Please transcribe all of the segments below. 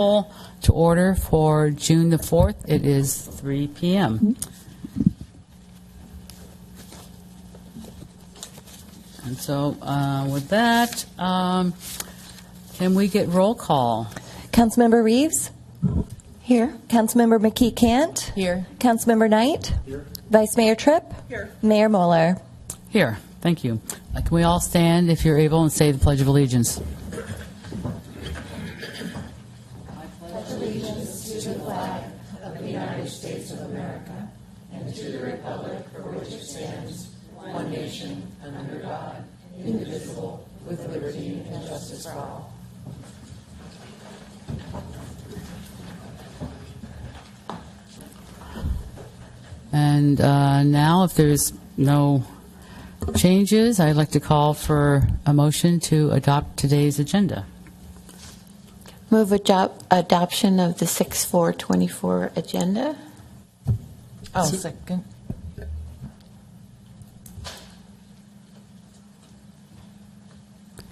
to order for June the 4th. It is 3 p.m. And so with that, can we get roll call? Councilmember Reeves? Here. Councilmember McKee Cant? Here. Councilmember Knight? Here. Vice Mayor Tripp? Here. Mayor Moeller? Here. Thank you. Can we all stand, if you're able, and say the Pledge of Allegiance? And now, if there's no changes, I'd like to call for a motion to adopt today's agenda. Move adoption of the 6/4/24 agenda. I'll second.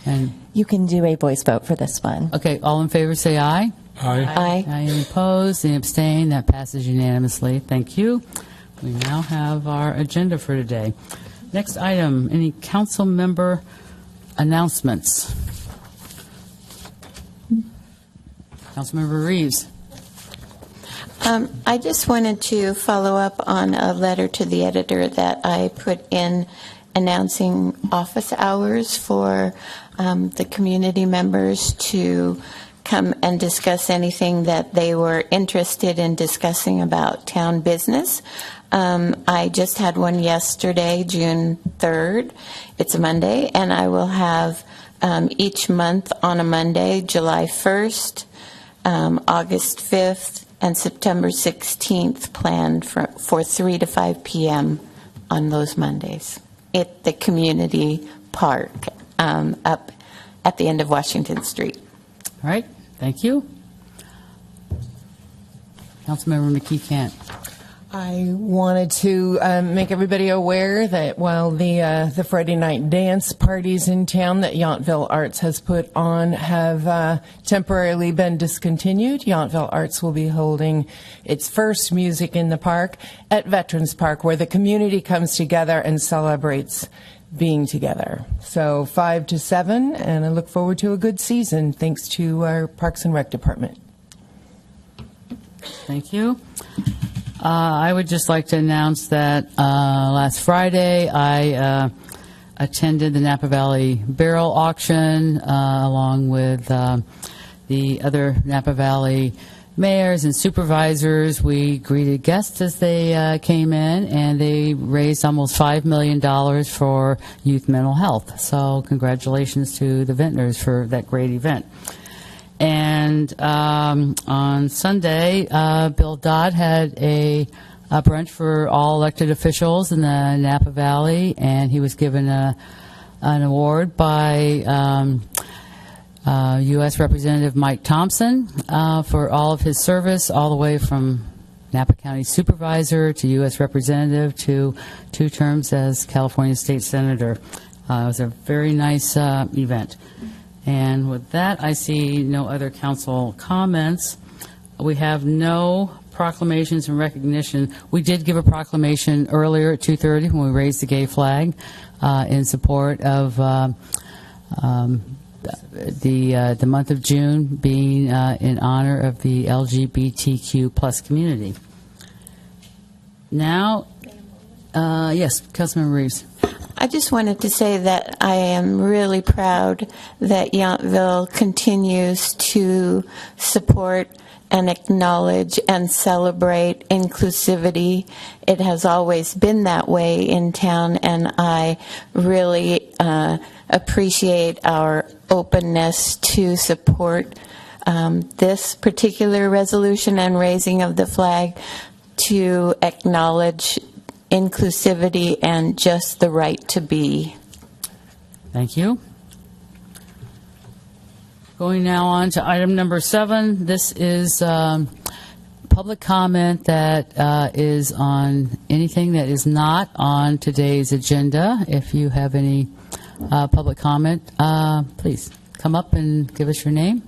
And You can do a voice vote for this one. okay, all in favor, say aye. Aye. Any opposed? Any abstain? That passes unanimously. Thank you. We now have our agenda for today. Next item, any council member announcements? Councilmember Reeves. I just wanted to follow up on a letter to the editor that I put in announcing office hours for the community members to come and discuss anything that they were interested in discussing about town business. I just had one yesterday, June 3rd. It's a Monday, and I will have each month on a Monday, July 1st, August 5th, and September 16th planned for 3 to 5 p.m. on those Mondays at the community park up at the end of Washington Street. All right, thank you. Councilmember McKee Cant. I wanted to make everybody aware that while the Friday night dance parties in town that Yountville Arts has put on have temporarily been discontinued, Yountville Arts will be holding its first Music in the Park at Veterans Park, where the community comes together and celebrates being together. So 5 to 7, and I look forward to a good season, thanks to our Parks and Rec Department. Thank you. I would just like to announce that last Friday I attended the Napa Valley Barrel Auction along with the other Napa Valley mayors and supervisors. We greeted guests as they came in, and they raised almost $5 million for youth mental health. So congratulations to the vintners for that great event. And on Sunday, Bill Dodd had a brunch for all elected officials in the Napa Valley, and he was given an award by U.S. Representative Mike Thompson for all of his service, all the way from Napa County Supervisor to U.S. Representative to 2 terms as California State Senator. It was a very nice event. And with that, I see no other council comments. We have no proclamations and recognition. We did give a proclamation earlier at 2:30 when we raised the gay flag in support of the month of June being in honor of the LGBTQ plus community. Now, yes, Councilmember Reeves. I just wanted to say that I am really proud that Yountville continues to support and acknowledge and celebrate inclusivity. It has always been that way in town, and I really appreciate our openness to support this particular resolution and raising of the flag to acknowledge inclusivity and just the right to be. Thank you. Going now on to item number 7. This is public comment that is on anything that is not on today's agenda. If you have any public comment, please come up and give us your name.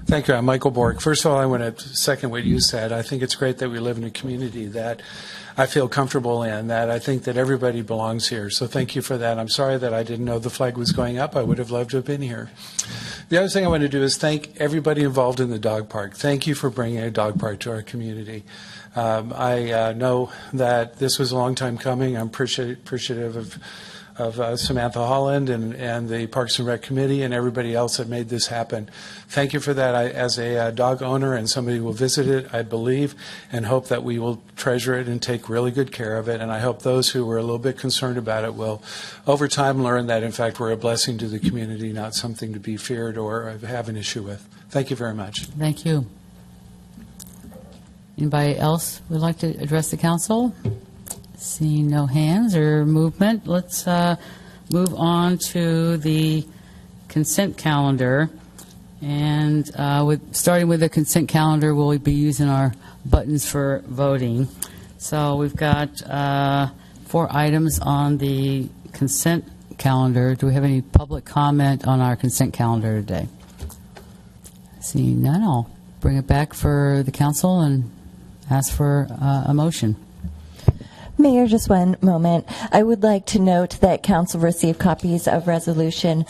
Thank you. I'm Michael Bork. First of all, I want to second what you said. I think it's great that we live in a community that I feel comfortable in, that I think that everybody belongs here. So thank you for that. I'm sorry that I didn't know the flag was going up. I would have loved to have been here. The other thing I want to do is thank everybody involved in the dog park. Thank you for bringing a dog park to our community. I know that this was a long time coming. I'm appreciative of Samantha Holland and the Parks and Rec Committee and everybody else that made this happen. Thank you for that. As a dog owner and somebody who will visit it, I believe and hope that we will treasure it and take really good care of it. And I hope those who were a little bit concerned about it will, over time, learn that, in fact, we're a blessing to the community, not something to be feared or have an issue with. Thank you very much. Thank you. Anybody else would like to address the council? Seeing no hands or movement, let's move on to the consent calendar. And starting with the consent calendar, we'll be using our buttons for voting. So we've got 4 items on the consent calendar. Do we have any public comment on our consent calendar today? Seeing none, I'll bring it back for the council and ask for a motion. Mayor, just one moment. I would like to note that council received copies of Resolution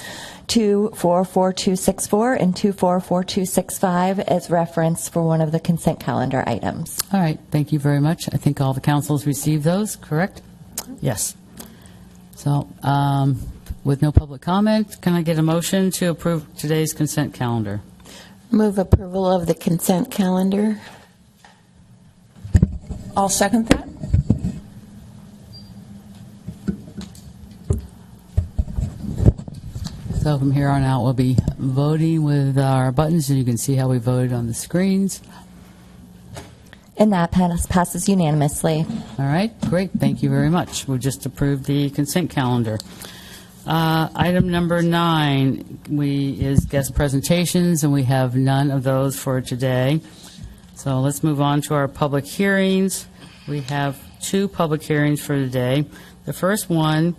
244264 and 244265 as reference for one of the consent calendar items. All right, thank you very much. I think all the councils received those, correct? Yes. So with no public comment, can I get a motion to approve today's consent calendar? Move approval of the consent calendar. I'll second that. So from here on out, we'll be voting with our buttons, and you can see how we voted on the screens. And that passes unanimously. All right, great. Thank you very much. We've just approved the consent calendar. Item number 9 is guest presentations, and we have none of those for today. So let's move on to our public hearings. We have 2 public hearings for today. The first one,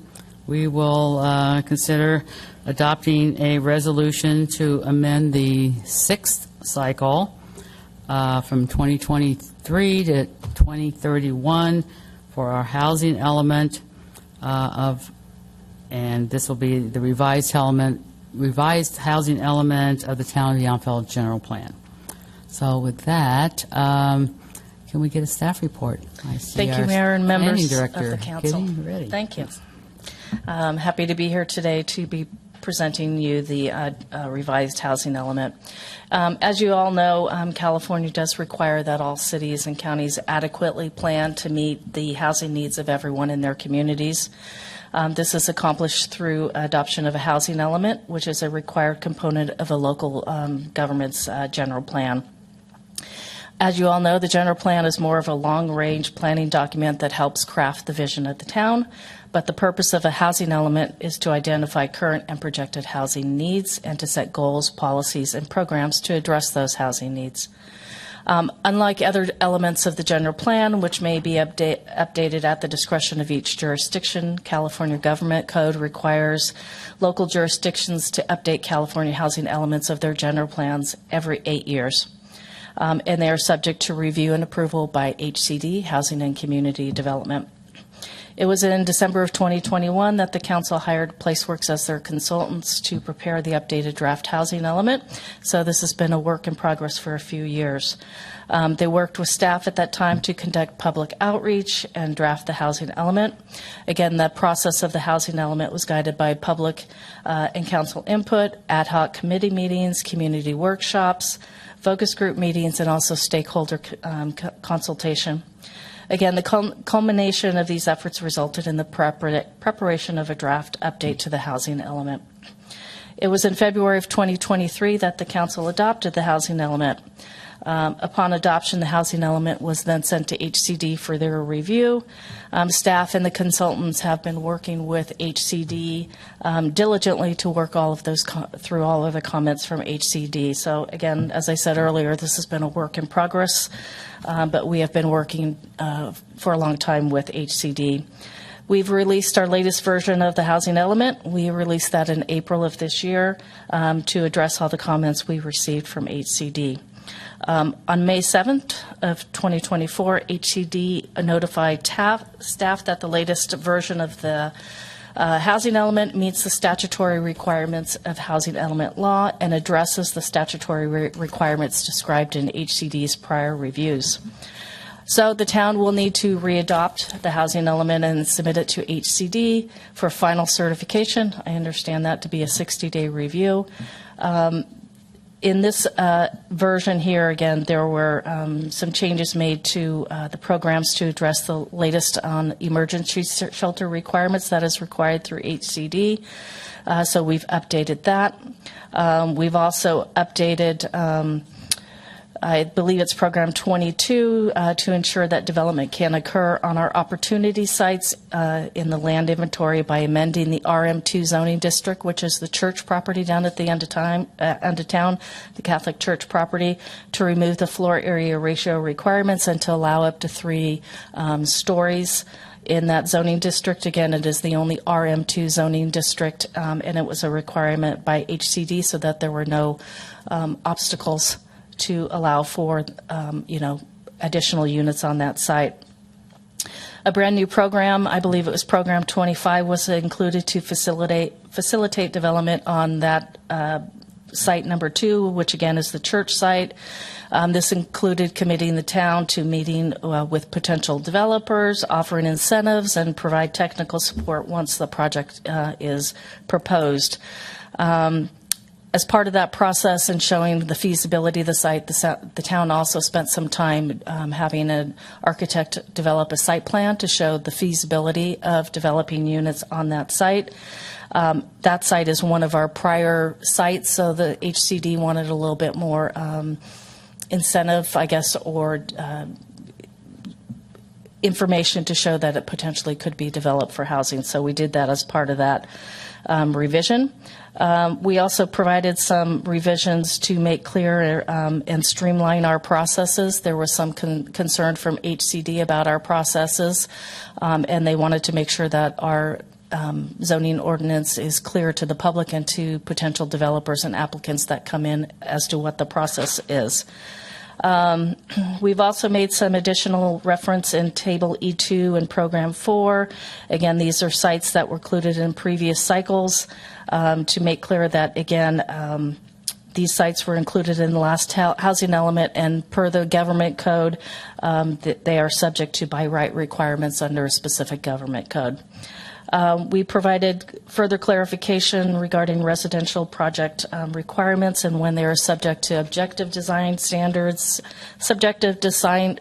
we will consider adopting a resolution to amend the 6th cycle from 2023 to 2031 for our housing element and this will be the revised housing element of the town of Yountville general plan. So with that, can we get a staff report? I see Thank you, our Mayor and planning members director of the council. getting ready. Thank you. Happy to be here today to be presenting you the revised housing element. As you all know, California does require that all cities and counties adequately plan to meet the housing needs of everyone in their communities. This is accomplished through adoption of a housing element, which is a required component of a local government's general plan. As you all know, the general plan is more of a long-range planning document that helps craft the vision of the town, but the purpose of a housing element is to identify current and projected housing needs and to set goals, policies, and programs to address those housing needs. Unlike other elements of the general plan, which may be updated at the discretion of each jurisdiction, California Government Code requires local jurisdictions to update California housing elements of their general plans every 8 years. And they are subject to review and approval by HCD, Housing and Community Development. It was in December of 2021 that the council hired PlaceWorks as their consultants to prepare the updated draft housing element. So this has been a work in progress for a few years. They worked with staff at that time to conduct public outreach and draft the housing element. Again, the process of the housing element was guided by public and council input, ad hoc committee meetings, community workshops, focus group meetings, and also stakeholder consultation. Again, the culmination of these efforts resulted in the preparation of a draft update to the housing element. It was in February of 2023 that the council adopted the housing element. Upon adoption, the housing element was then sent to HCD for their review. Staff and the consultants have been working with HCD diligently to work all of those through all of the comments from HCD. So again, as I said earlier, this has been a work in progress, but we have been working for a long time with HCD. We've released our latest version of the housing element. We released that in April of this year to address all the comments we received from HCD. On May 7th of 2024, HCD notified staff that the latest version of the housing element meets the statutory requirements of housing element law and addresses the statutory requirements described in HCD's prior reviews. So the town will need to readopt the housing element and submit it to HCD for final certification. I understand that to be a 60-day review. In this version here, again, there were some changes made to the programs to address the latest on emergency shelter requirements that is required through HCD. So we've updated that. We've also updated I believe it's program 22 to ensure that development can occur on our opportunity sites in the land inventory by amending the RM2 zoning district, which is the church property down at the end of town, the Catholic church property, to remove the floor area ratio requirements and to allow up to 3 stories in that zoning district. Again, it is the only RM2 zoning district, and it was a requirement by HCD so that there were no obstacles to allow for, additional units on that site. A brand new program, I believe it was program 25, was included to facilitate development on that site number 2, which again is the church site. This included committing the town to meeting with potential developers, offering incentives, and provide technical support once the project is proposed. As part of that process and showing the feasibility of the site, the town also spent some time having an architect develop a site plan to show the feasibility of developing units on that site. That site is one of our prior sites, so the HCD wanted a little bit more incentive, I guess, or information to show that it potentially could be developed for housing. So we did that as part of that revision. We also provided some revisions to make clear and streamline our processes. There was some concern from HCD about our processes, and they wanted to make sure that our zoning ordinance is clear to the public and to potential developers and applicants that come in as to what the process is. We've also made some additional reference in Table E2 and Program 4. Again, these are sites that were included in previous cycles to make clear that, again, these sites were included in the last housing element, and per the government code, that they are subject to by right requirements under a specific government code. We provided further clarification regarding residential project requirements and when they are subject to objective design standards, subjective design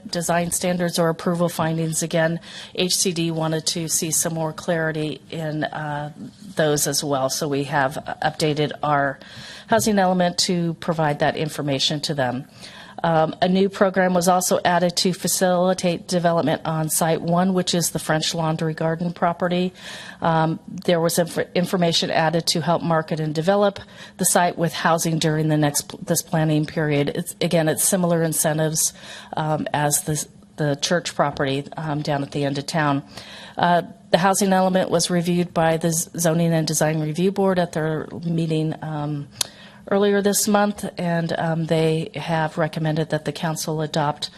standards, or approval findings. Again, HCD wanted to see some more clarity in those as well, so we have updated our housing element to provide that information to them. A new program was also added to facilitate development on Site 1, which is the French Laundry Garden property. There was information added to help market and develop the site with housing during this planning period. It's similar incentives as the church property down at the end of town. The housing element was reviewed by the Zoning and Design Review Board at their meeting earlier this month, and they have recommended that the council adopt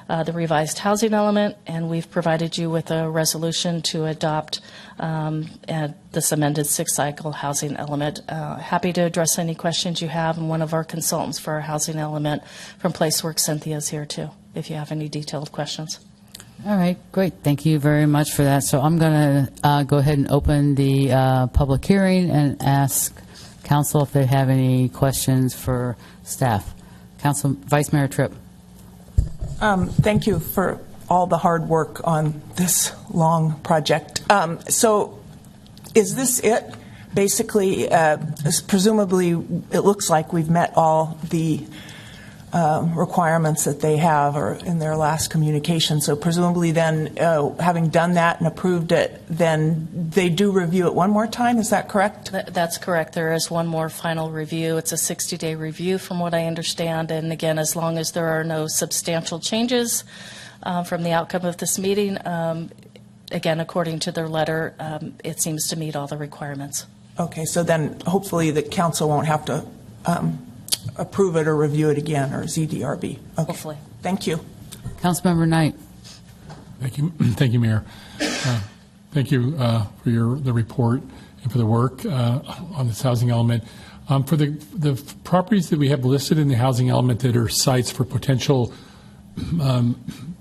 the revised housing element, and we've provided you with a resolution to adopt this amended 6-cycle housing element. Happy to address any questions you have, and one of our consultants for our housing element from Placeworks, Cynthia, is here too, if you have any detailed questions. All right, great. Thank you very much for that. So I'm going to go ahead and open the public hearing and ask Council if they have any questions for staff. Council Vice Mayor Tripp. Thank you for all the hard work on this long project. So is this it? Basically, presumably it looks like we've met all the requirements that they have or in their last communication. So presumably then, having done that and approved it, then they do review it one more time. Is that correct? That's correct. There is one more final review. It's a 60-day review from what I understand. And again, as long as there are no substantial changes from the outcome of this meeting, again, according to their letter, it seems to meet all the requirements. Okay, so then hopefully the council won't have to approve it or review it again, or ZDRB. Okay. Hopefully. Thank you. Councilmember Knight. Thank you, Mayor. Thank you for the report and for the work on this housing element. For the properties that we have listed in the housing element that are sites for potential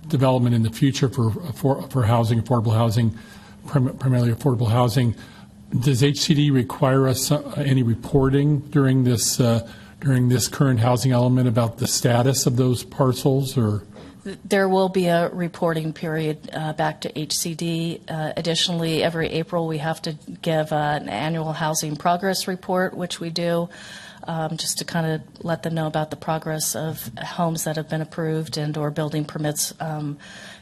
development in the future for housing, affordable housing, primarily affordable housing, does HCD require us any reporting during this current housing element about the status of those parcels, or? There will be a reporting period back to HCD. Additionally, every April we have to give an annual housing progress report, which we do, just to kind of let them know about the progress of homes that have been approved and or building permits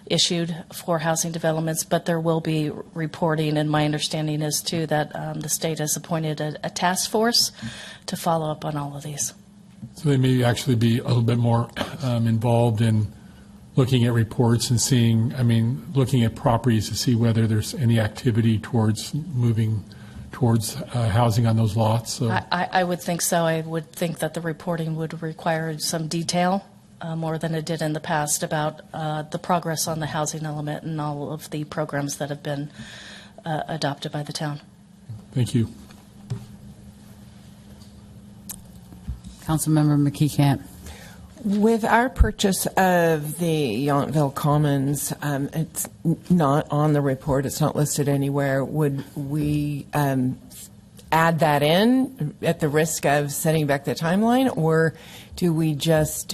issued for housing developments. But there will be reporting, and my understanding is too that the state has appointed a task force to follow up on all of these. So they may actually be a little bit more involved in looking at reports and looking at properties to see whether there's any activity towards moving towards housing on those lots. So I would think so. I would think that the reporting would require some detail, more than it did in the past, about the progress on the housing element and all of the programs that have been adopted by the town. Thank you. Councilmember McKee-Camp. With our purchase of the Yountville Commons, it's not on the report. It's not listed anywhere. Would we add that in at the risk of setting back the timeline, or do we just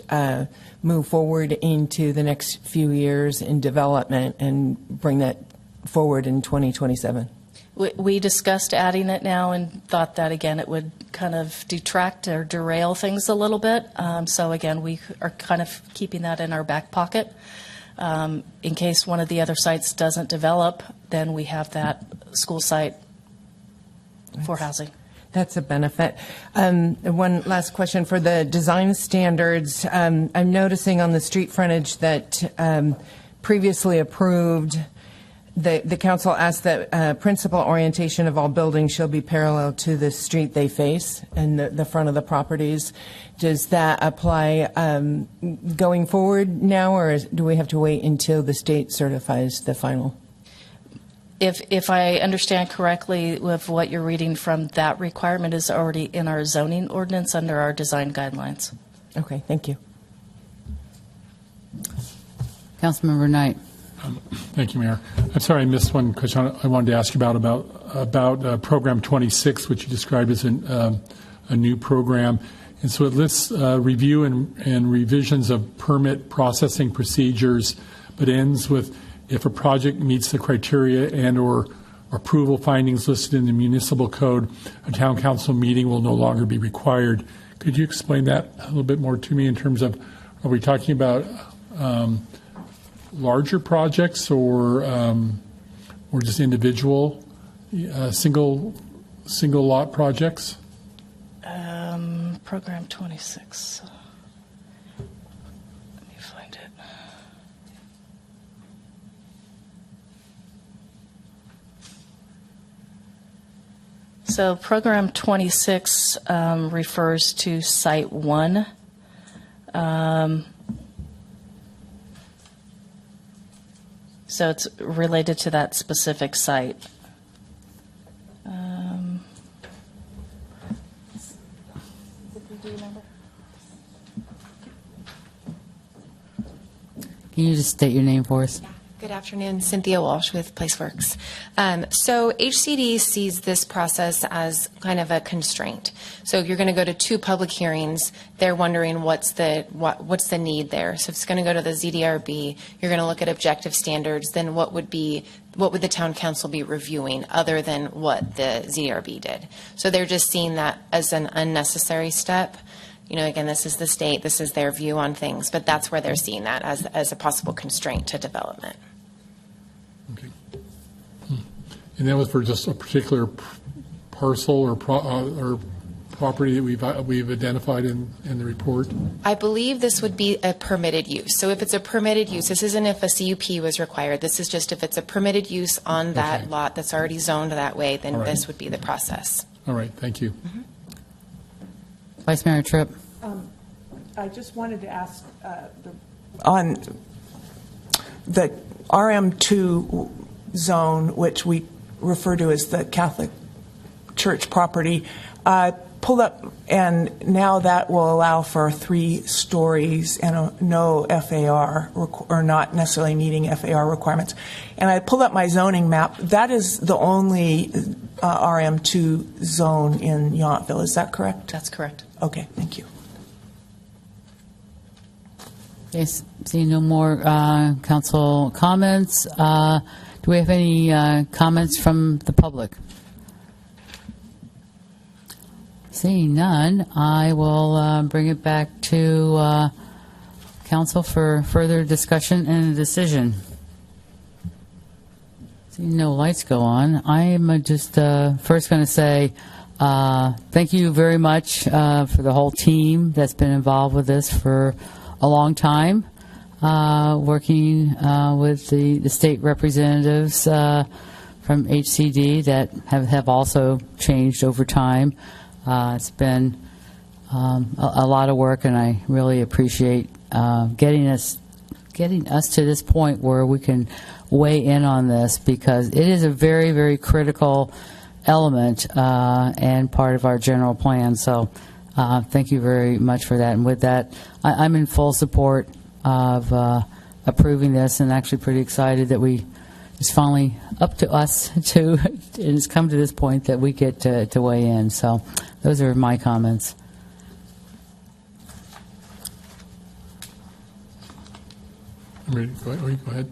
move forward into the next few years in development and bring that forward in 2027? We discussed adding it now and thought that, again, it would kind of detract or derail things a little bit. So, again, we are kind of keeping that in our back pocket. In case one of the other sites doesn't develop, then we have that school site for housing. That's a benefit. One last question for the design standards. I'm noticing on the street frontage that previously approved, the council asked that principal orientation of all buildings shall be parallel to the street they face and the front of the properties. Does that apply going forward now, or do we have to wait until the state certifies the final? If I understand correctly, with what you're reading from, that requirement is already in our zoning ordinance under our design guidelines. Okay, thank you. Councilmember Knight. Thank you, Mayor. I'm sorry I missed one question I wanted to ask about Program 26, which you described as a new program. And so it lists review and revisions of permit processing procedures, but ends with if a project meets the criteria and or approval findings listed in the municipal code, a town council meeting will no longer be required. Could you explain that a little bit more to me in terms of, are we talking about larger projects or just individual single lot projects? Program 26. Let me find it. So Program 26 refers to Site 1. So it's related to that specific site. Can you just state your name for us? Good afternoon, Cynthia Walsh with PlaceWorks. So HCD sees this process as kind of a constraint. So if you're going to go to 2 public hearings, they're wondering what's the need there. So if it's going to go to the ZDRB, you're going to look at objective standards. Then what would the town council be reviewing other than what the ZDRB did? So they're just seeing that as an unnecessary step. You know, again, this is the state, this is their view on things, but that's where they're seeing that as a possible constraint to development. Okay. And that was for just a particular parcel or property that we've identified in the report? I believe this would be a permitted use. So if it's a permitted use, this isn't if a CUP was required. This is just if it's a permitted use on that Okay. lot that's already zoned that way, then All right. this would be the process. All right, thank you. Vice Mayor Tripp. I just wanted to ask on the RM2 zone, which we refer to as the Catholic Church property, pulled up, and now that will allow for 3 stories and no FAR, or not necessarily meeting FAR requirements. And I pulled up my zoning map. That is the only RM2 zone in Yountville. Is that correct? That's correct. Okay, thank you. Yes, seeing no more council comments. Do we have any comments from the public? Seeing none, I will bring it back to council for further discussion and a decision. Seeing no lights go on, I am just first going to say thank you very much for the whole team that's been involved with this for a long time, working with the state representatives from HCD that have also changed over time. It's been a lot of work, and I really appreciate getting us to this point where we can weigh in on this, because it is a very, very critical element and part of our general plan. So thank you very much for that. And with that, I'm in full support of approving this, and actually pretty excited that it's finally up to us to, it's come to this point that we get to weigh in. So those are my comments. I'm ready. Go ahead.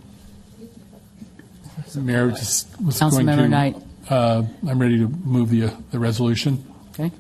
Mayor, just was going Councilmember to. Knight. I'm ready to move the resolution. Okay,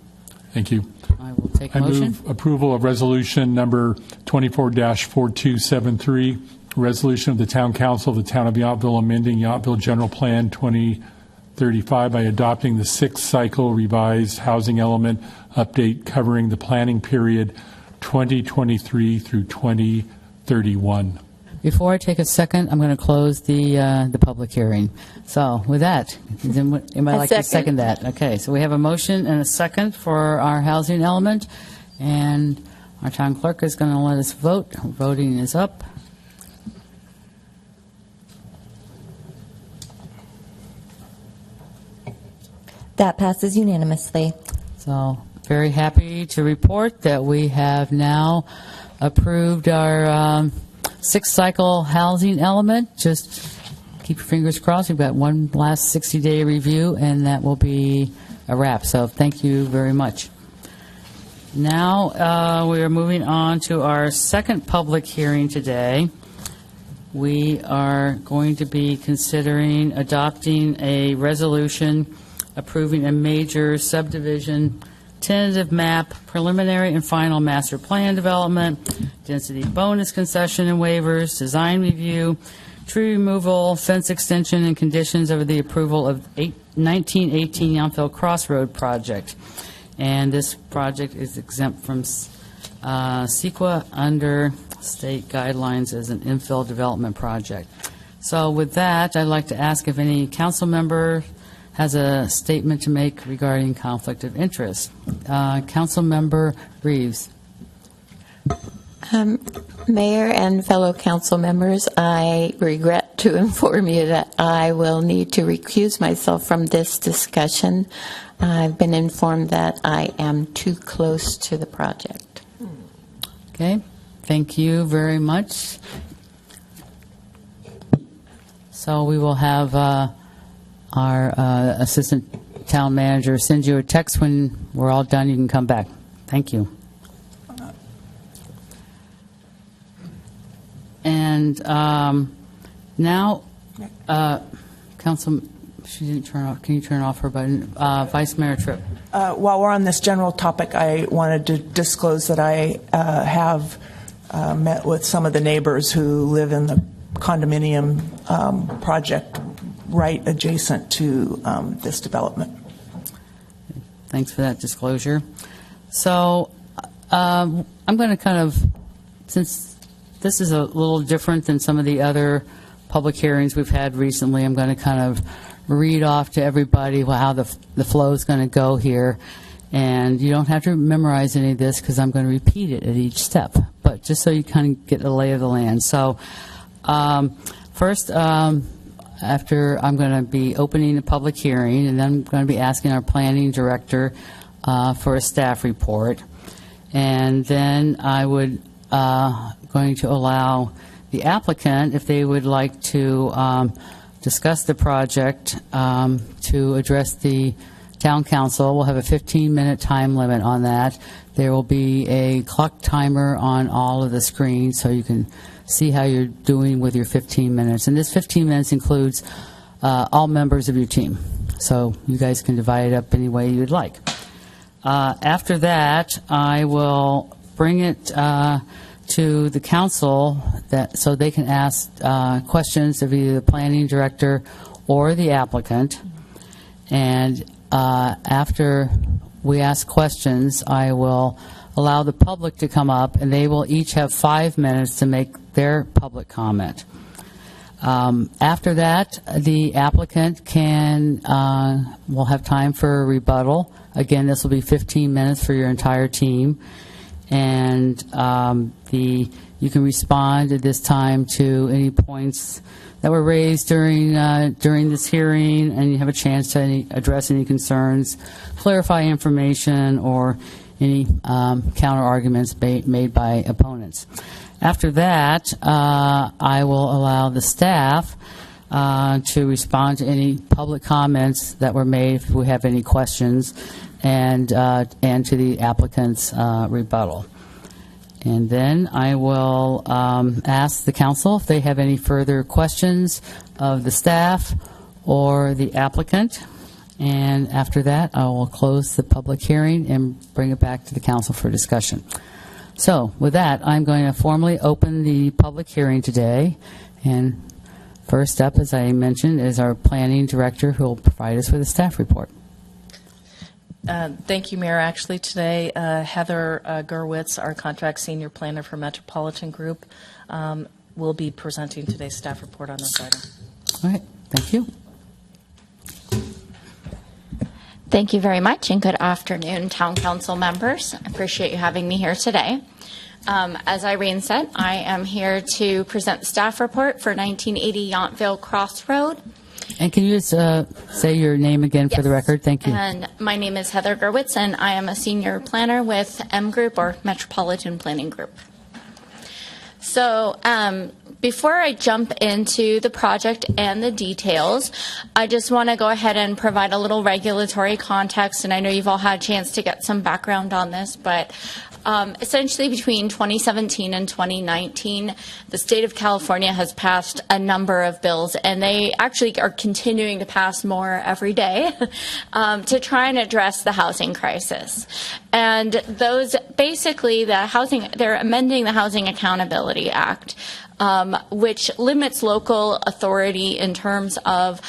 Thank you. I will take a I motion. move approval of resolution number 24-4273, resolution of the Town Council of the Town of Yountville amending Yountville General Plan 2035 by adopting the 6th cycle revised housing element update covering the planning period 2023 through 2031. Before I take a second, I'm going to close the public hearing. So with that, does anybody like to second that? Okay, so we have a motion and a second for our housing element, and our town clerk is going to let us vote. Voting is up. That passes unanimously. So very happy to report that we have now approved our 6th cycle housing element. Just keep your fingers crossed. We've got one last 60-day review, and that will be a wrap. So thank you very much. Now we are moving on to our second public hearing today. We are going to be considering adopting a resolution approving a major subdivision, tentative map, preliminary and final master plan development, density bonus concession and waivers, design review, tree removal, fence extension, and conditions of the approval of 1918 Yountville Crossroad project. And this project is exempt from CEQA under state guidelines as an infill development project. So with that, I'd like to ask if any council member has a statement to make regarding conflict of interest. Council Member Reeves. Mayor and fellow council members, I regret to inform you that I will need to recuse myself from this discussion. I've been informed that I am too close to the project. Okay, thank you very much. So we will have our assistant town manager send you a text when we're all done. You can come back. Thank you. And now, Council, she didn't turn off. Can you turn off her button? Vice Mayor Tripp. While we're on this general topic, I wanted to disclose that I have met with some of the neighbors who live in the condominium project right adjacent to this development. Thanks for that disclosure. So I'm going to kind of, since this is a little different than some of the other public hearings we've had recently, I'm going to kind of read off to everybody how the flow is going to go here. And you don't have to memorize any of this because I'm going to repeat it at each step, but just so you kind of get a lay of the land. So first, after I'm going to be opening a public hearing, and then I'm going to be asking our planning director for a staff report. And then I would going to allow the applicant, if they would like to discuss the project, to address the town council. We'll have a 15-minute time limit on that. There will be a clock timer on all of the screens so you can see how you're doing with your 15 minutes. And this 15 minutes includes all members of your team. So you guys can divide it up any way you'd like. After that, I will bring it to the council so they can ask questions of either the planning director or the applicant. And after we ask questions, I will allow the public to come up, and they will each have 5 minutes to make their public comment. After that, the applicant will have time for a rebuttal. Again, this will be 15 minutes for your entire team. And you can respond at this time to any points that were raised during this hearing, and you have a chance to address any concerns, clarify information, or any counter arguments made by opponents. After that, I will allow the staff to respond to any public comments that were made if we have any questions, and to the applicant's rebuttal. And then I will ask the council if they have any further questions of the staff or the applicant. And after that, I will close the public hearing and bring it back to the council for discussion. So with that, I'm going to formally open the public hearing today. And first up, as I mentioned, is our planning director, who will provide us with a staff report. Thank you, Mayor. Actually, today, Heather Gerwitz, our contract senior planner for Metropolitan Group, will be presenting today's staff report on this item. All right. Thank you. Thank you very much, and good afternoon, Town Council members. I appreciate you having me here today. As Irene said, I am here to present the staff report for 1980 Yountville Crossroad. And can you just say your name again for the record? Thank you. And my name is Heather Gerwitz, and I am a senior planner with M Group, or Metropolitan Planning Group. So before I jump into the project and the details, I just want to go ahead and provide a little regulatory context, and I know you've all had a chance to get some background on this, but essentially between 2017 and 2019, the state of California has passed a number of bills, and they actually are continuing to pass more every day to try and address the housing crisis. And those, basically, they're amending the Housing Accountability Act, which limits local authority in terms of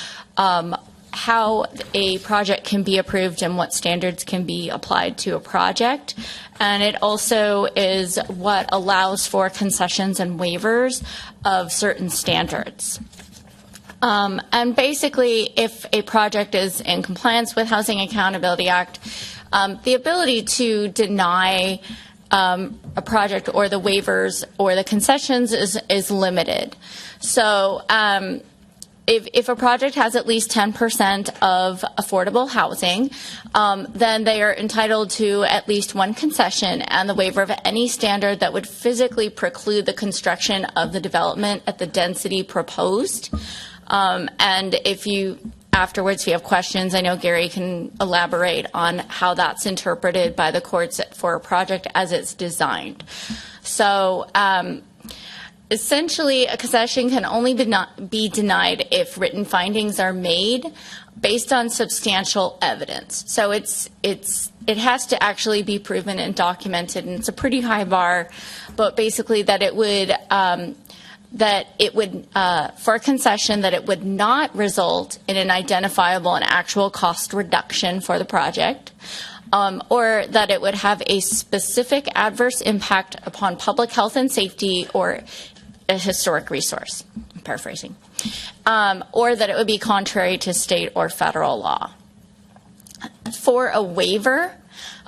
how a project can be approved and what standards can be applied to a project. And it also is what allows for concessions and waivers of certain standards. And basically, if a project is in compliance with Housing Accountability Act, the ability to deny a project or the waivers or the concessions is limited. So if a project has at least 10% of affordable housing, then they are entitled to at least one concession and the waiver of any standard that would physically preclude the construction of the development at the density proposed. And if you afterwards, if you have questions, I know Gary can elaborate on how that's interpreted by the courts for a project as it's designed. So essentially, a concession can only be denied if written findings are made based on substantial evidence. So it has to actually be proven and documented, and it's a pretty high bar, but basically that it would for a concession, that it would not result in an identifiable and actual cost reduction for the project, or that it would have a specific adverse impact upon public health and safety or a historic resource, I'm paraphrasing, or that it would be contrary to state or federal law. For a waiver,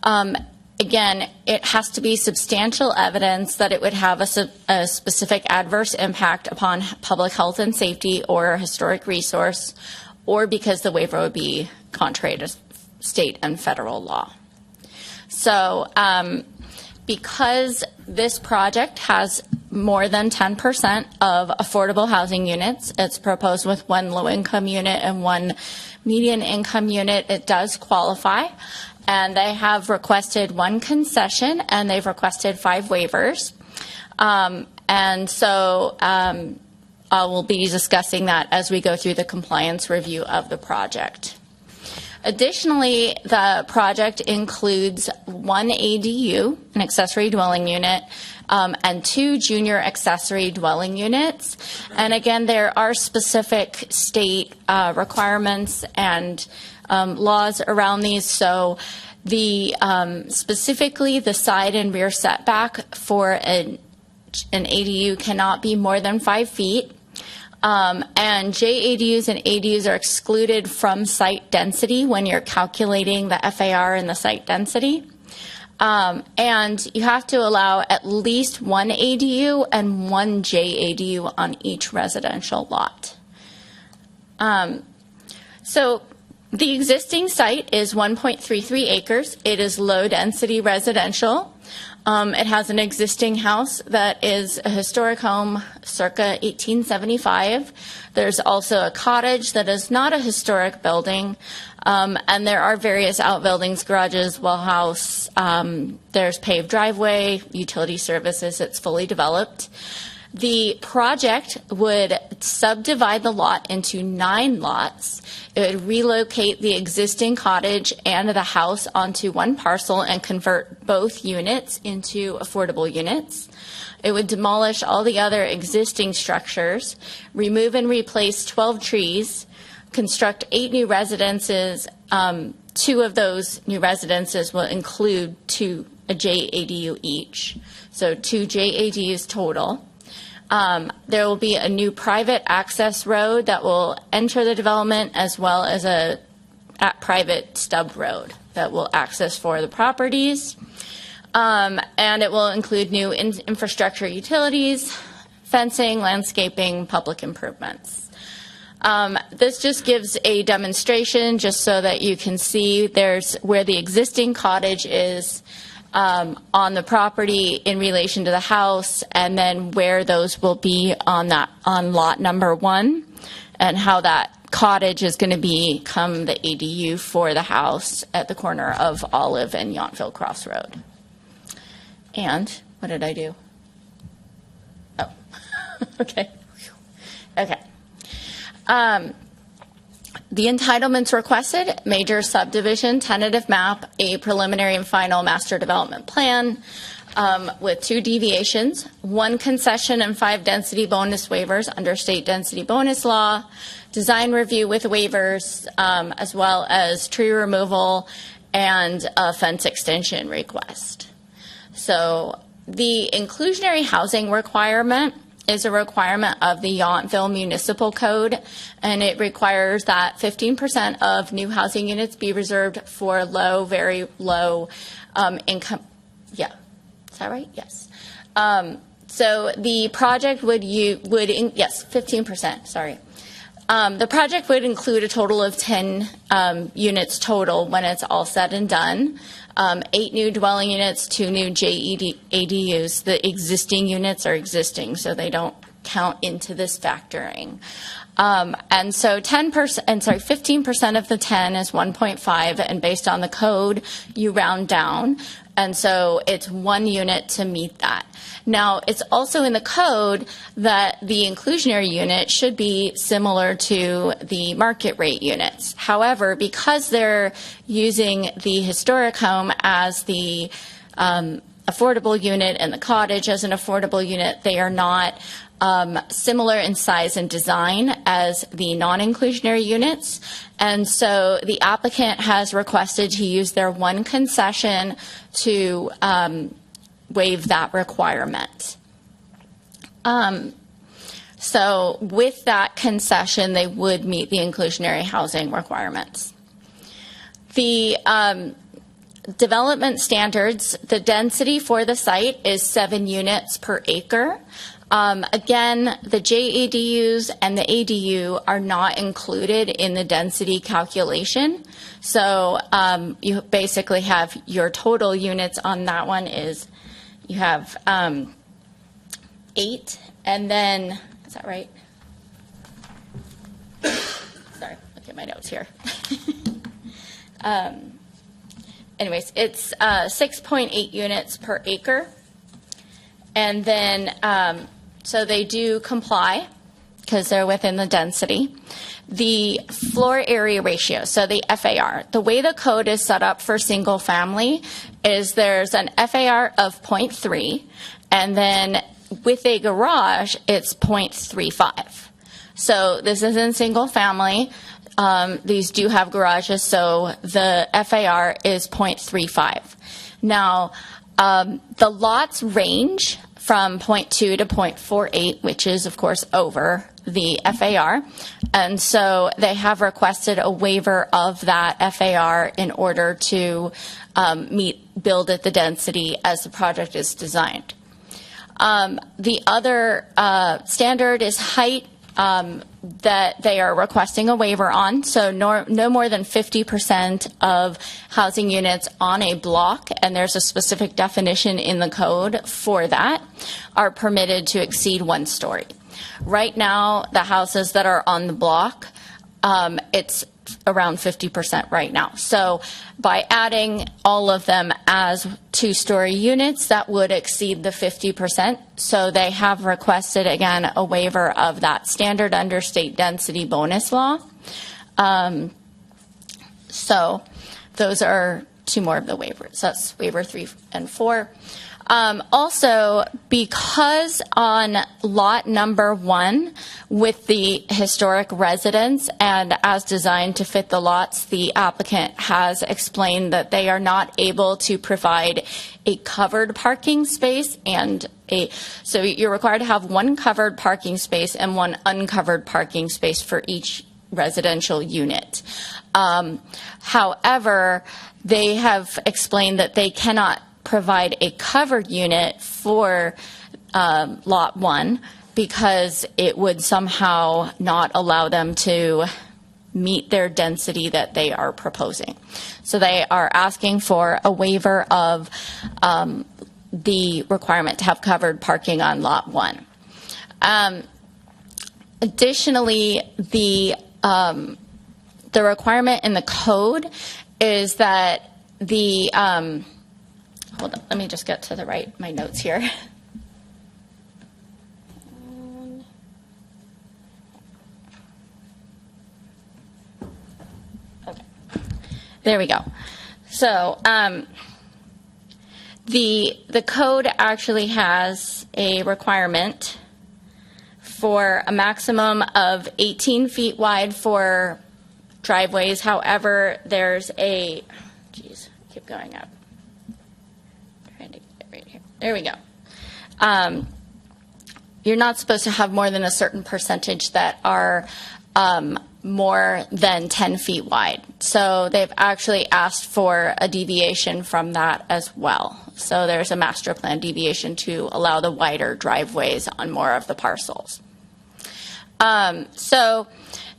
again, it has to be substantial evidence that it would have a specific adverse impact upon public health and safety or a historic resource, or because the waiver would be contrary to state and federal law. So because this project has more than 10% of affordable housing units, it's proposed with one low-income unit and one median income unit, it does qualify. And they have requested one concession, and they've requested 5 waivers. And so I will be discussing that as we go through the compliance review of the project. Additionally, the project includes 1 ADU, an accessory dwelling unit, and 2 junior accessory dwelling units. And again, there are specific state requirements and laws around these. So the specifically the side and rear setback for an ADU cannot be more than 5 feet. And JADUs and ADUs are excluded from site density when you're calculating the FAR and the site density. And you have to allow at least 1 ADU and 1 JADU on each residential lot. So the existing site is 1.33 acres. It is low-density residential. It has an existing house that is a historic home circa 1875. There's also a cottage that is not a historic building, and there are various outbuildings, garages, well house. There's paved driveway, utility services. It's fully developed. The project would subdivide the lot into 9 lots. It would relocate the existing cottage and the house onto one parcel and convert both units into affordable units. It would demolish all the other existing structures, remove and replace 12 trees, construct 8 new residences. 2 of those new residences will include a JADU each, so 2 JADUs total. There will be a new private access road that will enter the development, as well as a private stub road that will access for the properties. And it will include new infrastructure utilities, fencing, landscaping, public improvements. This just gives a demonstration just so that you can see there's where the existing cottage is on the property in relation to the house, and then where those will be on lot number 1, and how that cottage is going to become the ADU for the house at the corner of Olive and Yountville Crossroad. And what did I do? Oh, okay. Okay. The entitlements requested: major subdivision, tentative map, a preliminary and final master development plan with 2 deviations, 1 concession and 5 density bonus waivers under state density bonus law, design review with waivers, as well as tree removal and a fence extension request. So the inclusionary housing requirement is a requirement of the Yountville Municipal Code, and it requires that 15% of new housing units be reserved for low, very low income. Yeah, is that right? Yes. So the project yes, 15%. Sorry. The project would include a total of 10 units total when it's all said and done. 8 new dwelling units, 2 new JADUs. The existing units are existing, so they don't count into this factoring. And so 15% of the 10 is 1.5, and based on the code, you round down. And so it's 1 unit to meet that. Now, it's also in the code that the inclusionary unit should be similar to the market rate units. However, because they're using the historic home as the affordable unit and the cottage as an affordable unit, they are not similar in size and design as the non-inclusionary units. And so the applicant has requested to use their one concession to waive that requirement. So with that concession, they would meet the inclusionary housing requirements. The development standards, the density for the site is 7 units per acre. Again, the JADUs and the ADU are not included in the density calculation. So you basically have your total units on that one is you have 8, and then, is that right? Sorry, look at my notes here. Anyways, it's 6.8 units per acre. And then, so they do comply because they're within the density. The floor area ratio, so the FAR, the way the code is set up for single family is there's an FAR of 0.3, and then with a garage, it's 0.35. So this is in single family. These do have garages, so the FAR is 0.35. Now, the lots range from 0.2 to 0.48, which is, of course, over the FAR. And so they have requested a waiver of that FAR in order to build at the density as the project is designed. The other standard is height that they are requesting a waiver on. So no more than 50% of housing units on a block, and there's a specific definition in the code for that, are permitted to exceed 1 story. Right now, the houses that are on the block, it's around 50% right now. So by adding all of them as 2-story units, that would exceed the 50%. So they have requested, again, a waiver of that standard under state density bonus law. So those are 2 more of the waivers. That's waiver 3 and 4. Also, because on lot number 1 with the historic residence and as designed to fit the lots, the applicant has explained that they are not able to provide a covered parking space so you're required to have 1 covered parking space and 1 uncovered parking space for each residential unit. However, they have explained that they cannot provide a covered unit for lot 1 because it would somehow not allow them to meet their density that they are proposing. So they are asking for a waiver of the requirement to have covered parking on lot 1. Additionally, the requirement in the code is that the hold on, let me just get to my notes here. Okay, there we go. So the code actually has a requirement for a maximum of 18 feet wide for driveways. However, there's keep going up. Right here. There we go. You're not supposed to have more than a certain percentage that are more than 10 feet wide. So they've actually asked for a deviation from that as well. So there's a master plan deviation to allow the wider driveways on more of the parcels. So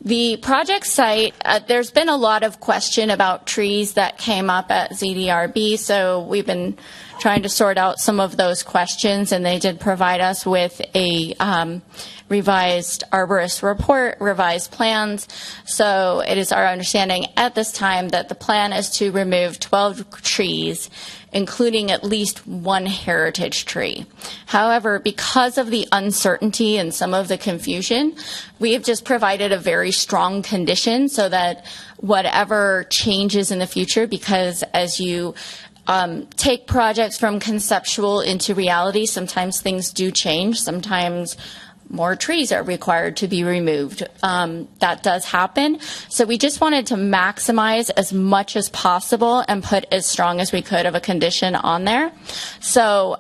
the project site, there's been a lot of question about trees that came up at ZDRB, so we've been trying to sort out some of those questions, and they did provide us with a revised arborist report, revised plans. So it is our understanding at this time that the plan is to remove 12 trees, including at least 1 heritage tree. However, because of the uncertainty and some of the confusion, we have just provided a very strong condition so that whatever changes in the future, because as you take projects from conceptual into reality, sometimes things do change. Sometimes more trees are required to be removed. That does happen. So we just wanted to maximize as much as possible and put as strong as we could of a condition on there. So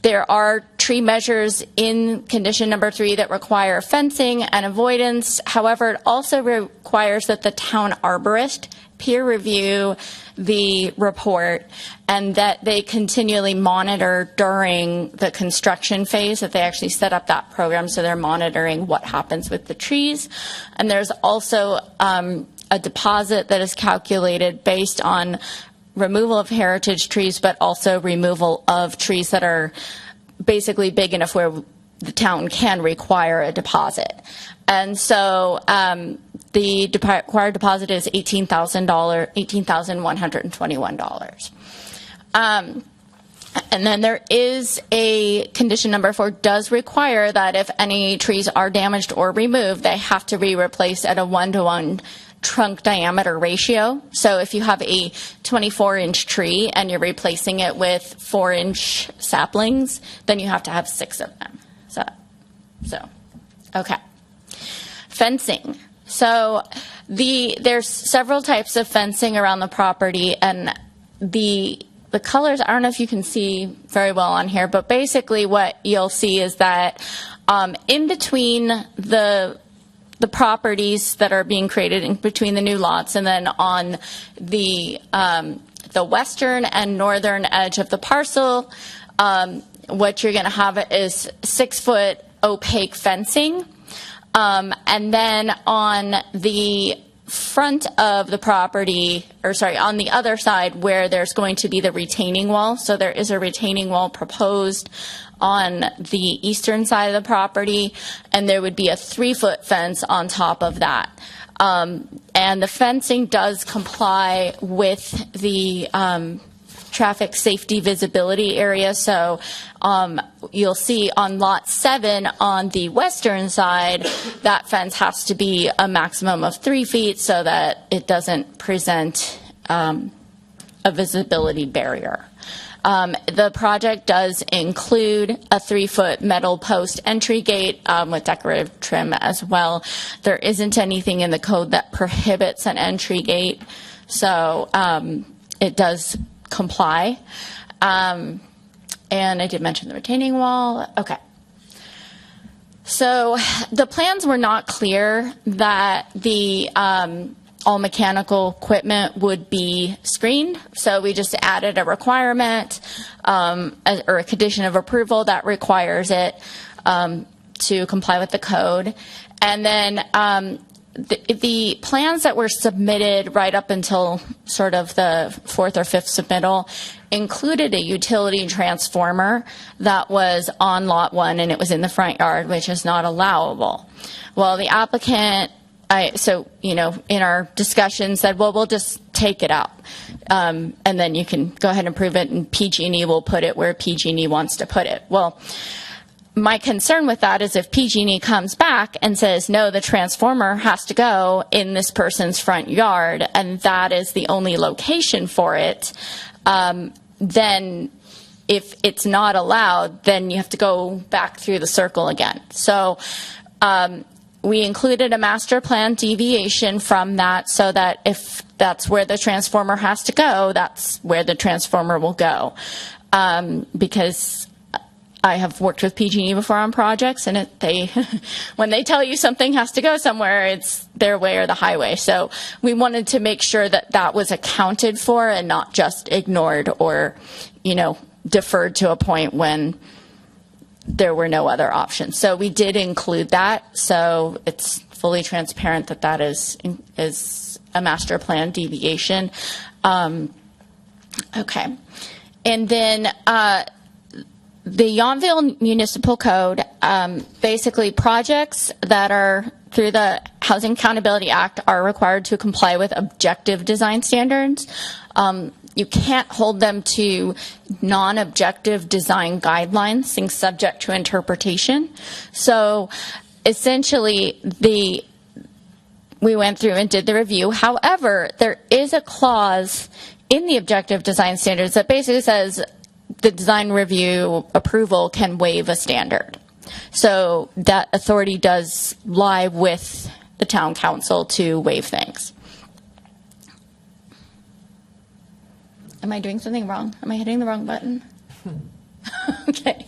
there are tree measures in condition number 3 that require fencing and avoidance. However, it also requires that the town arborist peer review the report and that they continually monitor during the construction phase, that they actually set up that program so they're monitoring what happens with the trees. And there's also a deposit that is calculated based on removal of heritage trees, but also removal of trees that are basically big enough where the town can require a deposit. And so the required deposit is $18,121. And then there is a condition number 4 does require that if any trees are damaged or removed, they have to be replaced at a 1-to-1 trunk diameter ratio. So if you have a 24-inch tree and you're replacing it with 4-inch saplings, then you have to have 6 of them. So okay. Fencing. So there's several types of fencing around the property, and the colors, I don't know if you can see very well on here, but basically what you'll see is that in between the properties that are being created, in between the new lots, and then on the western and northern edge of the parcel, what you're going to have is 6-foot opaque fencing. And then on the front of the property, on the other side where there's going to be the retaining wall, so there is a retaining wall proposed on the eastern side of the property, and there would be a 3-foot fence on top of that. And the fencing does comply with the traffic safety visibility area. So you'll see on lot 7 on the western side, that fence has to be a maximum of 3 feet so that it doesn't present a visibility barrier. The project does include a 3-foot metal post entry gate with decorative trim as well. There isn't anything in the code that prohibits an entry gate, so it does comply. And I did mention the retaining wall. Okay. So the plans were not clear that the all mechanical equipment would be screened. So we just added a requirement or a condition of approval that requires it to comply with the code. And then the plans that were submitted right up until sort of the 4th or 5th submittal included a utility transformer that was on lot 1 and it was in the front yard, which is not allowable. Well, the applicant, in our discussion said, well, we'll just take it out. And then you can go ahead and approve it and PG&E will put it where PG&E wants to put it. Well, my concern with that is if PG&E comes back and says, no, the transformer has to go in this person's front yard, and that is the only location for it, then if it's not allowed, then you have to go back through the circle again. So we included a master plan deviation from that so that if that's where the transformer has to go, that's where the transformer will go. Because I have worked with PG&E before on projects, and when they tell you something has to go somewhere, it's their way or the highway. So we wanted to make sure that that was accounted for and not just ignored or, deferred to a point when there were no other options. So we did include that. So it's fully transparent that that is a master plan deviation. Okay. And then the Yountville Municipal Code, basically projects that are through the Housing Accountability Act are required to comply with objective design standards. You can't hold them to non-objective design guidelines, things subject to interpretation. So essentially, we went through and did the review. However, there is a clause in the objective design standards that basically says the design review approval can waive a standard. So that authority does lie with the town council to waive things. Am I doing something wrong? Am I hitting the wrong button? Okay.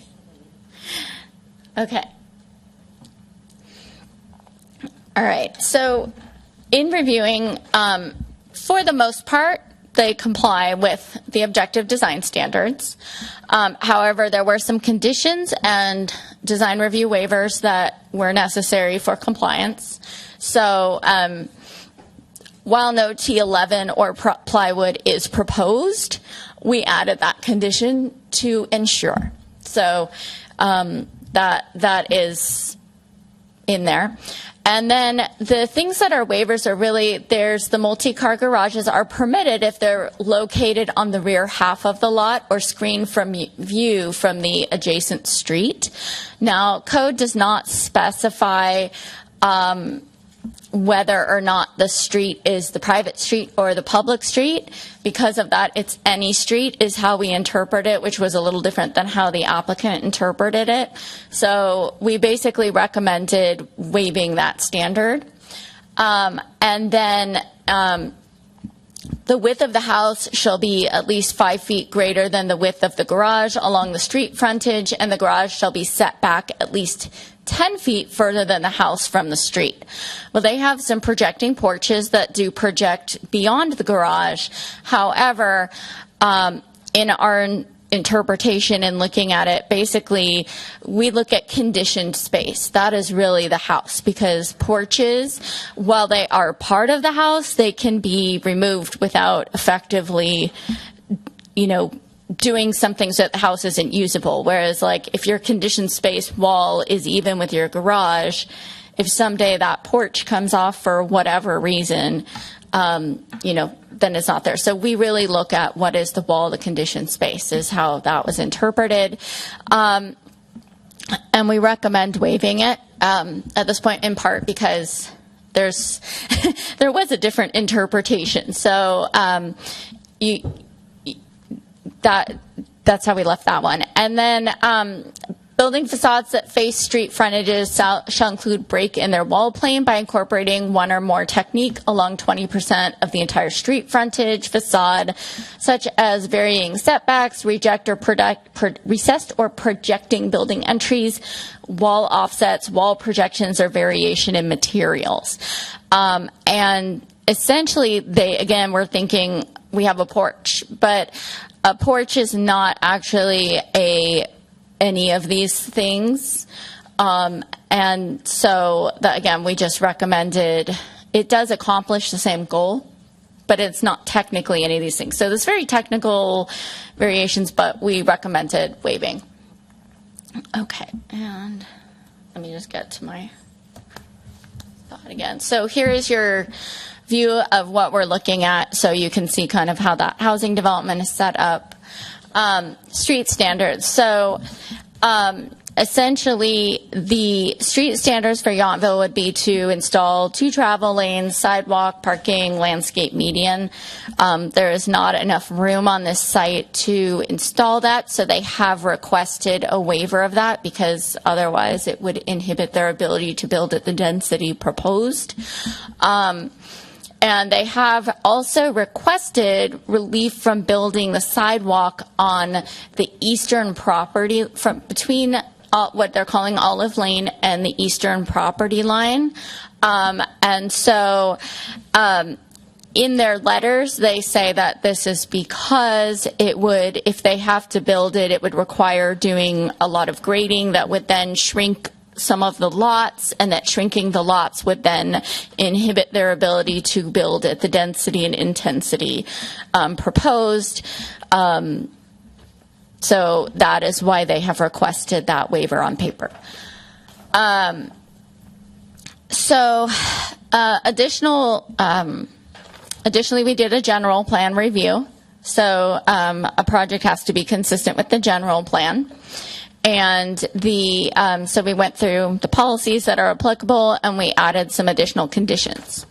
Okay. All right. So in reviewing, for the most part, they comply with the objective design standards. However, there were some conditions and design review waivers that were necessary for compliance. So while no T11 or plywood is proposed, we added that condition to ensure. So that is in there. And then the things that are waivers are really, there's the multi-car garages are permitted if they're located on the rear half of the lot or screened from view from the adjacent street. Now, code does not specify whether or not the street is the private street or the public street. Because of that, it's any street is how we interpret it, which was a little different than how the applicant interpreted it. So we basically recommended waiving that standard. And then the width of the house shall be at least 5 feet greater than the width of the garage along the street frontage, and the garage shall be set back at least 10 feet further than the house from the street. Well, they have some projecting porches that do project beyond the garage. However, in our interpretation and looking at it, basically, we look at conditioned space. That is really the house, because porches, while they are part of the house, they can be removed without effectively, doing something so that the house isn't usable. Whereas, like, if your conditioned space wall is even with your garage, if someday that porch comes off for whatever reason, then it's not there. So we really look at what is the wall, the conditioned space is how that was interpreted. And we recommend waiving it at this point, in part because there was a different interpretation. So that's how we left that one. And then building facades that face street frontages shall include break in their wall plane by incorporating one or more technique along 20% of the entire street frontage facade, such as varying setbacks, recessed or projecting building entries, wall offsets, wall projections, or variation in materials. And essentially, we're thinking we have a porch, but a porch is not actually any of these things. And so, again, we just recommended, it does accomplish the same goal, but it's not technically any of these things. So there's very technical variations, but we recommended waiving. Okay, and let me just get to my thought again. So here is your view of what we're looking at, so you can see kind of how that housing development is set up. Street standards. So essentially, the street standards for Yountville would be to install 2 travel lanes, sidewalk, parking, landscape median. There is not enough room on this site to install that, so they have requested a waiver of that, because otherwise it would inhibit their ability to build at the density proposed. And they have also requested relief from building the sidewalk on the eastern property between what they're calling Olive Lane and the eastern property line. And so in their letters, they say that this is because it would, if they have to build it, it would require doing a lot of grading that would then shrink some of the lots, and that shrinking the lots would then inhibit their ability to build at the density and intensity proposed. So that is why they have requested that waiver on paper. Additionally, we did a general plan review. So a project has to be consistent with the general plan. And so we went through the policies that are applicable, and we added some additional conditions.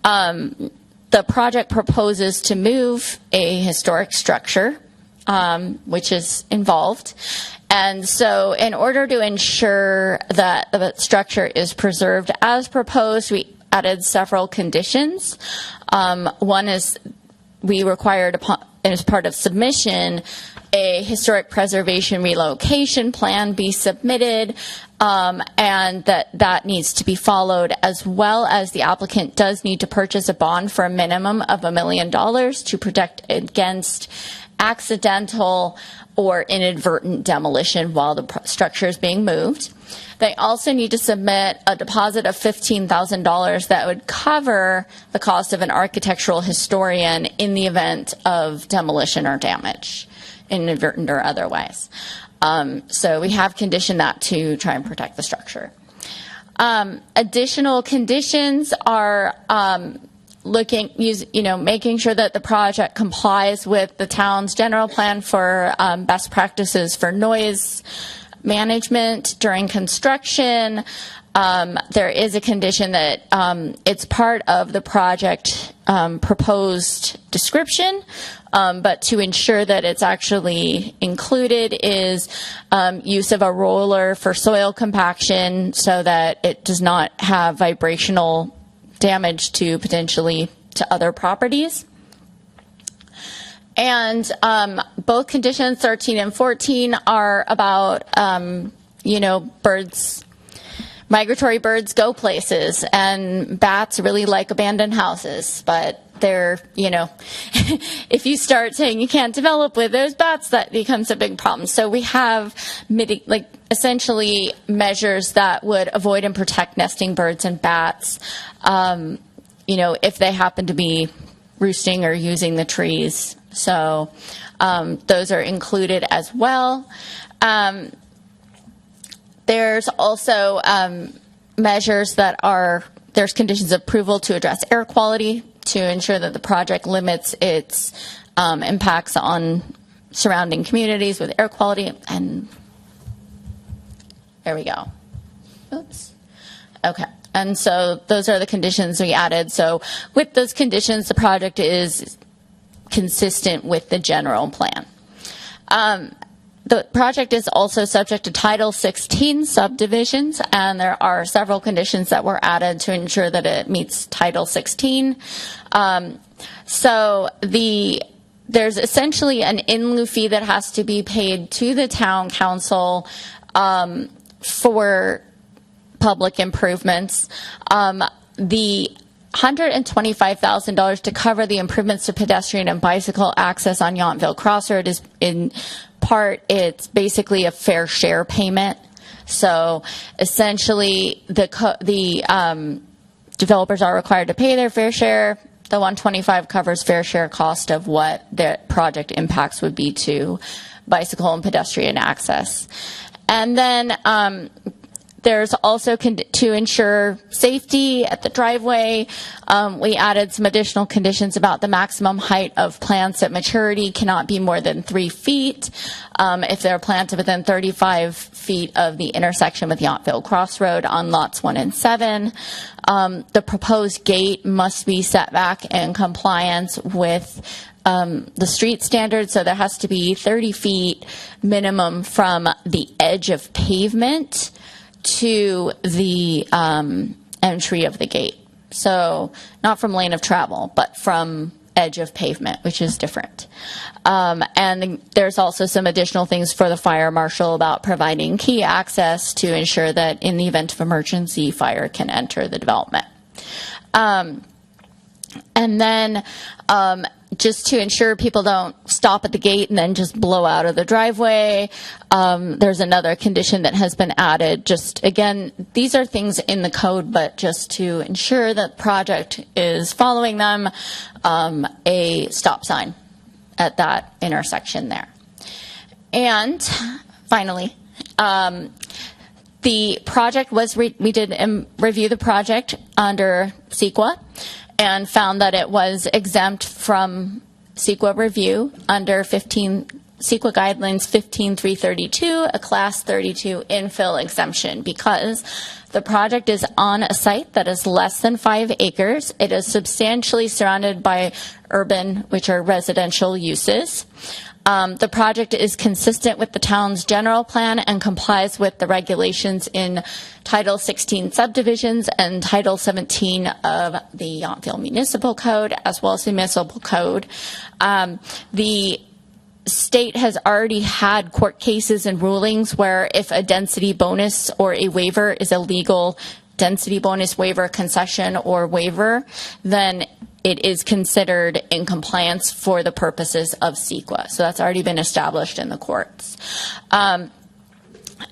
The project proposes to move a historic structure which is involved. And so in order to ensure that the structure is preserved as proposed, we added several conditions. One is we required, as part of submission, a historic preservation relocation plan be submitted, and that needs to be followed, as well as the applicant does need to purchase a bond for a minimum of $1 million to protect against accidental or inadvertent demolition while the structure is being moved. They also need to submit a deposit of $15,000 that would cover the cost of an architectural historian in the event of demolition or damage, inadvertent or otherwise. So we have conditioned that to try and protect the structure. Additional conditions are making sure that the project complies with the town's general plan for best practices for noise management during construction. There is a condition that it's part of the project proposed description, but to ensure that it's actually included is use of a roller for soil compaction so that it does not have vibrational damage to potentially to other properties. And both conditions 13 and 14 are about, birds, migratory birds go places, and bats really like abandoned houses, but they're, if you start saying you can't develop with those bats, that becomes a big problem. So we have essentially measures that would avoid and protect nesting birds and bats, if they happen to be roosting or using the trees. So those are included as well. There's also measures there's conditions of approval to address air quality to ensure that the project limits its impacts on surrounding communities with air quality. And there we go. Oops. Okay. And so those are the conditions we added. So with those conditions, the project is consistent with the general plan. The project is also subject to Title 16 subdivisions, and there are several conditions that were added to ensure that it meets Title 16. There's essentially an in lieu fee that has to be paid to the town council for public improvements. The $125,000 to cover the improvements to pedestrian and bicycle access on Yountville Crossroad is in part, it's basically a fair share payment. So essentially the developers are required to pay their fair share. The $125 covers fair share cost of what the project impacts would be to bicycle and pedestrian access. And then there's also to ensure safety at the driveway. We added some additional conditions about the maximum height of plants at maturity cannot be more than 3 feet if they're planted within 35 feet of the intersection with Yountville Crossroad on lots 1 and 7. The proposed gate must be set back in compliance with the street standard, so there has to be 30 feet minimum from the edge of pavement to the entry of the gate. So not from lane of travel, but from edge of pavement, which is different. And there's also some additional things for the fire marshal about providing key access to ensure that in the event of emergency, fire can enter the development. And then just to ensure people don't stop at the gate and then just blow out of the driveway, there's another condition that has been added. Just, again, these are things in the code, but just to ensure that the project is following them, a stop sign at that intersection there. And finally, the project was, we did review the project under CEQA, and found that it was exempt from CEQA review under CEQA guidelines 15332, a class 32 infill exemption, because the project is on a site that is less than 5 acres. It is substantially surrounded by urban, which are residential uses. The project is consistent with the town's general plan and complies with the regulations in Title 16 subdivisions and Title 17 of the Yountville Municipal Code, as well as the Municipal Code. The state has already had court cases and rulings where if a density bonus or a waiver is a legal density bonus waiver, concession, or waiver, then it is considered in compliance for the purposes of CEQA. So that's already been established in the courts.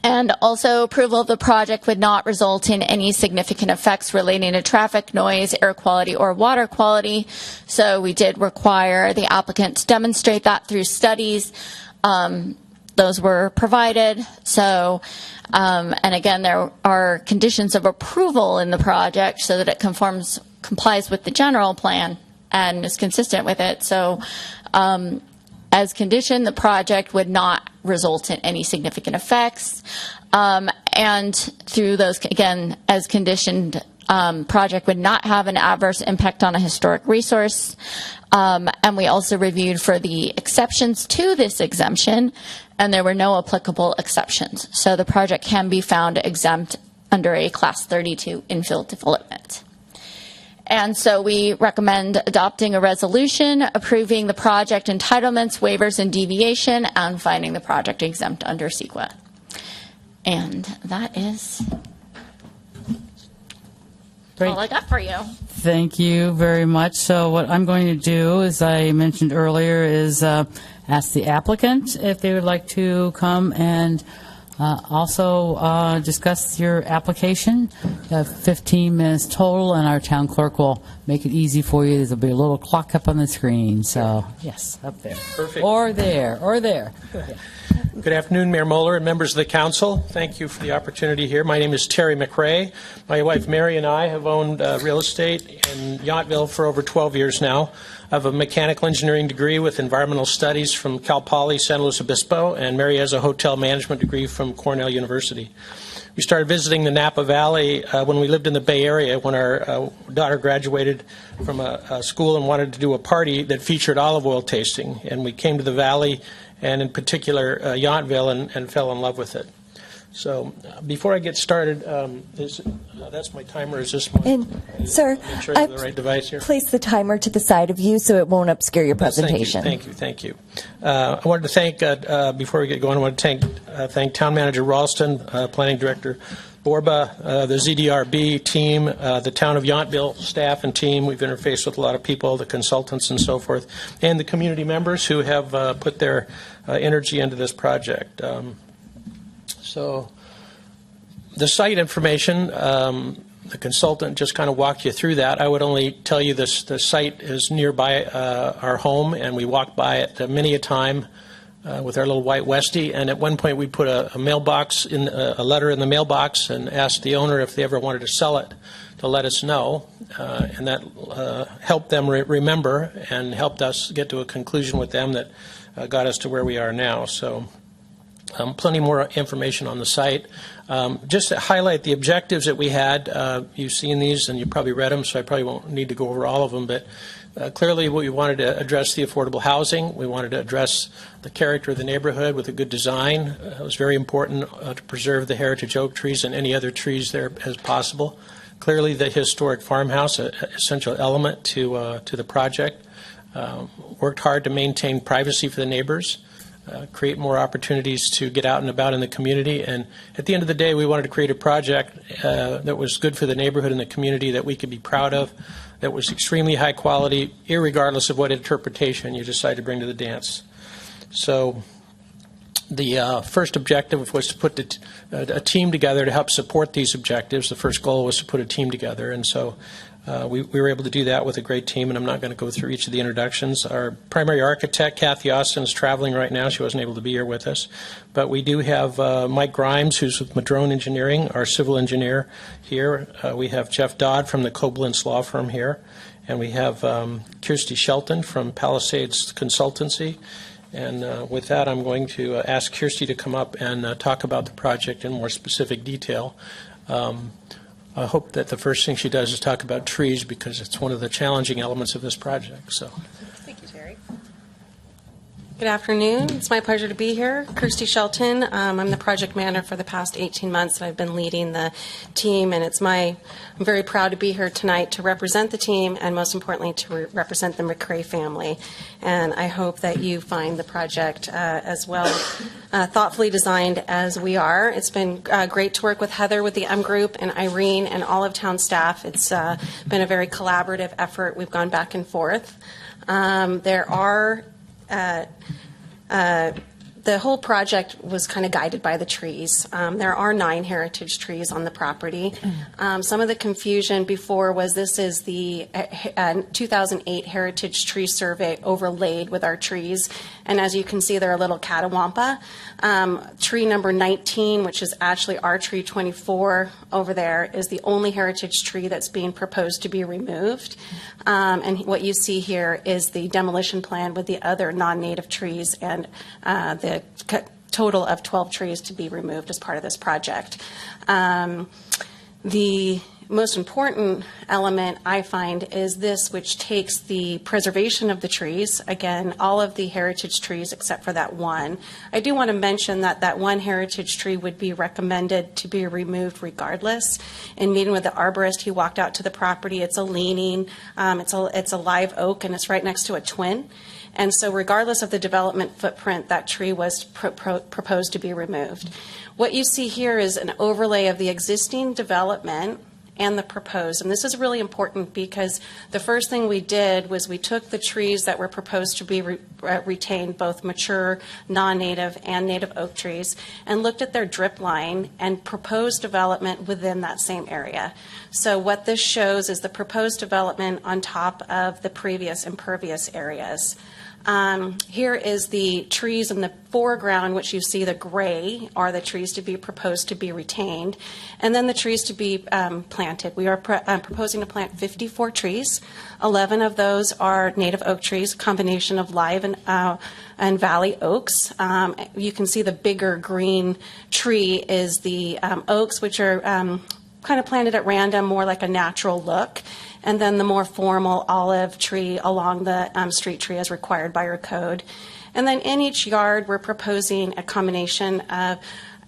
And also, approval of the project would not result in any significant effects relating to traffic, noise, air quality, or water quality. So we did require the applicant to demonstrate that through studies. Those were provided. So, and again, there are conditions of approval in the project so that it complies with the general plan and is consistent with it. So, as conditioned, the project would not result in any significant effects. And through those, again, as conditioned, project would not have an adverse impact on a historic resource. And we also reviewed for the exceptions to this exemption, and there were no applicable exceptions. So the project can be found exempt under a Class 32 infill development. And so we recommend adopting a resolution approving the project entitlements, waivers, and deviation, and finding the project exempt under CEQA. And that is all I got for you. Thank you very much. So what I'm going to do, as I mentioned earlier, is ask the applicant if they would like to come and also discuss your application. 15 minutes total, and our town clerk will make it easy for you. There'll be a little clock up on the screen. So, yes, up there. Perfect. Or there, or there. Yeah. Good afternoon, Mayor Moeller and members of the council. Thank you for the opportunity here. My name is Terry McRae. My wife Mary and I have owned real estate in Yountville for over 12 years now. I have a mechanical engineering degree with environmental studies from Cal Poly San Luis Obispo, and Mary has a hotel management degree from Cornell University. We started visiting the Napa Valley when we lived in the Bay Area, when our daughter graduated from a school and wanted to do a party that featured olive oil tasting. And we came to the valley, and in particular Yountville, and fell in love with it. So before I get started, that's my timer. Is this my? And, sir, make sure I have the right device here. Place the timer to the side of you so it won't obscure your presentation. Thank you. I wanted to thank, before we get going, I want to thank Town Manager Ralston, Planning Director Borba, the ZDRB team, the Town of Yountville staff and team. We've interfaced with a lot of people, the consultants and so forth, and the community members who have put their energy into this project. So the site information, the consultant just kind of walked you through that. I would only tell you the site is nearby our home, and we walked by it many a time with our little white Westie. And at one point we put a mailbox, a letter in the mailbox, and asked the owner if they ever wanted to sell it to let us know. And that helped them remember and helped us get to a conclusion with them that got us to where we are now. So. Plenty more information on the site. Just to highlight the objectives that we had, you've seen these and you probably read them, so I probably won't need to go over all of them, but clearly we wanted to address the affordable housing. We wanted to address the character of the neighborhood with a good design. It was very important to preserve the heritage oak trees and any other trees there as possible. Clearly the historic farmhouse, an essential element to the project. Worked hard to maintain privacy for the neighbors. Create more opportunities to get out and about in the community. And at the end of the day, we wanted to create a project that was good for the neighborhood and the community, that we could be proud of, that was extremely high quality, irregardless of what interpretation you decide to bring to the dance. So the first objective was to put a team together to help support these objectives. The first goal was to put a team together. And so we were able to do that with a great team, and I'm not going to go through each of the introductions. Our primary architect, Kathy Austin, is traveling right now. She wasn't able to be here with us. But we do have Mike Grimes, who's with Madrone Engineering, our civil engineer here. We have Jeff Dodd from the Koblenz Law Firm here. And we have Kirsty Shelton from Palisades Consultancy. And with that, I'm going to ask Kirsty to come up and talk about the project in more specific detail. I hope that the first thing she does is talk about trees, because it's one of the challenging elements of this project. So, thank you, Terry. Good afternoon. It's my pleasure to be here. Kirsty Shelton. I'm the project manager for the past 18 months, and I've been leading the team. And I'm very proud to be here tonight to represent the team, and most importantly, to represent the McCrae family. And I hope that you find the project as well thoughtfully designed as we are. It's been great to work with Heather with the M Group and Irene and all of town staff. It's been a very collaborative effort. We've gone back and forth. There are the whole project was kind of guided by the trees. There are 9 heritage trees on the property. Some of the confusion before was this is the 2008 Heritage Tree Survey overlaid with our trees. And as you can see, they're a little catawampa. Tree number 19, which is actually our tree 24 over there, is the only heritage tree that's being proposed to be removed. And what you see here is the demolition plan with the other non-native trees and the total of 12 trees to be removed as part of this project. The most important element I find is this, which takes the preservation of the trees, again, all of the heritage trees except for that one. I do want to mention that that one heritage tree would be recommended to be removed regardless. In meeting with the arborist, he walked out to the property. It's a leaning, it's a live oak, and it's right next to a twin. And so regardless of the development footprint, that tree was proposed to be removed. What you see here is an overlay of the existing development and the proposed. And this is really important because the first thing we did was we took the trees that were proposed to be retained, both mature, non-native, and native oak trees, and looked at their drip line and proposed development within that same area. So what this shows is the proposed development on top of the previous impervious areas. Here is the trees in the foreground, which you see the gray are the trees to be proposed to be retained, and then the trees to be planted. We are proposing to plant 54 trees. 11 of those are native oak trees, a combination of live and valley oaks. You can see the bigger green tree is the oaks, which are kind of planted at random, more like a natural look. And then the more formal olive tree along the street tree as required by our code. And then in each yard, we're proposing a combination of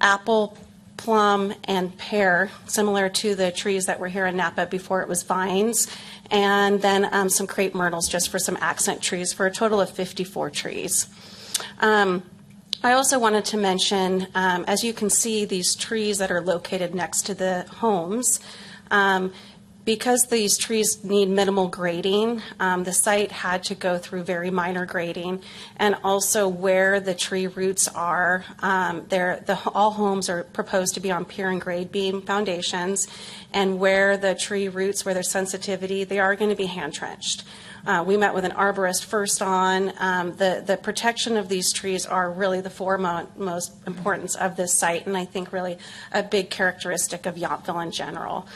apple, plum, and pear, similar to the trees that were here in Napa before it was vines, and then some crepe myrtles just for some accent trees for a total of 54 trees. I also wanted to mention, as you can see, these trees that are located next to the homes, because these trees need minimal grading, the site had to go through very minor grading, and also where the tree roots are, all homes are proposed to be on pier and grade beam foundations, and where the tree roots, where there's sensitivity, they are going to be hand trenched. We met with an arborist first on. The protection of these trees are really the foremost importance of this site, and I think really a big characteristic of Yountville in general.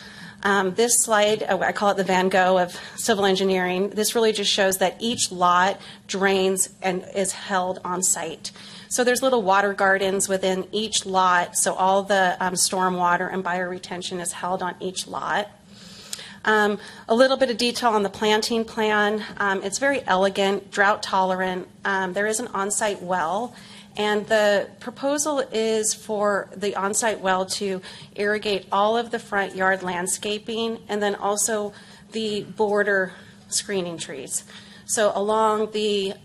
This slide, I call it the Van Gogh of civil engineering. This really just shows that each lot drains and is held on site. So there's little water gardens within each lot, so all the storm water and bioretention is held on each lot. A little bit of detail on the planting plan. It's very elegant, drought tolerant. There is an on-site well. And the proposal is for the on-site well to irrigate all of the front yard landscaping and then also the border screening trees. So along the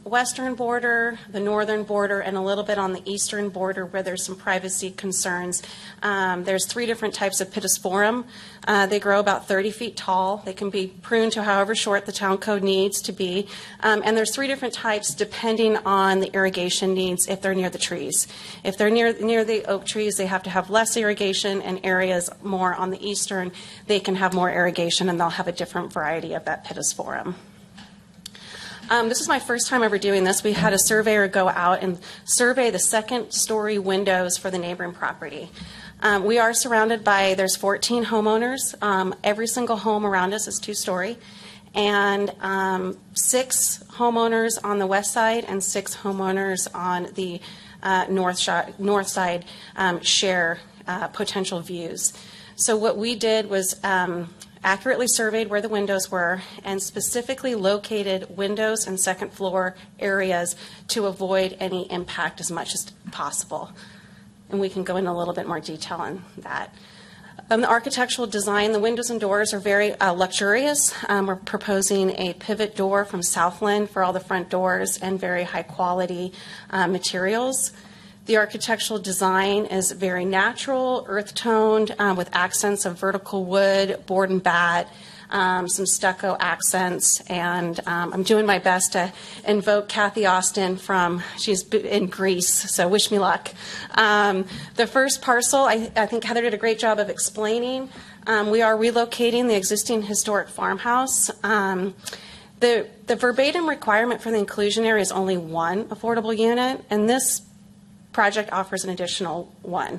western border, the northern border, and a little bit on the eastern border where there's some privacy concerns, there's 3 different types of pittosporum. They grow about 30 feet tall. They can be pruned to however short the town code needs to be. And there's 3 different types depending on the irrigation needs if they're near the trees. If they're near the oak trees, they have to have less irrigation, and areas more on the eastern, they can have more irrigation, and they'll have a different variety of that pittosporum. This is my first time ever doing this. We had a surveyor go out and survey the second-story windows for the neighboring property. We are surrounded by, there's 14 homeowners. Every single home around us is 2-story. And 6 homeowners on the west side and 6 homeowners on the north side share potential views. So what we did was accurately surveyed where the windows were, and specifically located windows and second floor areas to avoid any impact as much as possible. And we can go into a little bit more detail on that. The architectural design, the windows and doors are very luxurious. We're proposing a pivot door from Southland for all the front doors and very high quality materials. The architectural design is very natural, earth-toned, with accents of vertical wood, board and bat, some stucco accents, and I'm doing my best to invoke Kathy Austin she's in Greece, so wish me luck. The first parcel, I think Heather did a great job of explaining. We are relocating the existing historic farmhouse. The verbatim requirement for the inclusion area is only one affordable unit, and this project offers an additional one.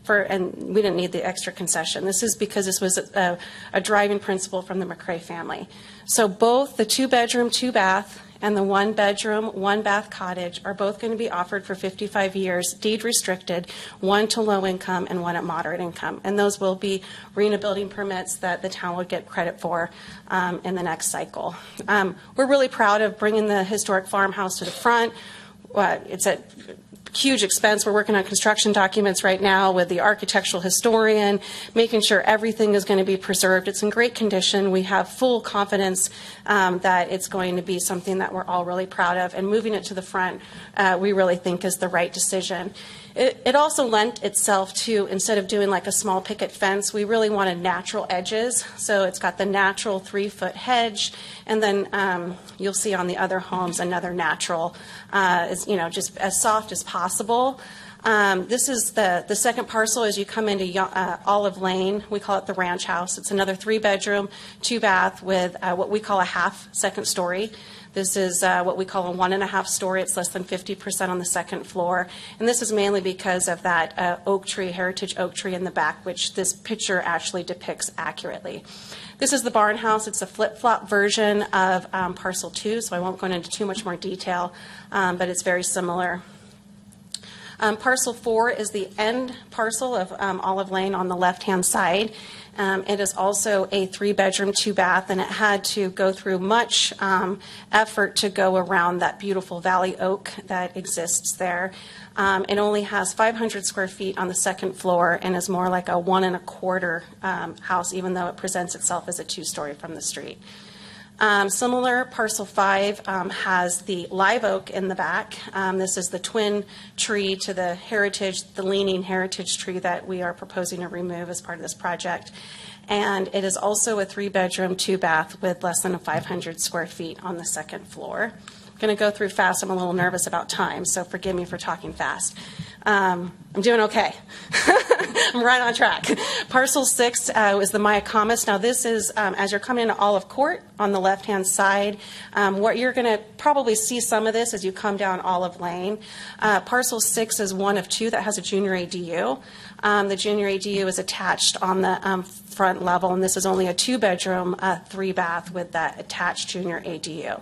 And we didn't need the extra concession. This is because this was a driving principle from the McCrae family. So both the 2-bedroom, 2-bath, and the 1-bedroom, 1-bath cottage are both going to be offered for 55 years, deed restricted, one to low income and one at moderate income. And those will be RHNA building permits that the town will get credit for in the next cycle. We're really proud of bringing the historic farmhouse to the front. It's at huge expense. We're working on construction documents right now with the architectural historian, making sure everything is going to be preserved. It's in great condition. We have full confidence that it's going to be something that we're all really proud of, and moving it to the front we really think is the right decision. It also lent itself to, instead of doing like a small picket fence, we really wanted natural edges. So it's got the natural 3-foot hedge, and then you'll see on the other homes another natural, just as soft as possible. This is the second parcel as you come into Olive Lane. We call it the ranch house. It's another 3-bedroom, 2-bath with what we call a half second story. This is what we call a 1.5 story. It's less than 50% on the second floor. And this is mainly because of that oak tree, heritage oak tree in the back, which this picture actually depicts accurately. This is the barn house. It's a flip-flop version of parcel 2, so I won't go into too much more detail, but it's very similar. Parcel 4 is the end parcel of Olive Lane on the left-hand side. It is also a 3-bedroom, 2-bath, and it had to go through much effort to go around that beautiful valley oak that exists there. It only has 500 square feet on the second floor and is more like a 1 1/4 house, even though it presents itself as a 2-story from the street. Similar, parcel 5 has the live oak in the back. This is the twin tree to the leaning heritage tree that we are proposing to remove as part of this project. And it is also a 3-bedroom, 2-bath with less than 500 square feet on the second floor. I'm going to go through fast. I'm a little nervous about time, so forgive me for talking fast. I'm doing okay. I'm right on track. Parcel 6 is the Mayacamas. Now this is, as you're coming into Olive Court on the left-hand side, what you're going to probably see some of this as you come down Olive Lane. Parcel 6 is one of 2 that has a junior ADU. The junior ADU is attached on the front level, and this is only a 2-bedroom, 3-bath with that attached junior ADU.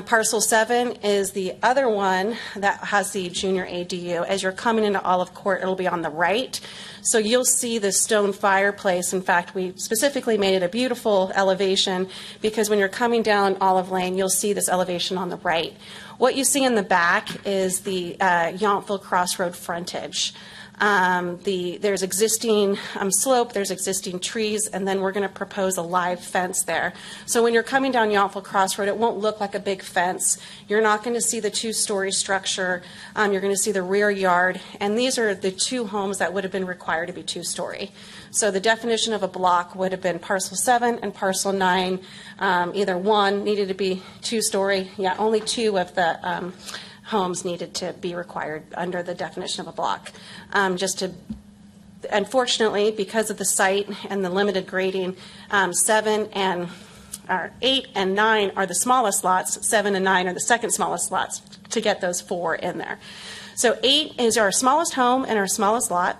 Parcel 7 is the other one that has the junior ADU. As you're coming into Olive Court, it'll be on the right. So you'll see the stone fireplace. In fact, we specifically made it a beautiful elevation because when you're coming down Olive Lane, you'll see this elevation on the right. What you see in the back is the Yountville Crossroad frontage. There's existing slope, there's existing trees, and then we're going to propose a live fence there. So when you're coming down Yountville Crossroad, it won't look like a big fence. You're not going to see the 2-story structure. You're going to see the rear yard, and these are the 2 homes that would have been required to be 2-story. So the definition of a block would have been parcel 7 and parcel 9. Either one needed to be 2-story. Yeah, only 2 of the homes needed to be required under the definition of a block. Unfortunately, because of the site and the limited grading, 8 and 9 are the smallest lots. 7 and 9 are the second smallest lots to get those 4 in there. So 8 is our smallest home and our smallest lot.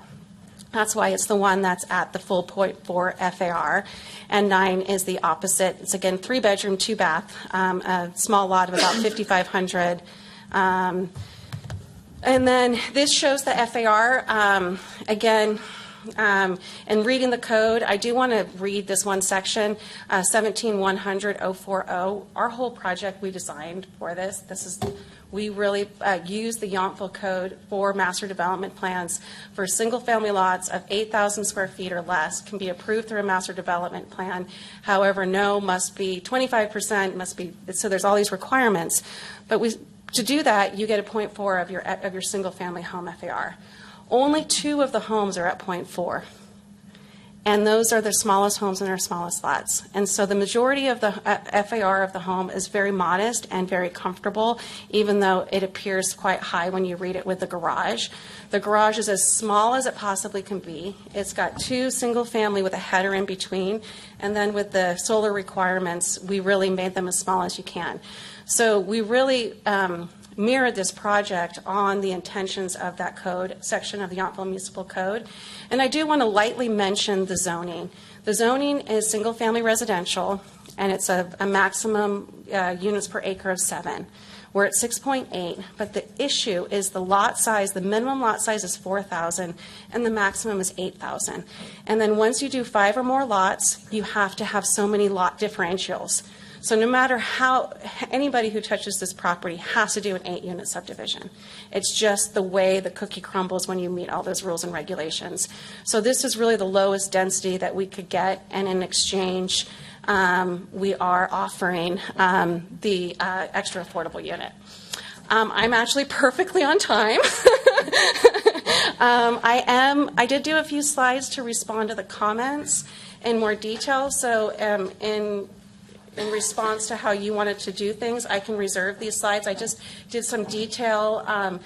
That's why it's the one that's at the full 0.4 FAR. And 9 is the opposite. It's again 3-bedroom, 2-bath, a small lot of about 5,500. And then this shows the FAR. Again, And reading the code, I do want to read this one section, 17-100-040. Our whole project we designed for this. We really use the Yountville code for master development plans for single-family lots of 8,000 square feet or less can be approved through a master development plan. However, no must be 25%, must be, so there's all these requirements. But to do that, you get a 0.4 of your single-family home FAR. Only 2 of the homes are at 0.4. And those are the smallest homes and their smallest lots. And so the majority of the FAR of the home is very modest and very comfortable, even though it appears quite high when you read it with the garage. The garage is as small as it possibly can be. It's got 2 single family with a header in between. And then with the solar requirements, we really made them as small as you can. So we really mirrored this project on the intentions of that code section of the Yountville Municipal Code. And I do want to lightly mention the zoning. The zoning is single-family residential, and it's a maximum units per acre of 7. We're at 6.8, but the issue is the lot size. The minimum lot size is 4,000, and the maximum is 8,000. And then once you do 5 or more lots, you have to have so many lot differentials. So no matter how, anybody who touches this property has to do an 8-unit subdivision. It's just the way the cookie crumbles when you meet all those rules and regulations. So this is really the lowest density that we could get, and in exchange, we are offering the extra affordable unit. I'm actually perfectly on time. I did do a few slides to respond to the comments in more detail. So in response to how you wanted to do things, I can reserve these slides. I just did some detail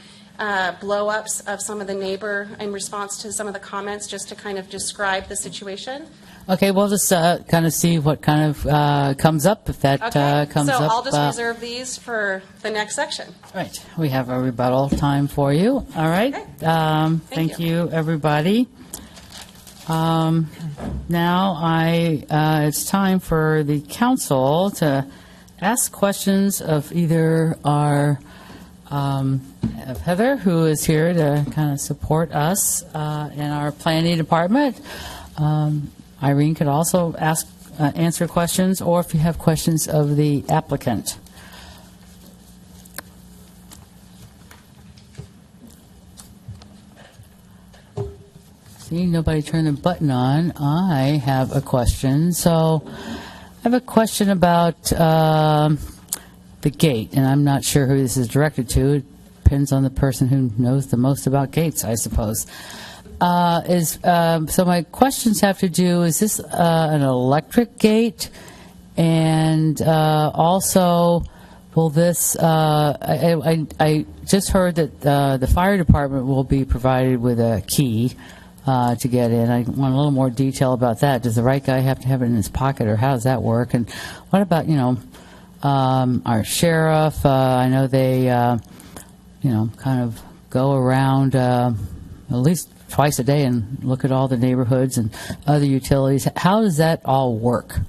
blow-ups of some of the neighbor in response to some of the comments, just to kind of describe the situation. Okay, we'll just kind of see what kind of comes up, if that comes up. So I'll just reserve these for the next section. Right. We have a rebuttal time for you. All right. Okay. Thank you, everybody. Now it's time for the council to ask questions of either of Heather, who is here to kind of support us in our planning department. Irene could also answer questions, or if you have questions of the applicant. See, nobody turned the button on. I have a question. So I have a question about the gate, and I'm not sure who this is directed to. It depends on the person who knows the most about gates, I suppose. So my questions have to do, is this an electric gate? And also, will this, I just heard that the fire department will be provided with a key to get in. I want a little more detail about that. Does the right guy have to have it in his pocket, or how does that work? And what about, our sheriff? I know they, kind of go around at least twice a day and look at all the neighborhoods and other utilities. How does that all work?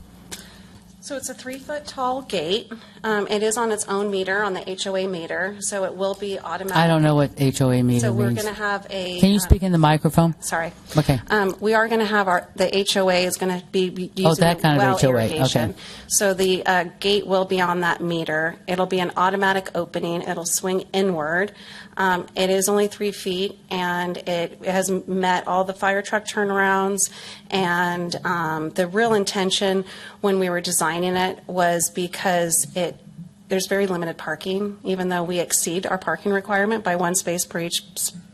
So it's a 3-foot tall gate. It is on its own meter, on the HOA meter, so it will be automatic. I don't know what HOA meter So we're means. going to have a... Can you speak in the microphone? Sorry. Okay. We are going to have the HOA is going to be using that kind of well HOA. irrigation. Okay. So the gate will be on that meter. It'll be an automatic opening. It'll swing inward. It is only 3 feet, and it has met all the fire truck turnarounds. And the real intention when we were designing it was because there's very limited parking, even though we exceed our parking requirement by 1 space per each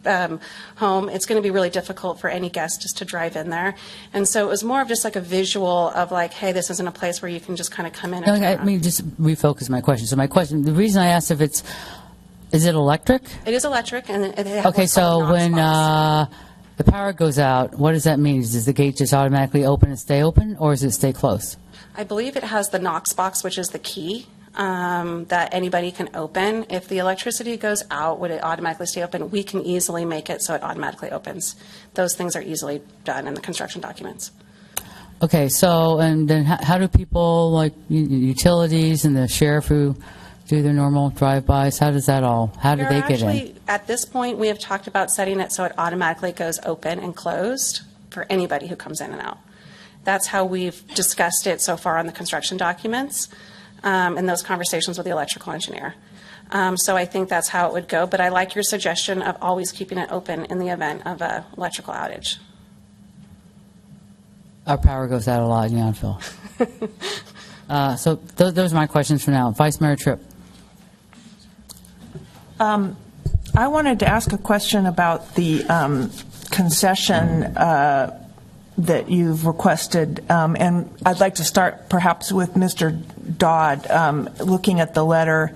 home. It's going to be really difficult for any guest just to drive in there. And so it was more of just like a visual of like, hey, this isn't a place where you can just kind of come in and turn Let me just refocus my question. So my question, the reason I asked if is it electric? It is electric, and it has Okay, so when the power goes out, what does that mean? Does the gate just automatically open and stay open, or does it stay closed? I believe it has the Knox box, which is the key that anybody can open. If the electricity goes out, would it automatically stay open? We can easily make it so it automatically opens. Those things are easily done in the construction documents. Okay, so, and then how do people, like utilities and the sheriff who do their normal drive-bys, how do they get in? At this point, we have talked about setting it so it automatically goes open and closed. for anybody who comes in and out. That's how we've discussed it so far on the construction documents and those conversations with the electrical engineer. So I think that's how it would go, but I like your suggestion of always keeping it open in the event of an electrical outage. Our power goes out a lot in Yountville. So those are my questions for now. Vice Mayor Tripp. I wanted to ask a question about the concession that you've requested, and I'd like to start perhaps with Mr. Dodd. Looking at the letter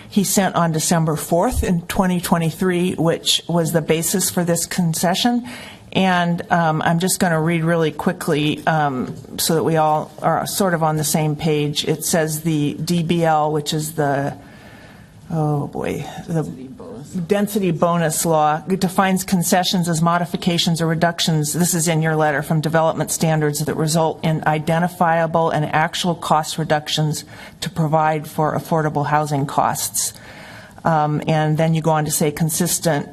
he sent on December 4th in 2023, which was the basis for this concession. And I'm just going to read really quickly so that we all are sort of on the same page. It says the DBL, which is the density bonus law, defines concessions as modifications or reductions, this is in your letter, from development standards that result in identifiable and actual cost reductions to provide for affordable housing costs. And then you go on to say consistent.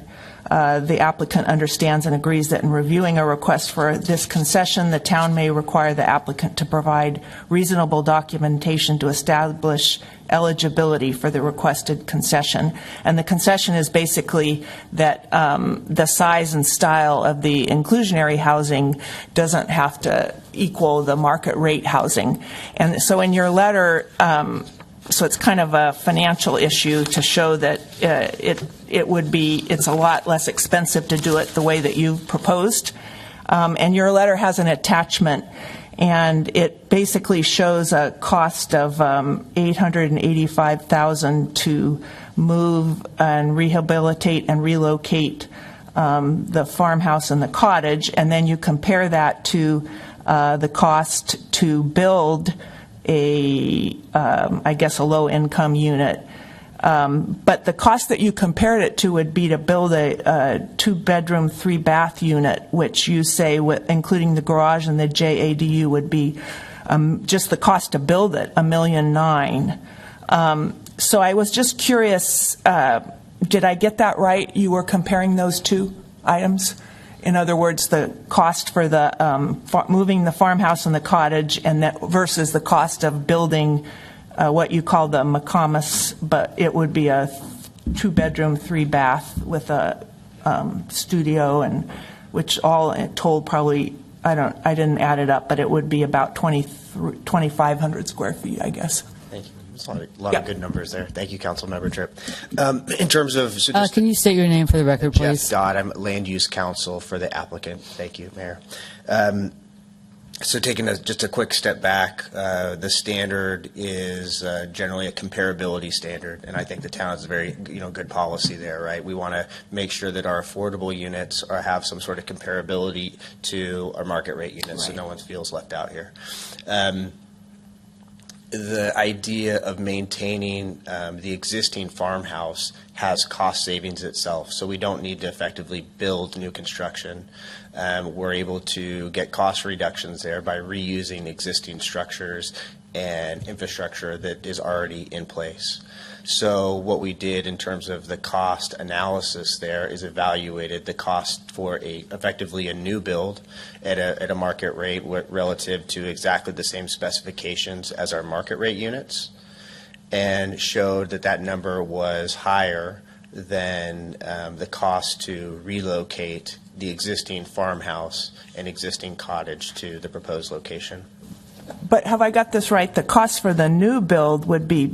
The applicant understands and agrees that in reviewing a request for this concession, the town may require the applicant to provide reasonable documentation to establish eligibility for the requested concession. And the concession is basically that the size and style of the inclusionary housing doesn't have to equal the market rate housing. And so in your letter, so it's kind of a financial issue to show that it's a lot less expensive to do it the way that you proposed. And your letter has an attachment, and it basically shows a cost of $885,000 to move and rehabilitate and relocate the farmhouse and the cottage, and then you compare that to the cost to build I guess a low-income unit. But the cost that you compared it to would be to build a two-bedroom, three-bath unit, which you say, including the garage and the JADU, would be just the cost to build it, $1.9 million. So I was just curious, did I get that right? You were comparing those two items? In other words, the cost for the moving the farmhouse and the cottage, and that versus the cost of building what you call the McComas, but it would be a two-bedroom, three-bath with a studio, and which all told probably I didn't add it up, but it would be about 2,500 square feet, I guess. Thank you. There's a lot of good numbers there. Thank you, Councilmember Tripp. In terms of... can you state your name for the record, please? Jeff Dodd. I'm Land Use Counsel for the applicant. Thank you, Mayor. So taking just a quick step back, the standard is generally a comparability standard, and I think the town has a very good policy there, right? We want to make sure that our affordable units have some sort of comparability to our market rate units, so no one feels left out here. The idea of maintaining the existing farmhouse has cost savings itself, so we don't need to effectively build new construction. We're able to get cost reductions there by reusing existing structures and infrastructure that is already in place. So what we did in terms of the cost analysis there is evaluated the cost for effectively a new build at a market rate relative to exactly the same specifications as our market rate units, and showed that number was higher than the cost to relocate the existing farmhouse and existing cottage to the proposed location. But have I got this right? The cost for the new build would be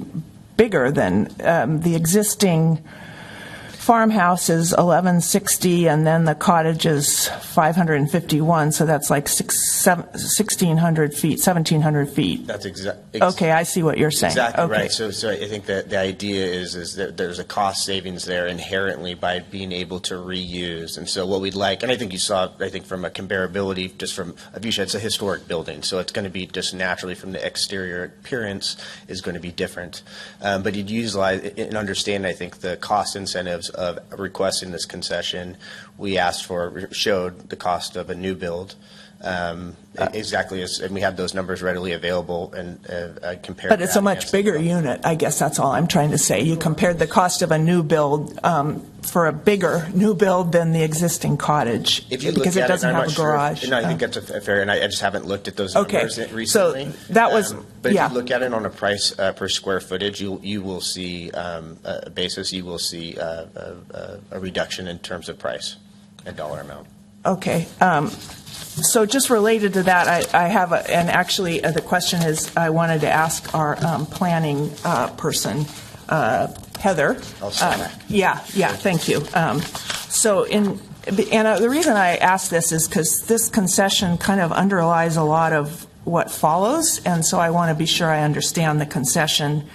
bigger than the existing farmhouse is $1,160, and then the cottage is $551. So that's like 1,600 feet, 1,700 feet. That's exactly. Okay, I see what you're saying. Exactly okay. Right. So I think that the idea is that there's a cost savings there inherently by being able to reuse. And so what we'd like, and I think you saw, from a comparability, just from Avisha, it's a historic building, so it's going to be just naturally from the exterior appearance is going to be different. But you'd utilize and understand, I think, the cost incentives of requesting this concession. We showed the cost of a new build, exactly as, and we have those numbers readily available and compared. But it's a much bigger unit, I guess that's all I'm trying to say. You compared the cost of a new build for a bigger new build than the existing cottage, if you because look it at doesn't I'm have not a garage. Sure. No, I think that's a fair, and I just haven't looked at those numbers recently. That was, but yeah. if you look at it on a price per square footage, you will see a basis. You will see a reduction in terms of price and dollar amount. Okay. So just related to that, I have, and actually the question is, I wanted to ask our planning person, Heather. Yeah, thank you. And the reason I ask this is because this concession kind of underlies a lot of what follows, and so I want to be sure I understand the concession.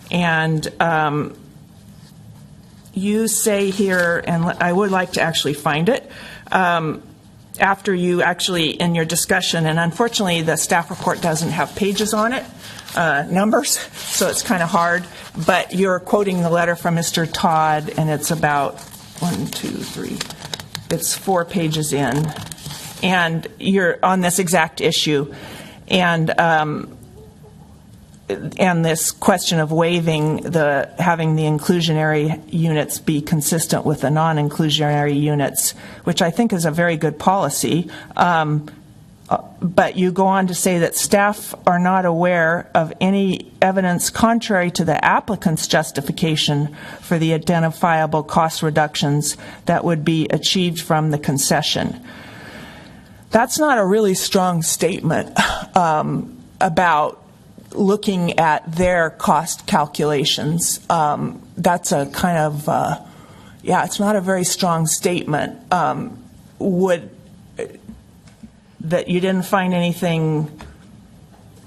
And you say here, and I would like to actually find it, after you actually, in your discussion, and unfortunately the staff report doesn't have pages on it, numbers, so it's kind of hard, but you're quoting the letter from Mr. Todd, and it's about 1, 2, 3, it's 4 pages in, and you're on this exact issue, and this question of waiving having the inclusionary units be consistent with the non-inclusionary units, which I think is a very good policy. But you go on to say that staff are not aware of any evidence contrary to the applicant's justification for the identifiable cost reductions that would be achieved from the concession. That's not a really strong statement about looking at their cost calculations. That's a kind of, it's not a very strong statement. That you didn't find anything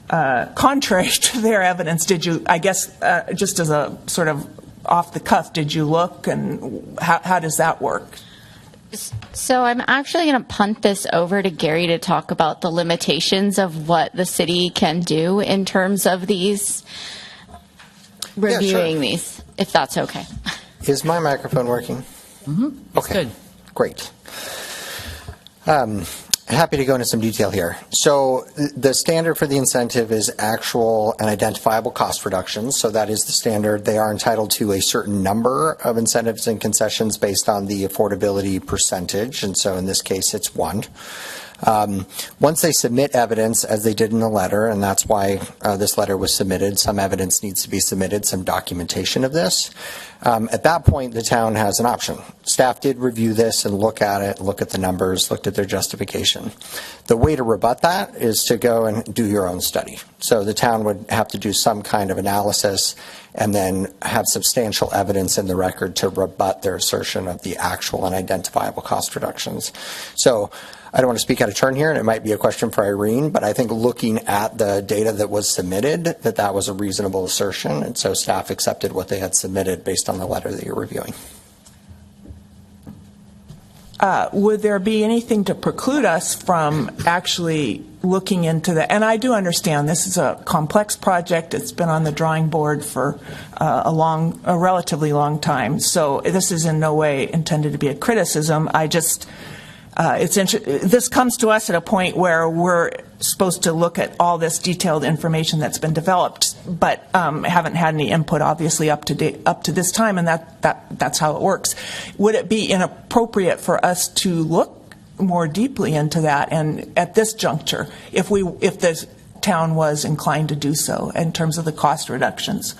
contrary to their evidence, did you? I guess just as a sort of off the cuff, did you look, and how does that work? So I'm actually going to punt this over to Gary to talk about the limitations of what the city can do in terms of these, reviewing these, if that's okay. Is my microphone working? Mm-hmm. Okay. Good. Great. Happy to go into some detail here. So the standard for the incentive is actual and identifiable cost reductions. So that is the standard. They are entitled to a certain number of incentives and concessions based on the affordability percentage. And so in this case, it's 1. Once they submit evidence, as they did in the letter, and that's why this letter was submitted, some evidence needs to be submitted, some documentation of this. At that point, the town has an option. Staff did review this and look at it, look at the numbers, looked at their justification. The way to rebut that is to go and do your own study. So the town would have to do some kind of analysis and then have substantial evidence in the record to rebut their assertion of the actual and identifiable cost reductions. So I don't want to speak out of turn here, and it might be a question for Irene, but I think looking at the data that was submitted, that was a reasonable assertion, and so staff accepted what they had submitted based on the letter that you're reviewing. Would there be anything to preclude us from actually looking into that? And I do understand this is a complex project. It's been on the drawing board for a relatively long time, so this is in no way intended to be a criticism. I just... this comes to us at a point where we're supposed to look at all this detailed information that's been developed, but haven't had any input, obviously, up to this time, and that's how it works. Would it be inappropriate for us to look more deeply into that, and at this juncture, if the town was inclined to do so in terms of the cost reductions?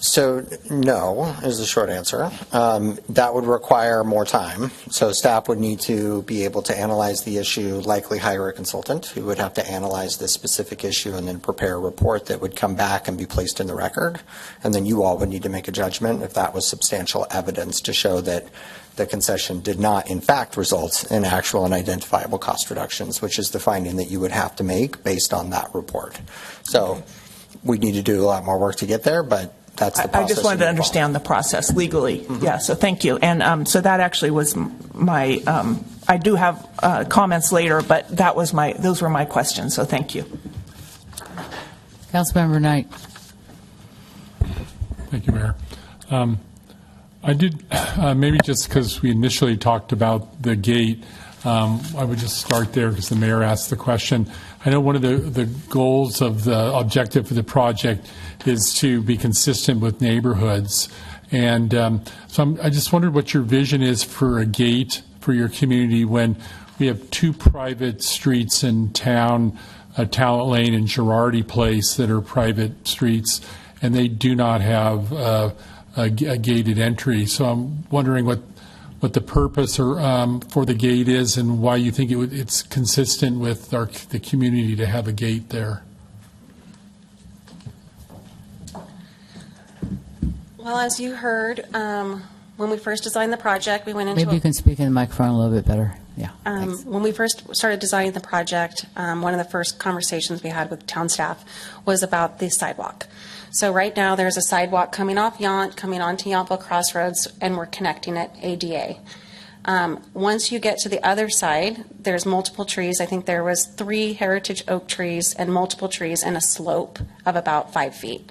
So no is the short answer. That would require more time. So staff would need to be able to analyze the issue, likely hire a consultant who would have to analyze this specific issue and then prepare a report that would come back and be placed in the record. And then you all would need to make a judgment if that was substantial evidence to show that the concession did not, in fact, result in actual and identifiable cost reductions, which is the finding that you would have to make based on that report. So we need to do a lot more work to get there, but that's the process. I just wanted to understand the process legally. Mm-hmm. Yeah, so thank you. And so that actually was my, I do have comments later, but those were my questions, so thank you. Councilmember Knight. Thank you, Mayor. I did, maybe just because we initially talked about the gate, I would just start there because the mayor asked the question. I know one of the goals of the objective of the project is to be consistent with neighborhoods. And I just wondered what your vision is for a gate for your community when we have two private streets in town, Talent Lane and Girardi Place, that are private streets, and they do not have a gated entry. So I'm wondering what the purpose for the gate is and why you think it's consistent with the community to have a gate there. Well, as you heard, when we first designed the project, we went into Maybe you can speak in the microphone a little bit better. Yeah. When we first started designing the project, one of the first conversations we had with town staff was about the sidewalk. So right now there's a sidewalk coming off Yount, coming onto Yountville Crossroads, and we're connecting it ADA. Once you get to the other side, there's multiple trees. I think there was 3 heritage oak trees and multiple trees and a slope of about 5 feet.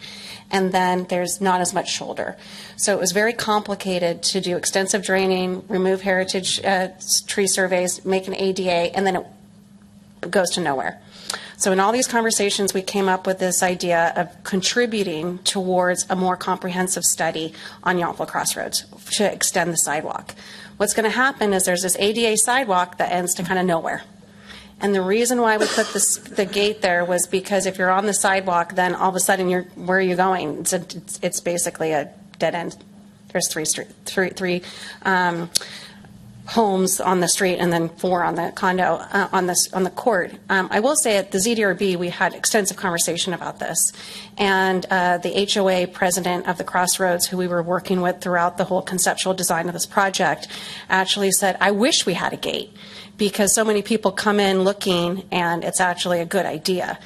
And then there's not as much shoulder. So it was very complicated to do extensive draining, remove heritage tree surveys, make an ADA, and then it goes to nowhere. So in all these conversations, we came up with this idea of contributing towards a more comprehensive study on Yountville Crossroads to extend the sidewalk. What's going to happen is there's this ADA sidewalk that ends to kind of nowhere. And the reason why we put the gate there was because if you're on the sidewalk, then all of a sudden where are you going? It's basically a dead end. There's three homes on the street and then 4 on the condo on the court. I will say at the ZDRB we had extensive conversation about this, and the HOA president of the Crossroads, who we were working with throughout the whole conceptual design of this project, actually said, "I wish we had a gate because so many people come in looking, and it's actually a good idea."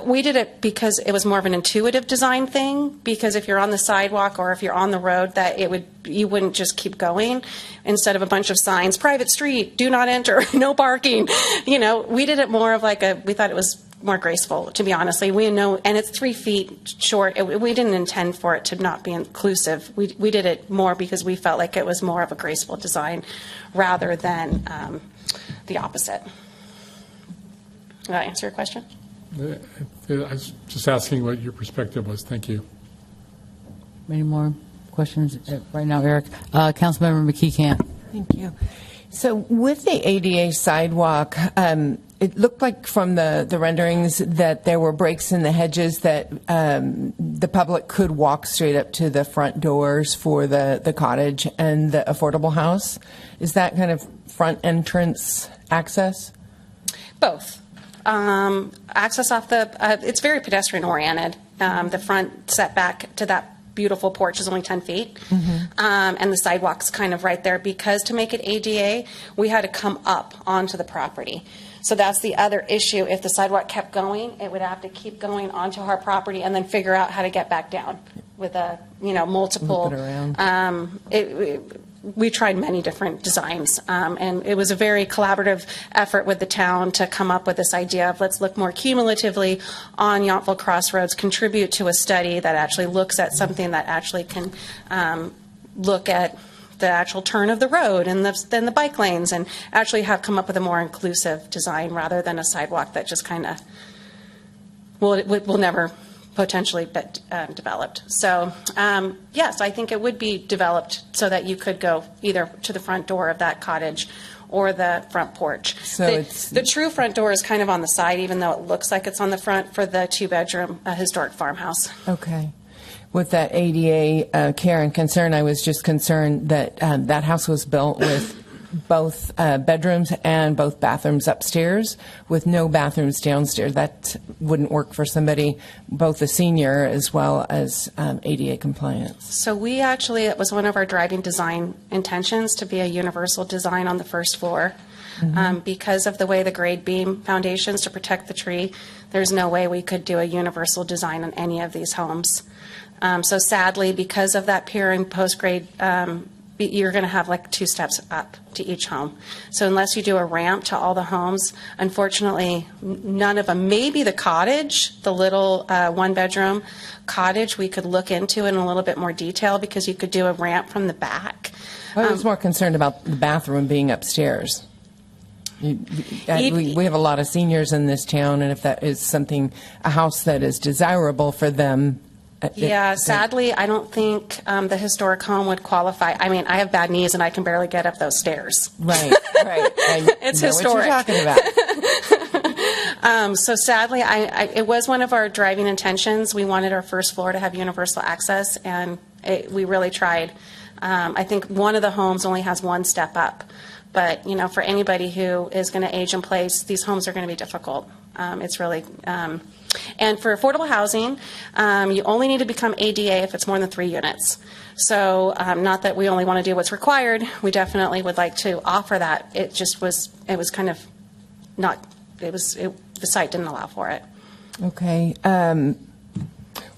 We did it because it was more of an intuitive design thing, because if you're on the sidewalk or if you're on the road, that you wouldn't just keep going instead of a bunch of signs, private street, do not enter, no parking. We did it more of we thought it was more graceful, to be honest. And it's 3 feet short. We didn't intend for it to not be inclusive. We did it more because we felt like it was more of a graceful design rather than the opposite. Did I answer your question? I was just asking what your perspective was. Thank you. Any more questions right now, Eric? Councilmember McKee can't. Thank you. So with the ADA sidewalk, it looked like from the renderings that there were breaks in the hedges that the public could walk straight up to the front doors for the cottage and the affordable house. Is that kind of front entrance access? Both. Access off it's very pedestrian oriented. The front setback to that beautiful porch is only 10 feet. And the sidewalk's kind of right there, because to make it ADA, we had to come up onto the property. So that's the other issue. If the sidewalk kept going, it would have to keep going onto our property and then figure out how to get back down with multiple. We tried many different designs, and it was a very collaborative effort with the town to come up with this idea of let's look more cumulatively on Yountville Crossroads, contribute to a study that actually looks at something that actually can look at the actual turn of the road and then the bike lanes, and actually have come up with a more inclusive design rather than a sidewalk that just kind of will never potentially developed. So yes, I think it would be developed so that you could go either to the front door of that cottage or the front porch. So the true front door is kind of on the side, even though it looks like it's on the front, for the 2-bedroom historic farmhouse. Okay. With that ADA care and concern, I was just concerned that that house was built with both bedrooms and both bathrooms upstairs with no bathrooms downstairs. That wouldn't work for somebody, both a senior as well as ADA compliance. So we actually, it was one of our driving design intentions to be a universal design on the first floor. Because of the way the grade beam foundations to protect the tree, there's no way we could do a universal design on any of these homes. So sadly, because of that pier and post-grade, you're going to have 2 steps up to each home. So unless you do a ramp to all the homes, unfortunately, none of them. Maybe the cottage, the little 1-bedroom cottage, we could look into in a little bit more detail, because you could do a ramp from the back. I was more concerned about the bathroom being upstairs. We have a lot of seniors in this town, and if that is something, a house that is desirable for them. Yeah, sadly, I don't think the historic home would qualify. I mean, I have bad knees and I can barely get up those stairs. Right. It's know historic. What you're talking about. So sadly, it was one of our driving intentions. We wanted our first floor to have universal access, and we really tried. I think one of the homes only has one step up. But, for anybody who is going to age in place, these homes are going to be difficult. It's really... and for affordable housing, you only need to become ADA if it's more than 3 units. So not that we only want to do what's required. We definitely would like to offer that. It was kind of not... the site didn't allow for it. Okay.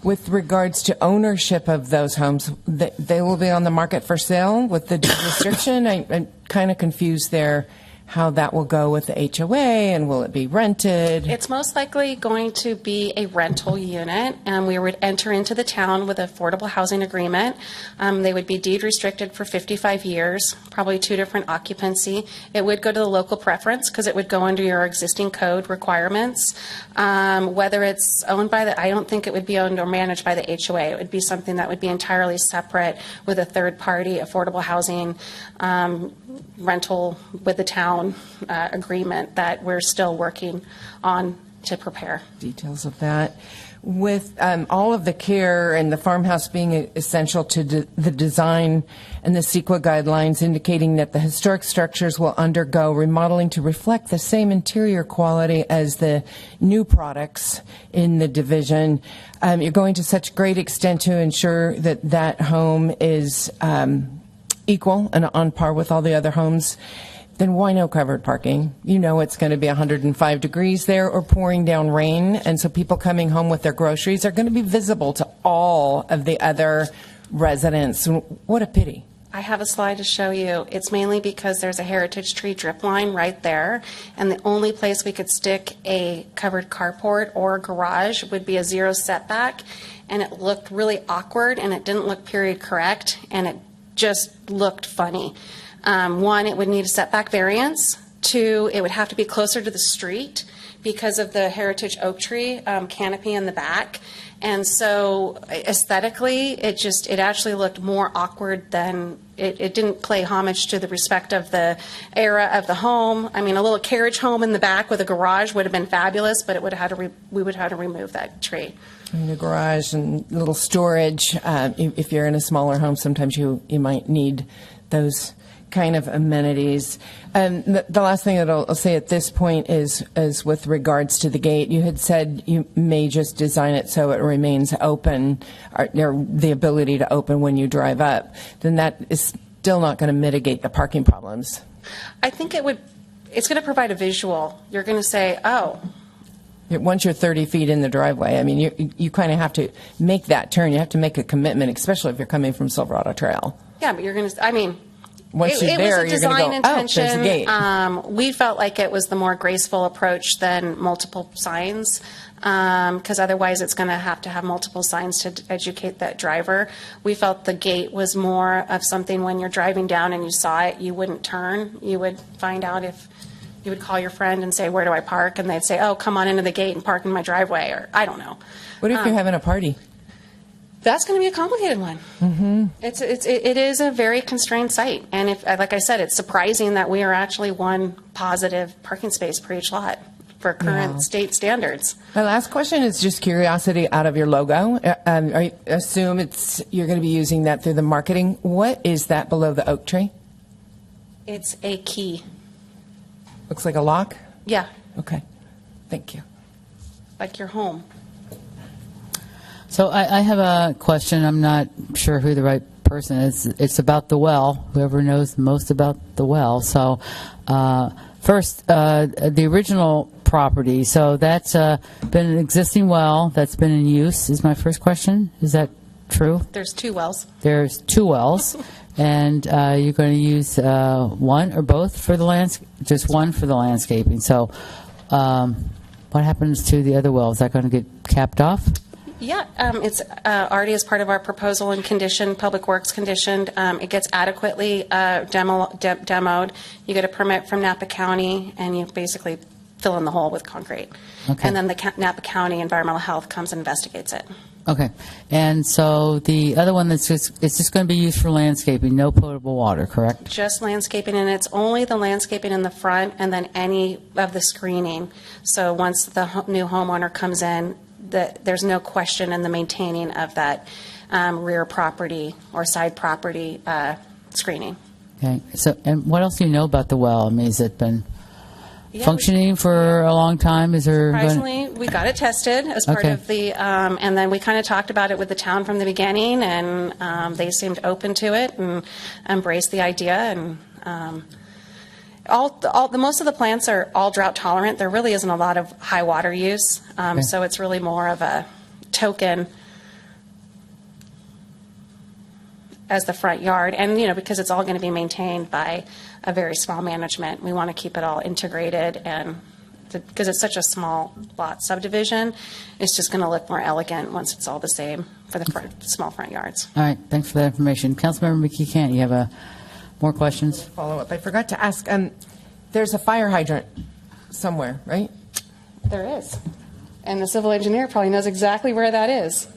With regards to ownership of those homes, they will be on the market for sale with the deed restriction. I'm kind of confused there how that will go with the HOA, and will it be rented? It's most likely going to be a rental unit, and we would enter into the town with an affordable housing agreement. They would be deed restricted for 55 years, probably 2 different occupancy. It would go to the local preference because it would go under your existing code requirements. Whether it's owned by I don't think it would be owned or managed by the HOA. It would be something that would be entirely separate with a third-party affordable housing rental with the town agreement that we're still working on to prepare. Details of that. With all of the care and the farmhouse being essential to the design and the CEQA guidelines indicating that the historic structures will undergo remodeling to reflect the same interior quality as the new products in the division, you're going to such great extent to ensure that that home is equal and on par with all the other homes, then why no covered parking? It's going to be 105 degrees there or pouring down rain, and so people coming home with their groceries are going to be visible to all of the other residents. What a pity. I have a slide to show you. It's mainly because there's a heritage tree drip line right there, and the only place we could stick a covered carport or garage would be a 0 setback, and it looked really awkward, and it didn't look period correct, and it just looked funny. 1, it would need a setback variance. 2, it would have to be closer to the street because of the heritage oak tree canopy in the back. And so aesthetically, it actually looked more awkward than it didn't play homage to the respect of the era of the home. I mean, a little carriage home in the back with a garage would have been fabulous, but we would have to remove that tree. In the garage and little storage. If you're in a smaller home, sometimes you might need those kind of amenities. The last thing that I'll say at this point is with regards to the gate. You had said you may just design it so it remains open, or the ability to open when you drive up. Then that is still not going to mitigate the parking problems. I think it's going to provide a visual. You're going to say, oh. Once you're 30 feet in the driveway, I mean, you kind of have to make that turn. You have to make a commitment, especially if you're coming from Silverado Trail. Yeah, but you're going to, I mean, once you're there, you're going to go, intention. Oh, there's a gate. We felt like it was the more graceful approach than multiple signs, because otherwise it's going to have multiple signs to educate that driver. We felt the gate was more of something when you're driving down and you saw it, you wouldn't turn. You would find out if you would call your friend and say, where do I park? And they'd say, oh, come on into the gate and park in my driveway, or I don't know. What if you're having a party? That's going to be a complicated one. Mm-hmm. It is a very constrained site. And like I said, it's surprising that we are actually one positive parking space per each lot for current state standards. My last question is just curiosity out of your logo. I assume you're going to be using that through the marketing. What is that below the oak tree? It's a key. Looks like a lock? Yeah. Okay. Thank you. Like your home. So I have a question. I'm not sure who the right person is. It's about the well, whoever knows most about the well. So first, the original property. So that's been an existing well that's been in use is my first question. Is that true? There's 2 wells. There's 2 wells. And you're going to use one or both for the just one for the landscaping. So what happens to the other well? Is that going to get capped off? Yeah, it's already as part of our proposal and condition, Public Works conditioned. It gets adequately demoed. You get a permit from Napa County, and you basically fill in the hole with concrete. Okay. And then the Napa County Environmental Health comes and investigates it. Okay. And so the other one it's just going to be used for landscaping, no potable water, correct? Just landscaping, and it's only the landscaping in the front and then any of the screening. So once the new homeowner comes in, there's no question in the maintaining of that rear property or side property screening. Okay. So, and what else do you know about the well? I mean, has it been functioning for a long time? Is there Surprisingly, we got it tested as part of the, and then we kind of talked about it with the town from the beginning, and they seemed open to it and embraced the idea. And most of the plants are all drought tolerant. There really isn't a lot of high water use, so it's really more of a token as the front yard. And, because it's all going to be maintained by a very small management, we want to keep it all integrated, and because it's such a small lot subdivision, it's just going to look more elegant once it's all the same for the small front yards. All right. Thanks for that information. Councilmember McKee-Kent, you have more questions? Follow up. I forgot to ask. There's a fire hydrant somewhere, right? There is. And the civil engineer probably knows exactly where that is.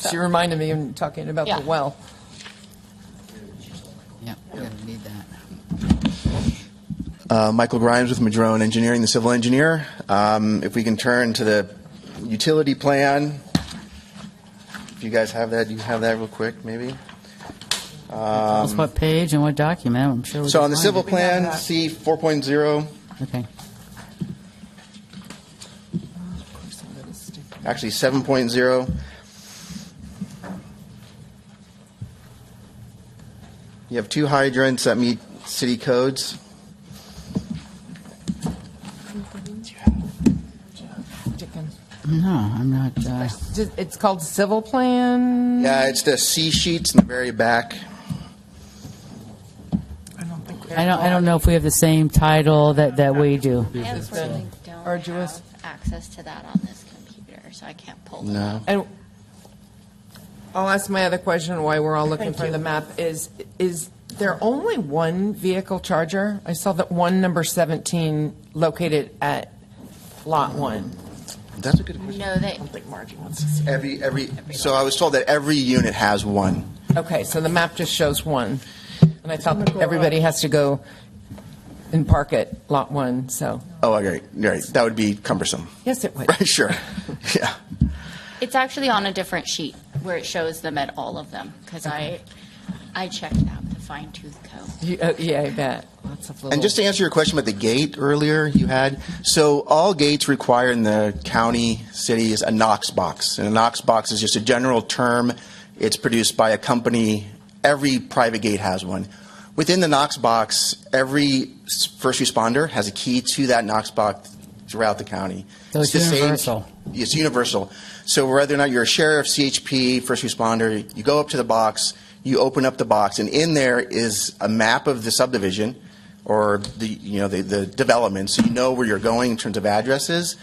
She reminded me of talking about the well. Yeah, we're going to need that. Michael Grimes with Madrone Engineering, the civil engineer. If we can turn to the utility plan. If you guys have that, do you have that real quick, maybe? Tell us what page and what document. I'm sure. So on the civil plan, C 4.0. Okay. Actually 7.0. You have two hydrants that meet city codes. No, I'm not. It's called civil plan? Yeah, it's the C sheets in the very back. I don't know if we have the same title that we do. I unfortunately don't have access to that on this computer, so I can't pull it up. And I'll ask my other question while we're all looking for the map. Is there only one vehicle charger? I saw that one number 17 located at Lot 1. That's a good question. No, they. I don't think Margie wants to see. Every. So I was told that every unit has one. Okay, so the map just shows one. And I thought everybody has to go and park at Lot 1, so. Oh, right. That would be cumbersome. Yes, it would. Right, sure. Yeah. It's actually on a different sheet where it shows them at all of them, because I checked that with a fine-tooth comb. Yeah, I bet. Lots of little. And just to answer your question about the gate earlier you had, so all gates require in the county, cities, a Knox box. And a Knox box is just a general term. It's produced by a company. Every private gate has one. Within the Knox box, every first responder has a key to that Knox box throughout the county. So it's universal. It's universal. So whether or not you're a sheriff, CHP, first responder, you go up to the box, you open up the box, and in there is a map of the subdivision or the development, so you know where you're going in terms of addresses.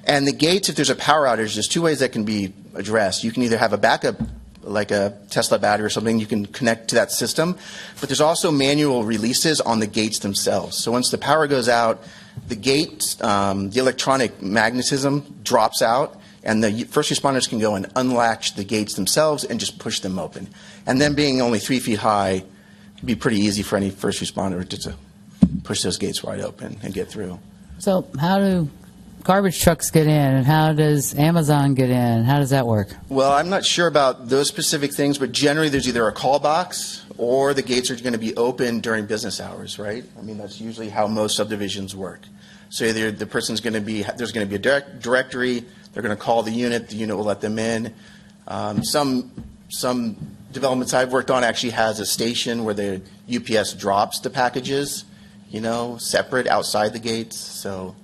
And the gates, if there's a power outage, there's two ways that can be addressed. You can either have a backup, like a Tesla battery or something, you can connect to that system. But there's also manual releases on the gates themselves. So once the power goes out, the gate, the electronic magnetism drops out, and the first responders can go and unlatch the gates themselves and just push them open. And then being only 3 feet high, it'd be pretty easy for any first responder to push those gates wide open and get through. So how do garbage trucks get in, and how does Amazon get in? How does that work? Well, I'm not sure about those specific things, but generally there's either a call box or the gates are going to be open during business hours, right? I mean, that's usually how most subdivisions work. So either the person's going to be, there's going to be a directory, they're going to call the unit will let them in. Some developments I've worked on actually has a station where the UPS drops the packages, separate outside the gates. So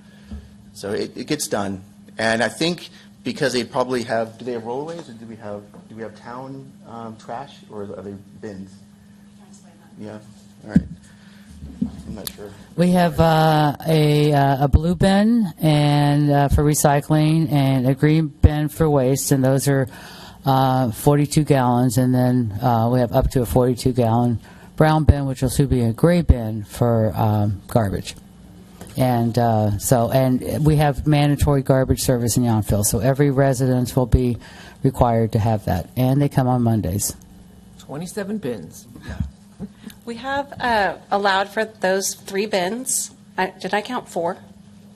it gets done. And I think because they probably have, do they have rollaways, or do we have town trash, or are they bins? Yeah, all right. I'm not sure. We have a blue bin and for recycling, and a green bin for waste, and those are 42 gallons, and then we have up to a 42-gallon brown bin, which will soon be a gray bin for garbage. And and we have mandatory garbage service in Yountville, so every resident will be required to have that, and they come on Mondays. 27 bins. We have allowed for those 3 bins. Did I count 4?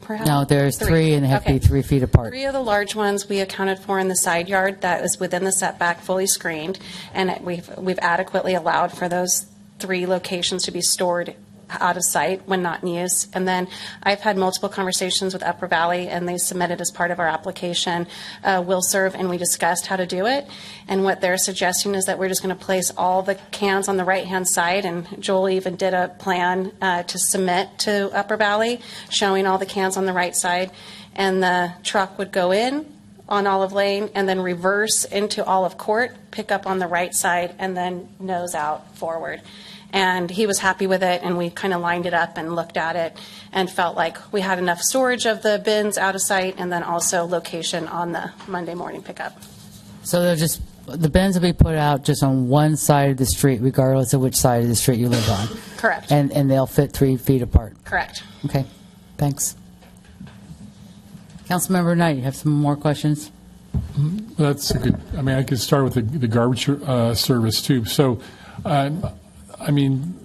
Perhaps? No, there's 3, and they have to be 3 feet apart. 3 of the large ones we accounted for in the side yard that is within the setback, fully screened, and we've adequately allowed for those 3 locations to be stored out of sight when not in use. And then I've had multiple conversations with Upper Valley, and they submitted as part of our application will serve, and we discussed how to do it. And what they're suggesting is that we're just going to place all the cans on the right-hand side, and Joel even did a plan to submit to Upper Valley showing all the cans on the right side, and the truck would go in on Olive Lane and then reverse into Olive Court, pick up on the right side, and then nose out forward. And he was happy with it, and we kind of lined it up and looked at it and felt like we had enough storage of the bins out of sight, and then also location on the Monday morning pickup. So the bins will be put out just on one side of the street, regardless of which side of the street you live on. Correct. And they'll fit 3 feet apart. Correct. Okay, thanks. Councilmember Knight, you have some more questions? Well, that's a good. I mean, I could start with the garbage service too. So, I mean,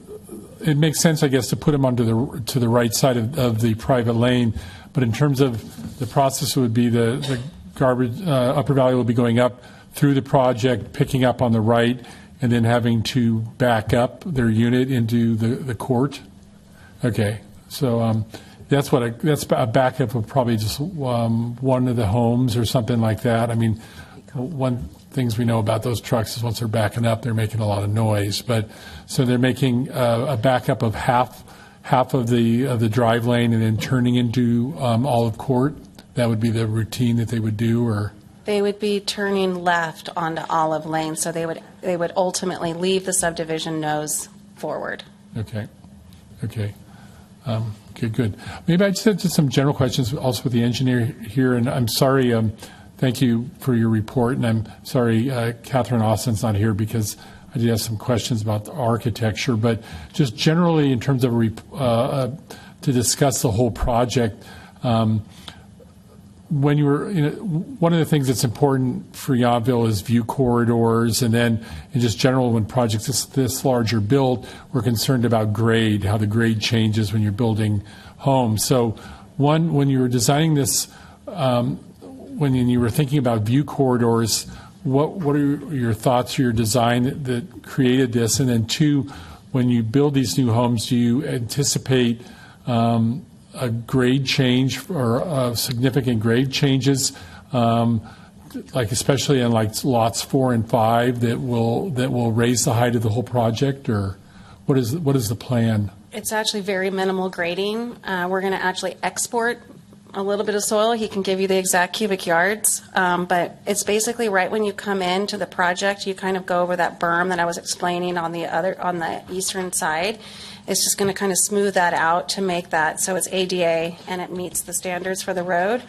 it makes sense, I guess, to put them onto the right side of the private lane. But in terms of the process, it would be the garbage Upper Valley will be going up through the project, picking up on the right, and then having to back up their unit into the court. Okay, so that's a backup of probably just one of the homes or something like that. I mean, one things we know about those trucks is once they're backing up, they're making a lot of noise. But so they're making a backup of half of the drive lane and then turning into Olive Court. That would be the routine that they would do, or They would be turning left onto Olive Lane, so they would ultimately leave the subdivision nose forward. Okay. Okay, good. Maybe I just have just some general questions also with the engineer here, and I'm sorry. Thank you for your report, and I'm sorry Catherine Austin's not here because I did have some questions about the architecture, but just generally in terms of to discuss the whole project, when you were, one of the things that's important for Yountville is view corridors, and then in just general, when projects this large are built, we're concerned about grade, how the grade changes when you're building homes. So when you were designing this, when you were thinking about view corridors, what are your thoughts or your design that created this? And then 2, when you build these new homes, do you anticipate a grade change or significant grade changes, like especially in like lots 4 and 5 that will raise the height of the whole project, or what is the plan? It's actually very minimal grading. We're going to actually export a little bit of soil. He can give you the exact cubic yards, but it's basically right when you come into the project, you kind of go over that berm that I was explaining on the eastern side. It's just going to kind of smooth that out to make that so it's ADA and it meets the standards for the road.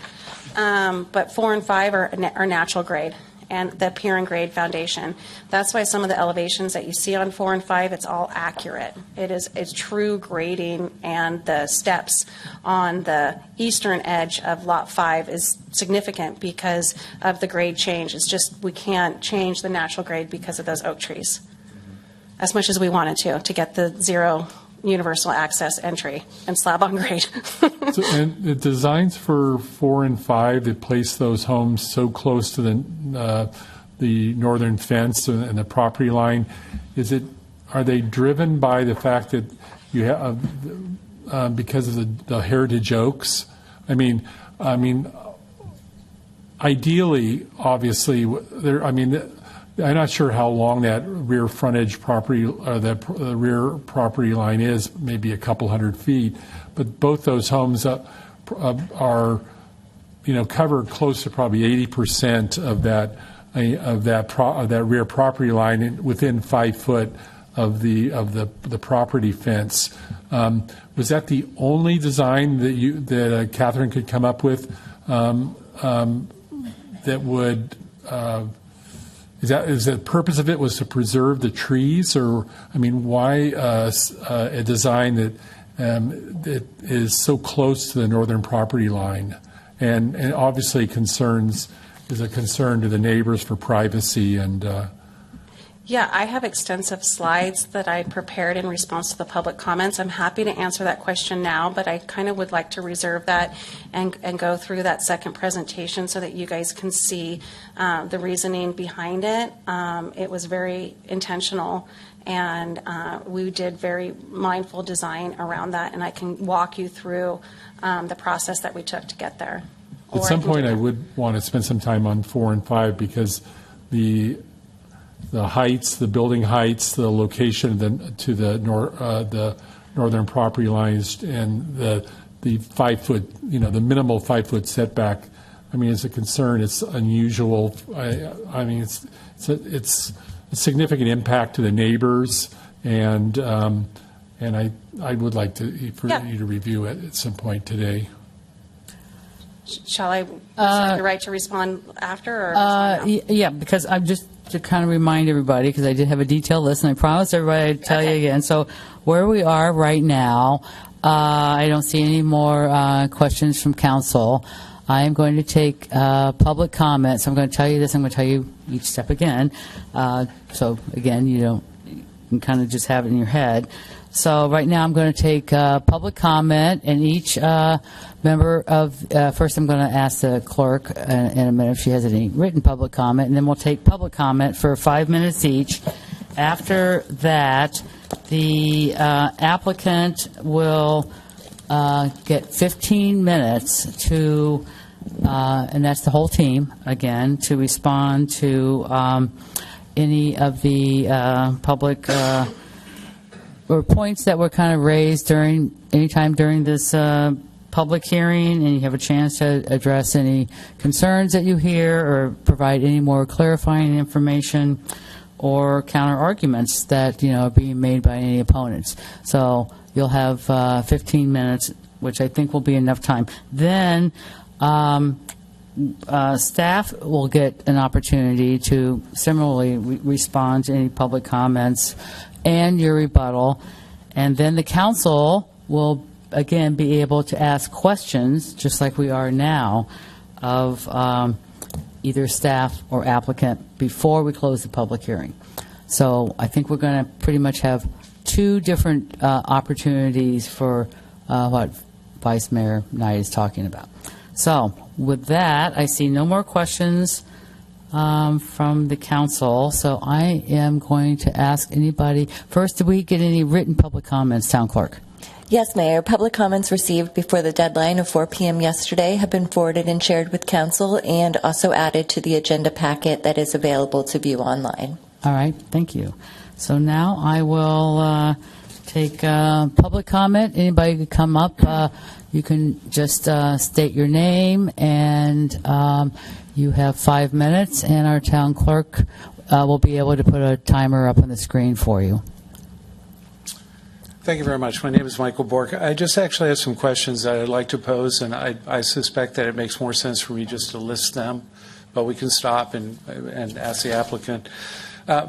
But 4 and 5 are natural grade, and the pier and grade foundation. That's why some of the elevations that you see on 4 and 5, it's all accurate. It's true grading, and the steps on the eastern edge of lot 5 is significant because of the grade change. It's just we can't change the natural grade because of those oak trees as much as we wanted to get the 0 universal access entry and slab on grade. So, and the designs for 4 and 5 that place those homes so close to the northern fence and the property line, are they driven by the fact that you have because of the heritage oaks? I mean, ideally, obviously, I'm not sure how long that rear frontage property, the rear property line is, maybe a couple hundred feet, but both those homes are, cover close to probably 80% of that rear property line within 5 foot the property fence. Was that the only design that Catherine could come up with that would? Is the purpose of it was to preserve the trees, or I mean, why a design that is so close to the northern property line, and obviously is a concern to the neighbors for privacy and. Yeah, I have extensive slides that I prepared in response to the public comments. I'm happy to answer that question now, but I kind of would like to reserve that and go through that second presentation so that you guys can see the reasoning behind it. It was very intentional, and we did very mindful design around that, and I can walk you through the process that we took to get there. At some point, I would want to spend some time on 4 and 5 because the heights, the building heights, the location to the northern property lines, and the 5 foot, the minimal 5 foot setback. I mean, it's a concern. It's unusual. I mean, it's a significant impact to the neighbors, and I would like for you to review it at some point today. Shall I reserve the right to respond after? Or yeah, because I'm just to kind of remind everybody, because I did have a detailed list, and I promised everybody I'd tell you again. So where we are right now, I don't see any more questions from council. I am going to take public comments. I'm going to tell you this. I'm going to tell you each step again. So again, you can kind of just have it in your head. So right now I'm going to take public comment, and each member of, first I'm going to ask the clerk in a minute if she has any written public comment, and then we'll take public comment for 5 minutes each. After that, the applicant will get 15 minutes to, and that's the whole team, again, to respond to any of the public or points that were kind of raised anytime during this public hearing, and you have a chance to address any concerns that you hear or provide any more clarifying information or counter arguments that are being made by any opponents. So you'll have 15 minutes, which I think will be enough time. Then staff will get an opportunity to similarly respond to any public comments and your rebuttal, and then the council will again be able to ask questions, just like we are now, of either staff or applicant before we close the public hearing. So I think we're going to pretty much have 2 different opportunities for what Vice Mayor Knight is talking about. So with that, I see no more questions from the council. So I am going to ask anybody. First, did we get any written public comments, Town Clerk? Yes, Mayor. Public comments received before the deadline of 4 p.m. yesterday have been forwarded and shared with council and also added to the agenda packet that is available to view online. All right. Thank you. So now I will take public comment. Anybody could come up. You can just state your name, and you have 5 minutes, and our town clerk will be able to put a timer up on the screen for you. Thank you very much. My name is Michael Bork. I just actually have some questions that I'd like to pose, and I suspect that it makes more sense for me just to list them, but we can stop and ask the applicant.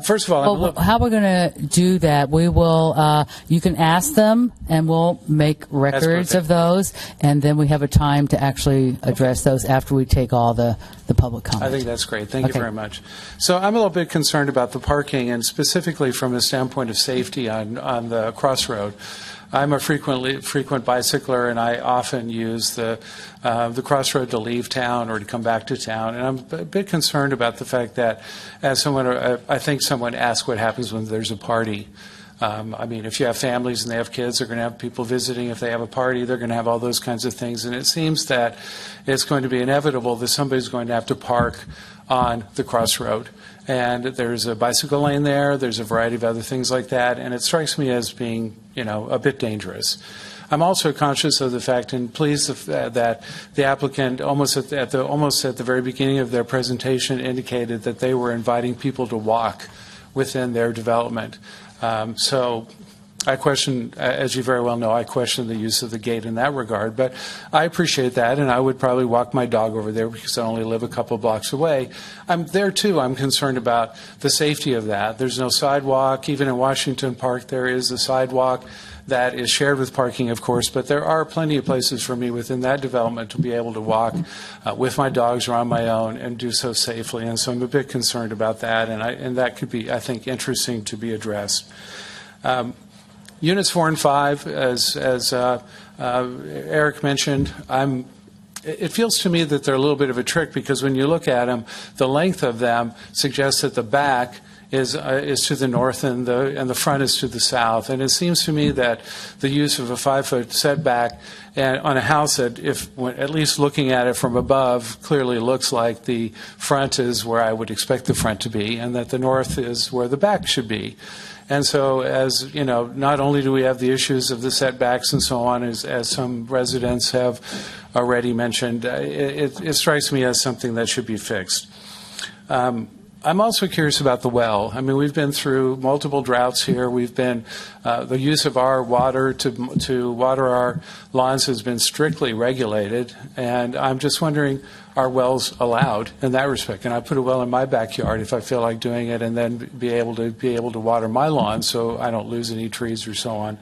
First of all, how we're going to do that, we will, you can ask them, and we'll make records of those, and then we have a time to actually address those after we take all the public comment. I think that's great. Thank you very much. So I'm a little bit concerned about the parking, and specifically from the standpoint of safety on the crossroad. I'm a frequent bicycler, and I often use the crossroad to leave town or to come back to town. And I'm a bit concerned about the fact that, as someone, I think someone asked what happens when there's a party. I mean, if you have families and they have kids, they're going to have people visiting. If they have a party, they're going to have all those kinds of things. And it seems that it's going to be inevitable that somebody's going to have to park on the crossroad. And there's a bicycle lane there. There's a variety of other things like that. And it strikes me as being, a bit dangerous. I'm also conscious of the fact and pleased that the applicant almost at the very beginning of their presentation indicated that they were inviting people to walk within their development. So I question, as you very well know, I question the use of the gate in that regard, but I appreciate that, and I would probably walk my dog over there because I only live a couple blocks away. I'm there too. I'm concerned about the safety of that. There's no sidewalk. Even in Washington Park, there is a sidewalk that is shared with parking, of course, but there are plenty of places for me within that development to be able to walk with my dogs or on my own and do so safely. And so I'm a bit concerned about that, and that could be, I think, interesting to be addressed. Units 4 and 5, as Eric mentioned, it feels to me that they're a little bit of a trick because when you look at them, the length of them suggests that the back is to the north and the front is to the south. And it seems to me that the use of a 5-foot setback on a house that, at least looking at it from above, clearly looks like the front is where I would expect the front to be, and that the north is where the back should be. And so, as you know, not only do we have the issues of the setbacks and so on, as some residents have already mentioned, it strikes me as something that should be fixed. I'm also curious about the well. I mean, we've been through multiple droughts here. We've been, the use of our water to water our lawns has been strictly regulated, and I'm just wondering, are wells allowed in that respect? Can I put a well in my backyard if I feel like doing it, and then be able to water my lawn so I don't lose any trees or so on?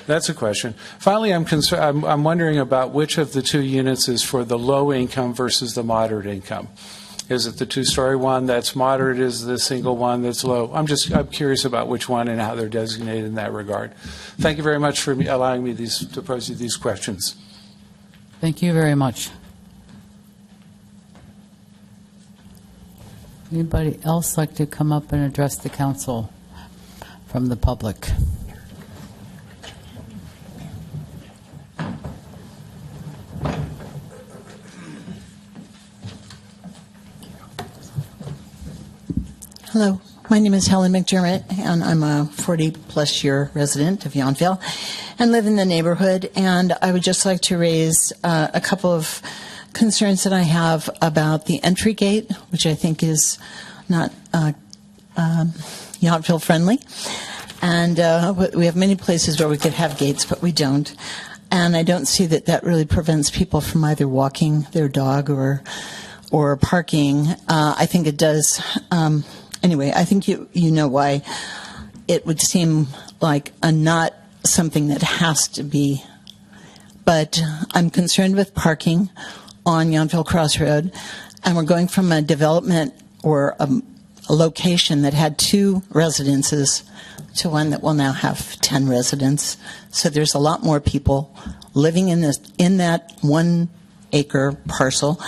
That's a question. Finally, I'm wondering about which of the 2 units is for the low income versus the moderate income. Is it the 2-story one that's moderate? Is the single one that's low? I'm curious about which one and how they're designated in that regard. Thank you very much for allowing me to pose you these questions. Thank you very much. Anybody else like to come up and address the council from the public? Hello, my name is Helen McDermott, and I'm a 40-plus year resident of Yountville and live in the neighborhood. And I would just like to raise a couple of concerns that I have about the entry gate, which I think is not Yountville friendly. And we have many places where we could have gates, but we don't. And I don't see that really prevents people from either walking their dog or parking. I think it does. Anyway, I think you know why it would seem like not something that has to be. But I'm concerned with parking on Yountville Crossroad, and we're going from a development or a location that had 2 residences to one that will now have 10 residents. So there's a lot more people living in that 1-acre parcel,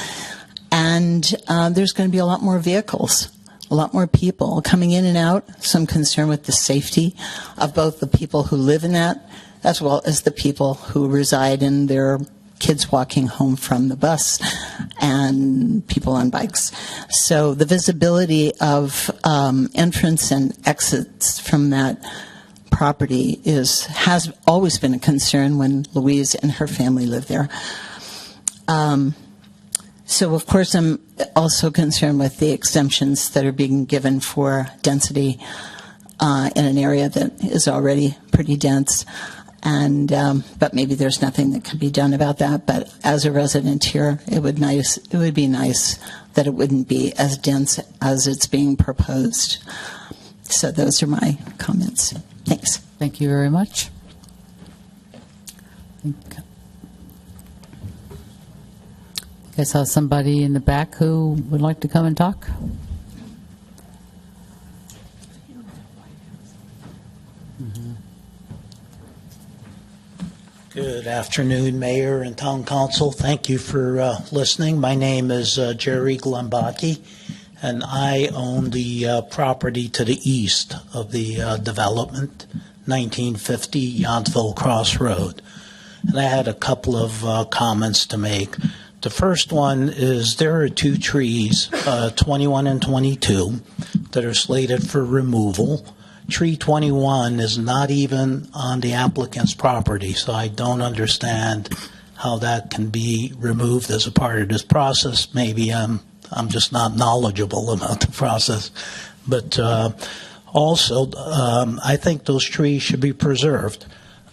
and there's going to be a lot more vehicles. A lot more people coming in and out, some concern with the safety of both the people who live in that as well as the people who reside in their kids walking home from the bus and people on bikes. So the visibility of entrance and exits from that property has always been a concern when Louise and her family lived there. So, of course, I'm also concerned with the exemptions that are being given for density in an area that is already pretty dense. And but maybe there's nothing that can be done about that. But as a resident here, it would be nice that it wouldn't be as dense as it's being proposed. So those are my comments. Thanks. Thank you very much. I saw somebody in the back who would like to come and talk. Good afternoon, Mayor and Town Council. Thank you for listening. My name is Jerry Glambati, and I own the property to the east of the development, 1950 Yountville Crossroad. And I had a couple of comments to make. The first one is there are 2 trees, 21 and 22, that are slated for removal. Tree 21 is not even on the applicant's property, so I don't understand how that can be removed as a part of this process. Maybe I'm just not knowledgeable about the process. But Also, I think those trees should be preserved.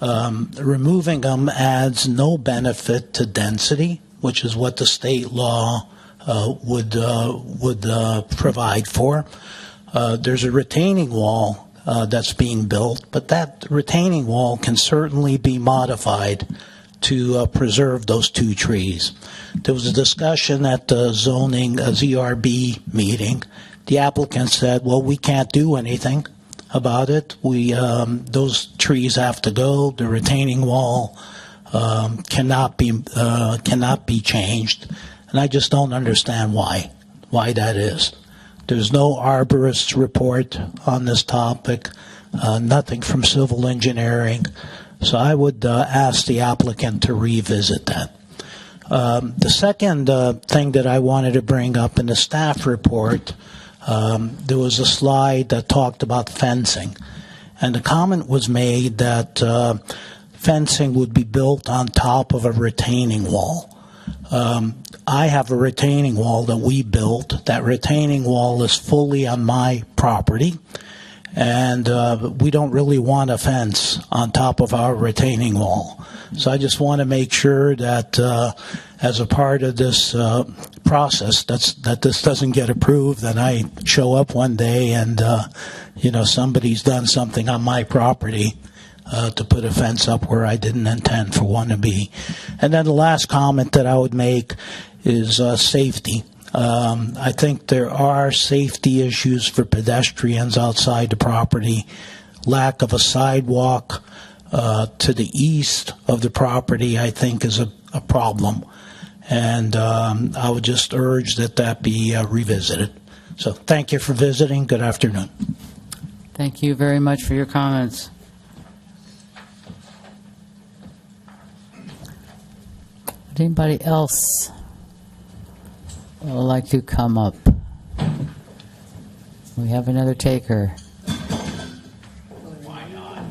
Removing them adds no benefit to density, which is what the state law would provide for. There's a retaining wall that's being built, but that retaining wall can certainly be modified to preserve those two trees. There was a discussion at the zoning ZRB meeting. The applicant said, well, we can't do anything about it. Those trees have to go. The retaining wall cannot be changed. And I just don't understand why that is. There's no arborist report on this topic, nothing from civil engineering. So I would ask the applicant to revisit that. The second thing that I wanted to bring up in the staff report, there was a slide that talked about fencing. And the comment was made that fencing would be built on top of a retaining wall. I have a retaining wall that we built. That retaining wall is fully on my property. And we don't really want a fence on top of our retaining wall. So I just want to make sure that as a part of this process, that this doesn't get approved, and I show up one day and, somebody's done something on my property to put a fence up where I didn't intend for one to be. And then the last comment that I would make is safety. I think there are safety issues for pedestrians outside the property. Lack of a sidewalk to the east of the property, I think, is a problem. And I would just urge that be revisited. So thank you for visiting. Good afternoon. Thank you very much for your comments. Would anybody else would like to come up? We have another taker. Why not?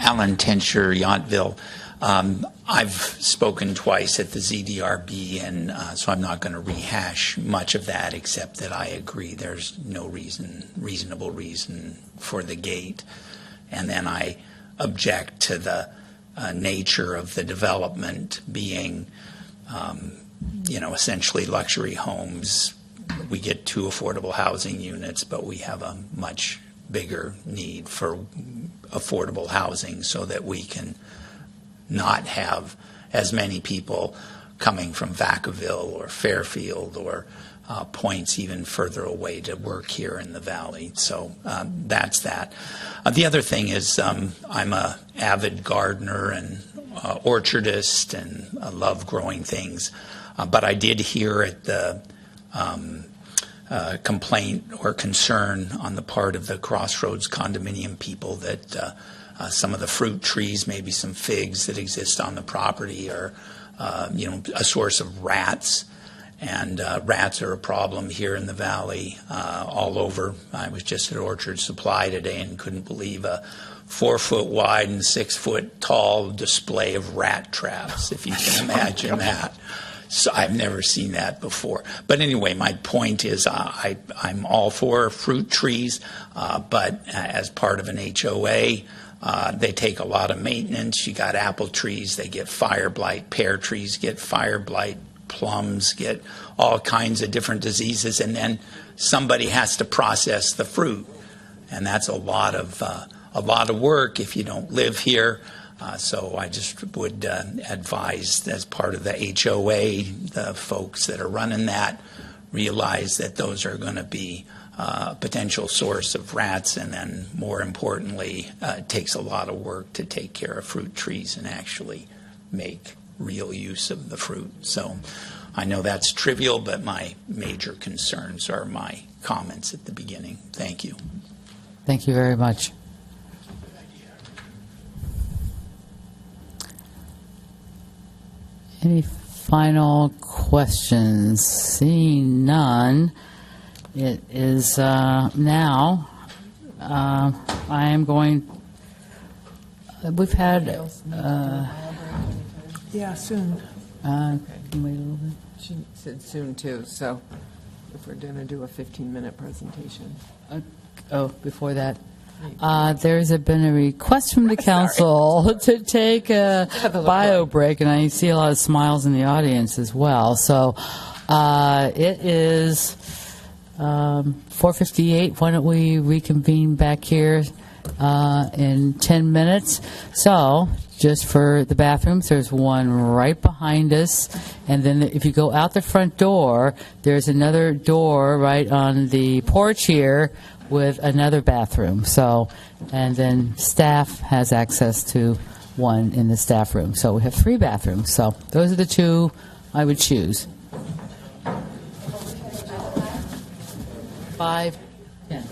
Alan Tenscher, Yountville. I've spoken twice at the ZDRB, and so I'm not going to rehash much of that, except that I agree there's no reasonable reason for the gate. And then I object to the nature of the development being, essentially luxury homes. We get 2 affordable housing units, but we have a much bigger need for affordable housing so that we can not have as many people coming from Vacaville or Fairfield or points even further away to work here in the valley. So that's that. The other thing is I'm a avid gardener and orchardist, and I love growing things. But I did hear at the complaint or concern on the part of the Crossroads condominium people that some of the fruit trees, maybe some figs that exist on the property are, a source of rats. And rats are a problem here in the valley all over. I was just at Orchard Supply today and couldn't believe a 4-foot wide and 6-foot tall display of rat traps, if you can imagine that. So I've never seen that before. But anyway, my point is I'm all for fruit trees, but as part of an HOA, they take a lot of maintenance. You got apple trees, they get fire blight. Pear trees get fire blight. Plums get all kinds of different diseases, and then somebody has to process the fruit, and that's a lot of work if you don't live here. So I just would advise, as part of the HOA, the folks that are running that realize that those are going to be a potential source of rats, and then more importantly, it takes a lot of work to take care of fruit trees and actually make real use of the fruit. So I know that's trivial, but my major concerns are my comments at the beginning. Thank you. Thank you very much. Any final questions? Seeing none, it is now. I am going. We've had. Yeah, soon. Can we wait a little bit? She said soon too, so. if we're going to do a 15-minute presentation. Before that, there's been a request from the council to take a bio break, and I see a lot of smiles in the audience as well. So it is 4:58. Why don't we reconvene back here in 10 minutes? So just for the bathrooms, there's one right behind us, and then if you go out the front door, there's another door right on the porch here with another bathroom. So, and then staff has access to one in the staff room. So we have 3 bathrooms. So those are the 2 I would choose. 5, 10.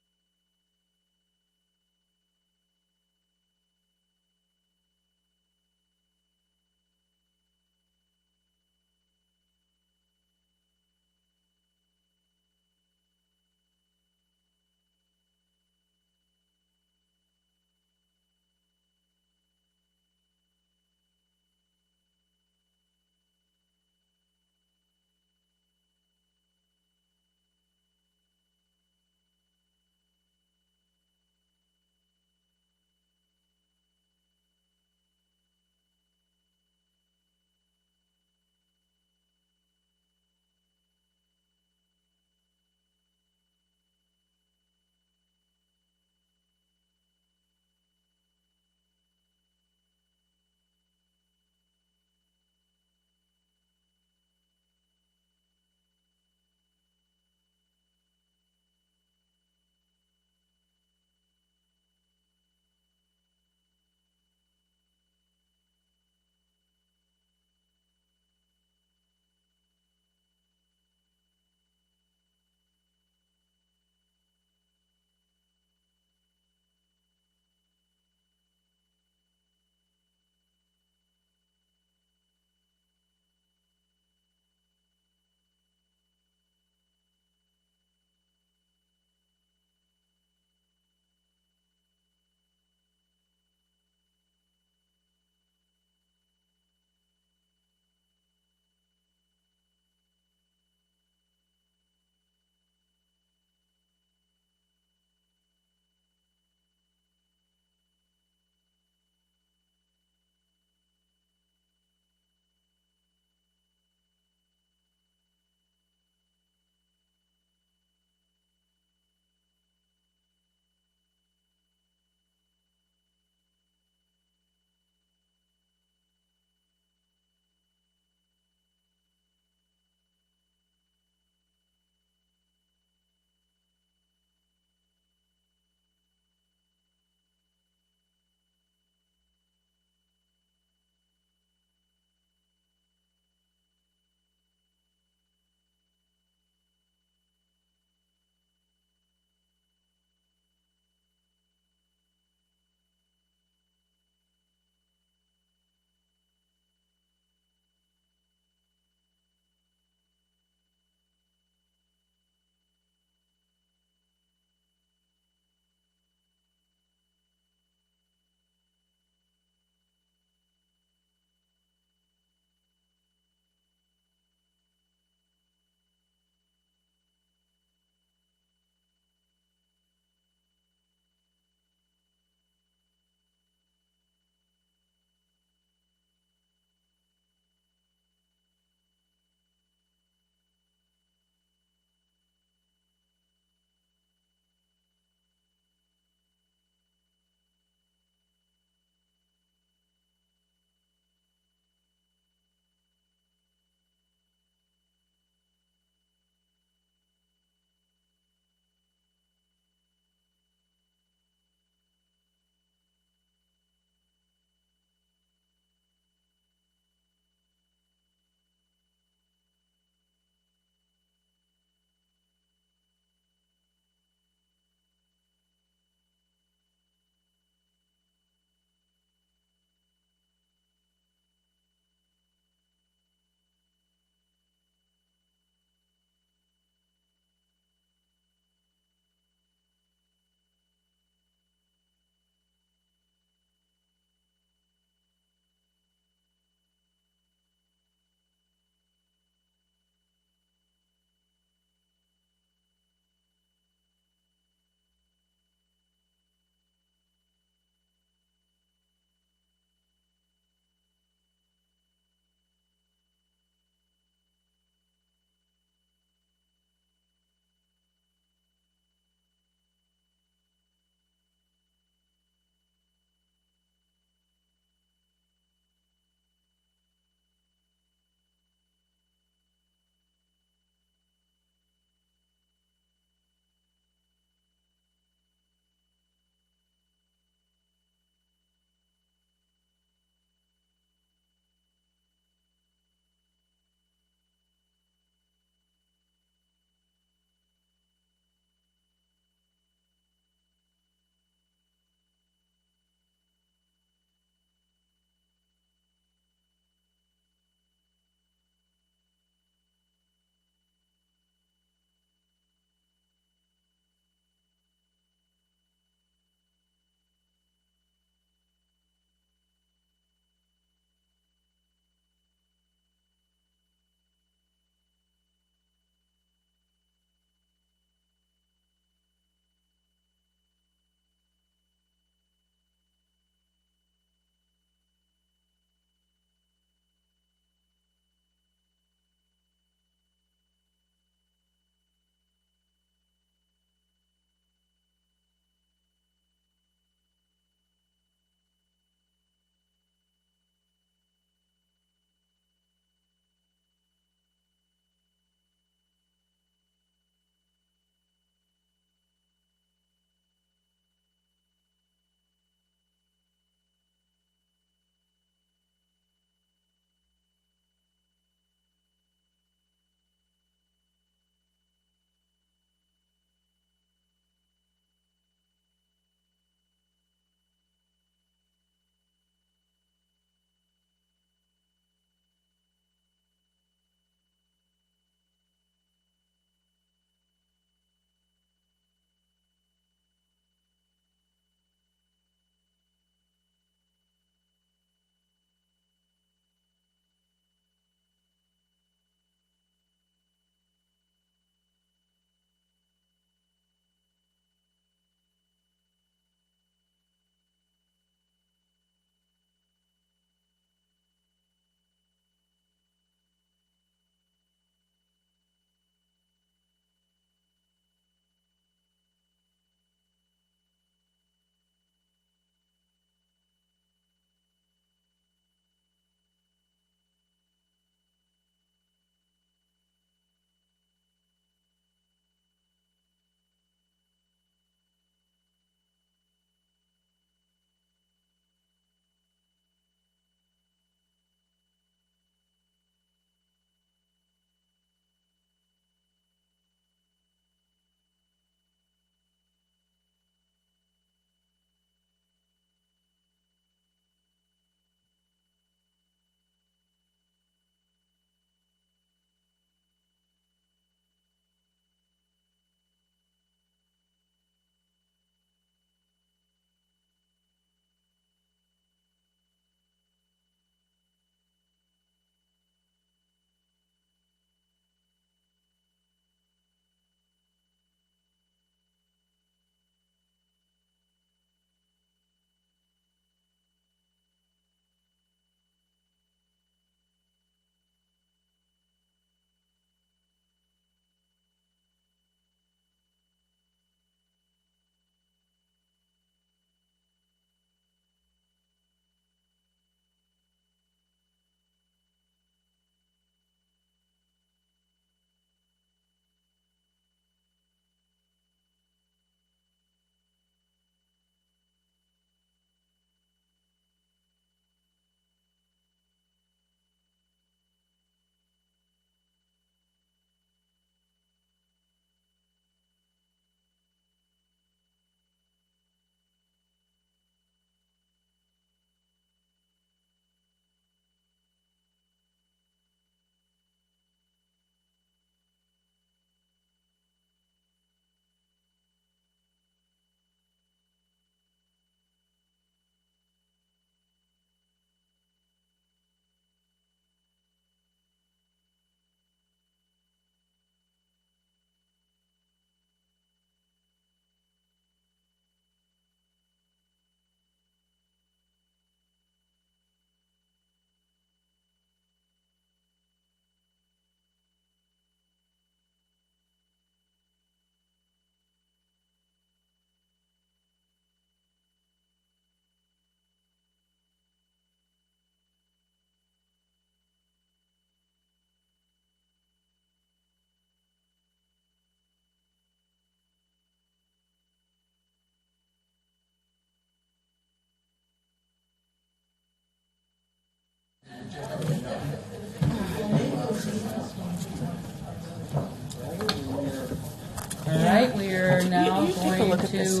All right, we are now going to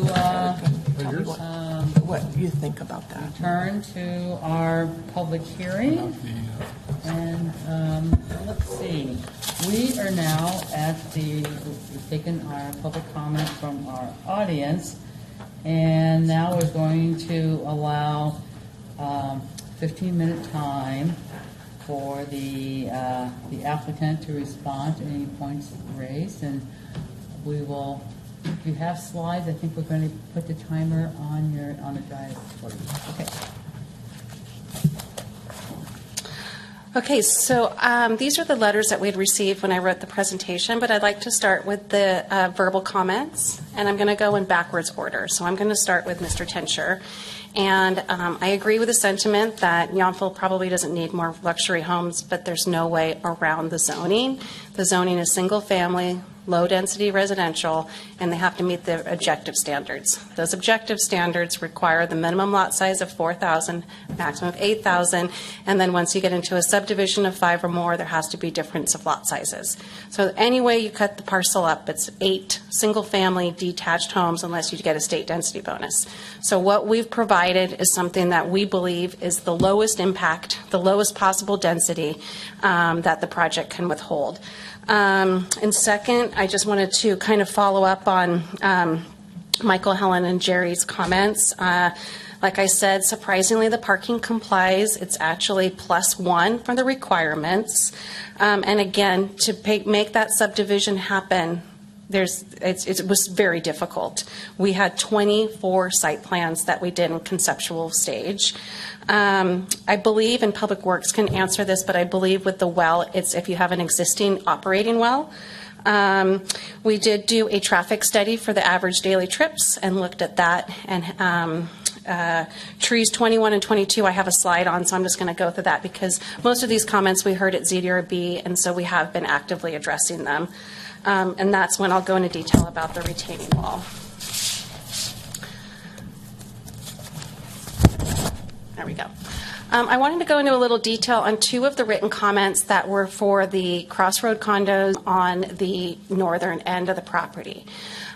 what you think about that. Turn to our public hearing. And let's see, we are now at we've taken our public comment from our audience, and now we're going to allow 15-minute time for the applicant to respond to any points raised, and we will. If you have slides, I think we're going to put the timer on the drive for you. Okay. Okay, so these are the letters that we had received when I wrote the presentation, but I'd like to start with the verbal comments, and I'm going to go in backwards order. So I'm going to start with Mr. Tenscher, and I agree with the sentiment that Yountville probably doesn't need more luxury homes, but there's no way around the zoning. The zoning is single family, low-density residential, and they have to meet the objective standards. Those objective standards require the minimum lot size of 4,000, maximum of 8,000, and then once you get into a subdivision of 5 or more, there has to be difference of lot sizes. So any way you cut the parcel up, it's 8 single-family detached homes unless you get a state density bonus. So what we've provided is something that we believe is the lowest impact, the lowest possible density that the project can withhold. And second, I just wanted to kind of follow up on Michael, Helen, and Jerry's comments. Like I said, surprisingly, the parking complies. It's actually +1 for the requirements. And again, to make that subdivision happen, it was very difficult. We had 24 site plans that we did in conceptual stage. I believe, and Public Works can answer this, but I believe with the well, it's if you have an existing operating well. We did do a traffic study for the average daily trips and looked at that. And trees 21 and 22, I have a slide on, so I'm just going to go through that because most of these comments we heard at ZDRB, and so we have been actively addressing them. And that's when I'll go into detail about the retaining wall. There we go. I wanted to go into a little detail on 2 of the written comments that were for the crossroad condos on the northern end of the property.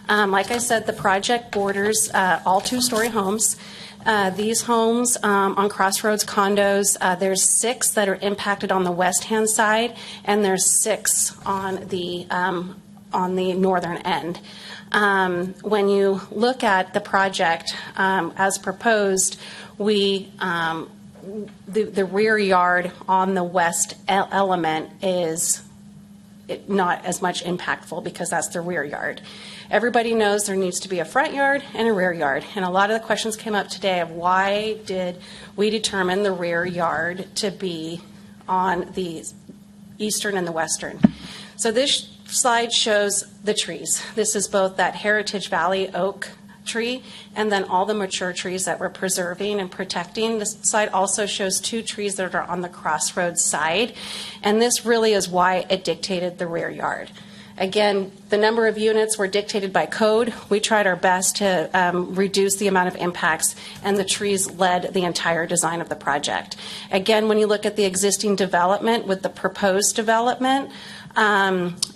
Like I said, the project borders all 2-story homes. These homes on Crossroads condos, there's 6 that are impacted on the west-hand side, and there's 6 on the northern end. When you look at the project as proposed, the rear yard on the west element is not as much impactful because that's the rear yard. Everybody knows there needs to be a front yard and a rear yard. And a lot of the questions came up today of why did we determine the rear yard to be on the eastern and the western. So this slide shows the trees. This is both that Heritage Valley oak tree and then all the mature trees that we're preserving and protecting. This slide also shows 2 trees that are on the crossroads side, and this really is why it dictated the rear yard. Again, the number of units were dictated by code. We tried our best to reduce the amount of impacts, and the trees led the entire design of the project. Again, when you look at the existing development with the proposed development,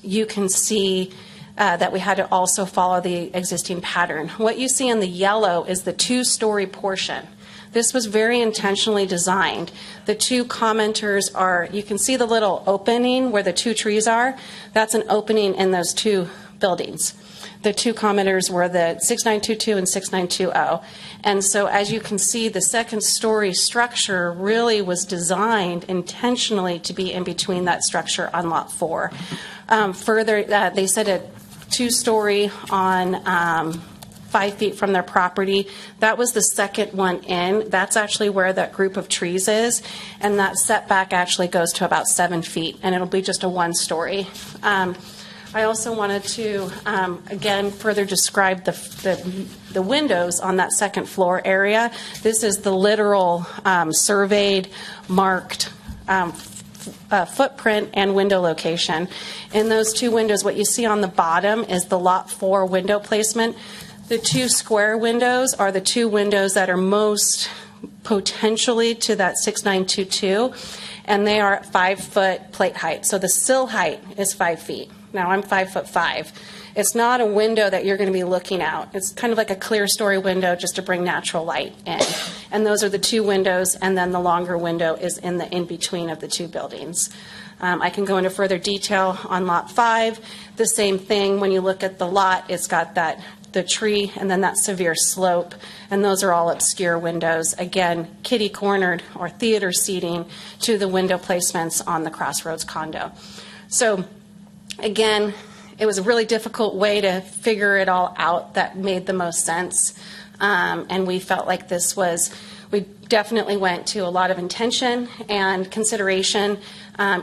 you can see that we had to also follow the existing pattern. What you see in the yellow is the 2-story portion. This was very intentionally designed. The 2 commenters are, you can see the little opening where the 2 trees are. That's an opening in those 2 buildings. The 2 commenters were the 6922 and 6920. And so as you can see, the 2nd-story structure really was designed intentionally to be in between that structure on lot 4. Further, they said a 2-story on 5 feet from their property. That was the second one in. That's actually where that group of trees is, and that setback actually goes to about 7 feet, and it'll be just a 1-story. I also wanted to, again, further describe the windows on that 2nd floor area. This is the literal surveyed, marked footprint and window location. In those 2 windows, what you see on the bottom is the lot 4 window placement. The 2 square windows are the 2 windows that are most potentially to that 6922, and they are at 5-foot plate height. So the sill height is 5 feet. Now I'm 5'5". It's not a window that you're going to be looking out. It's kind of like a clear story window just to bring natural light in. And those are the two windows, and then the longer window is in the in-between of the two buildings. I can go into further detail on Lot 5. The same thing, when you look at the lot, it's got the tree and then that severe slope, and those are all obscure windows. Again, kitty-cornered or theater seating to the window placements on the Crossroads condo. So again, it was a really difficult way to figure it all out that made the most sense, and we felt like we definitely went to a lot of intention and consideration.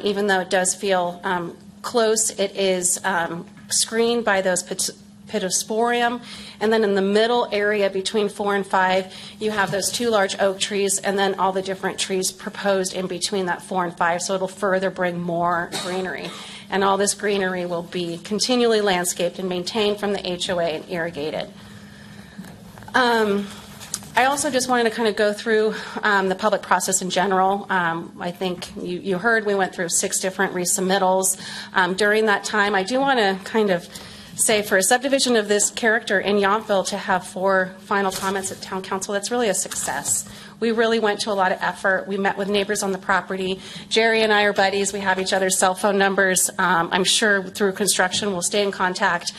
Even though it does feel close, it is screened by those pittosporum, and then in the middle area between 4 and 5, you have those two large oak trees, and then all the different trees proposed in between that 4 and 5, so it'll further bring more greenery. And all this greenery will be continually landscaped and maintained from the HOA and irrigated. I also just wanted to kind of go through the public process in general. I think you heard we went through 6 different resubmittals. During that time, I do want to kind of say, for a subdivision of this character in Yountville, to have 4 final comments at Town Council, that's really a success. We really went to a lot of effort. We met with neighbors on the property. Jerry and I are buddies. We have each other's cell phone numbers. I'm sure through construction we'll stay in contact.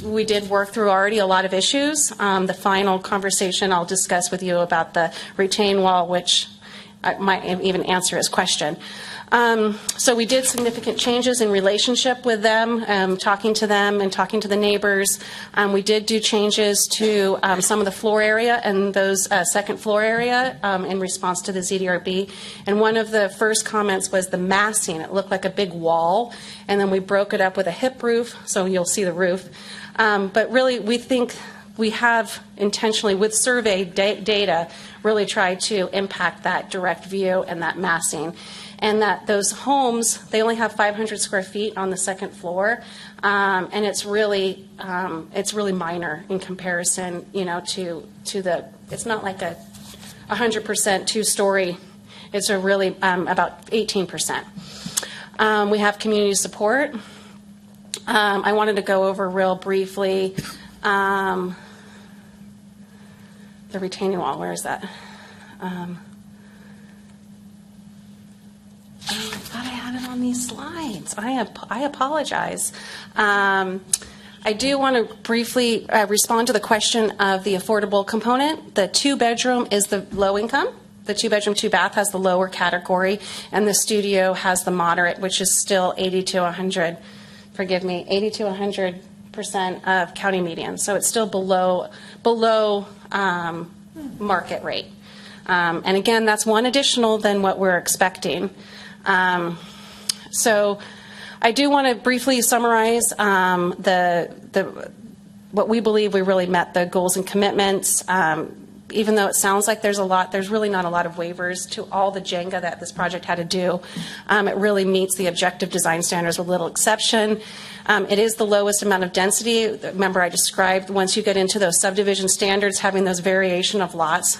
We did work through already a lot of issues. The final conversation I'll discuss with you about the retaining wall, which I might even answer his question. So we did significant changes in relationship with them, talking to them and talking to the neighbors. We did do changes to some of the floor area and those second floor area in response to the ZDRB. And one of the first comments was the massing. It looked like a big wall, and then we broke it up with a hip roof, so you'll see the roof. But really, we think we have intentionally, with survey data, really tried to impact that direct view and that massing. And that those homes, they only have 500 square feet on the second floor, and it's really minor in comparison, to the. It's not like a 100% 2-story. It's a really about 18%. We have community support. I wanted to go over real briefly the retaining wall. Where is that? I thought I had it on these slides. I apologize. I do want to briefly respond to the question of the affordable component. The 2-bedroom is the low income. The 2-bedroom, 2-bath has the lower category, and the studio has the moderate, which is still 80 to 100. Forgive me, 80 to 100% of county median. So it's still below market rate. And again, that's one additional than what we're expecting. So I do want to briefly summarize what we believe we really met the goals and commitments. Even though it sounds like there's a lot, there's really not a lot of waivers to all the Jenga that this project had to do. It really meets the objective design standards with little exception. It is the lowest amount of density. Remember, I described once you get into those subdivision standards, having those variation of lots.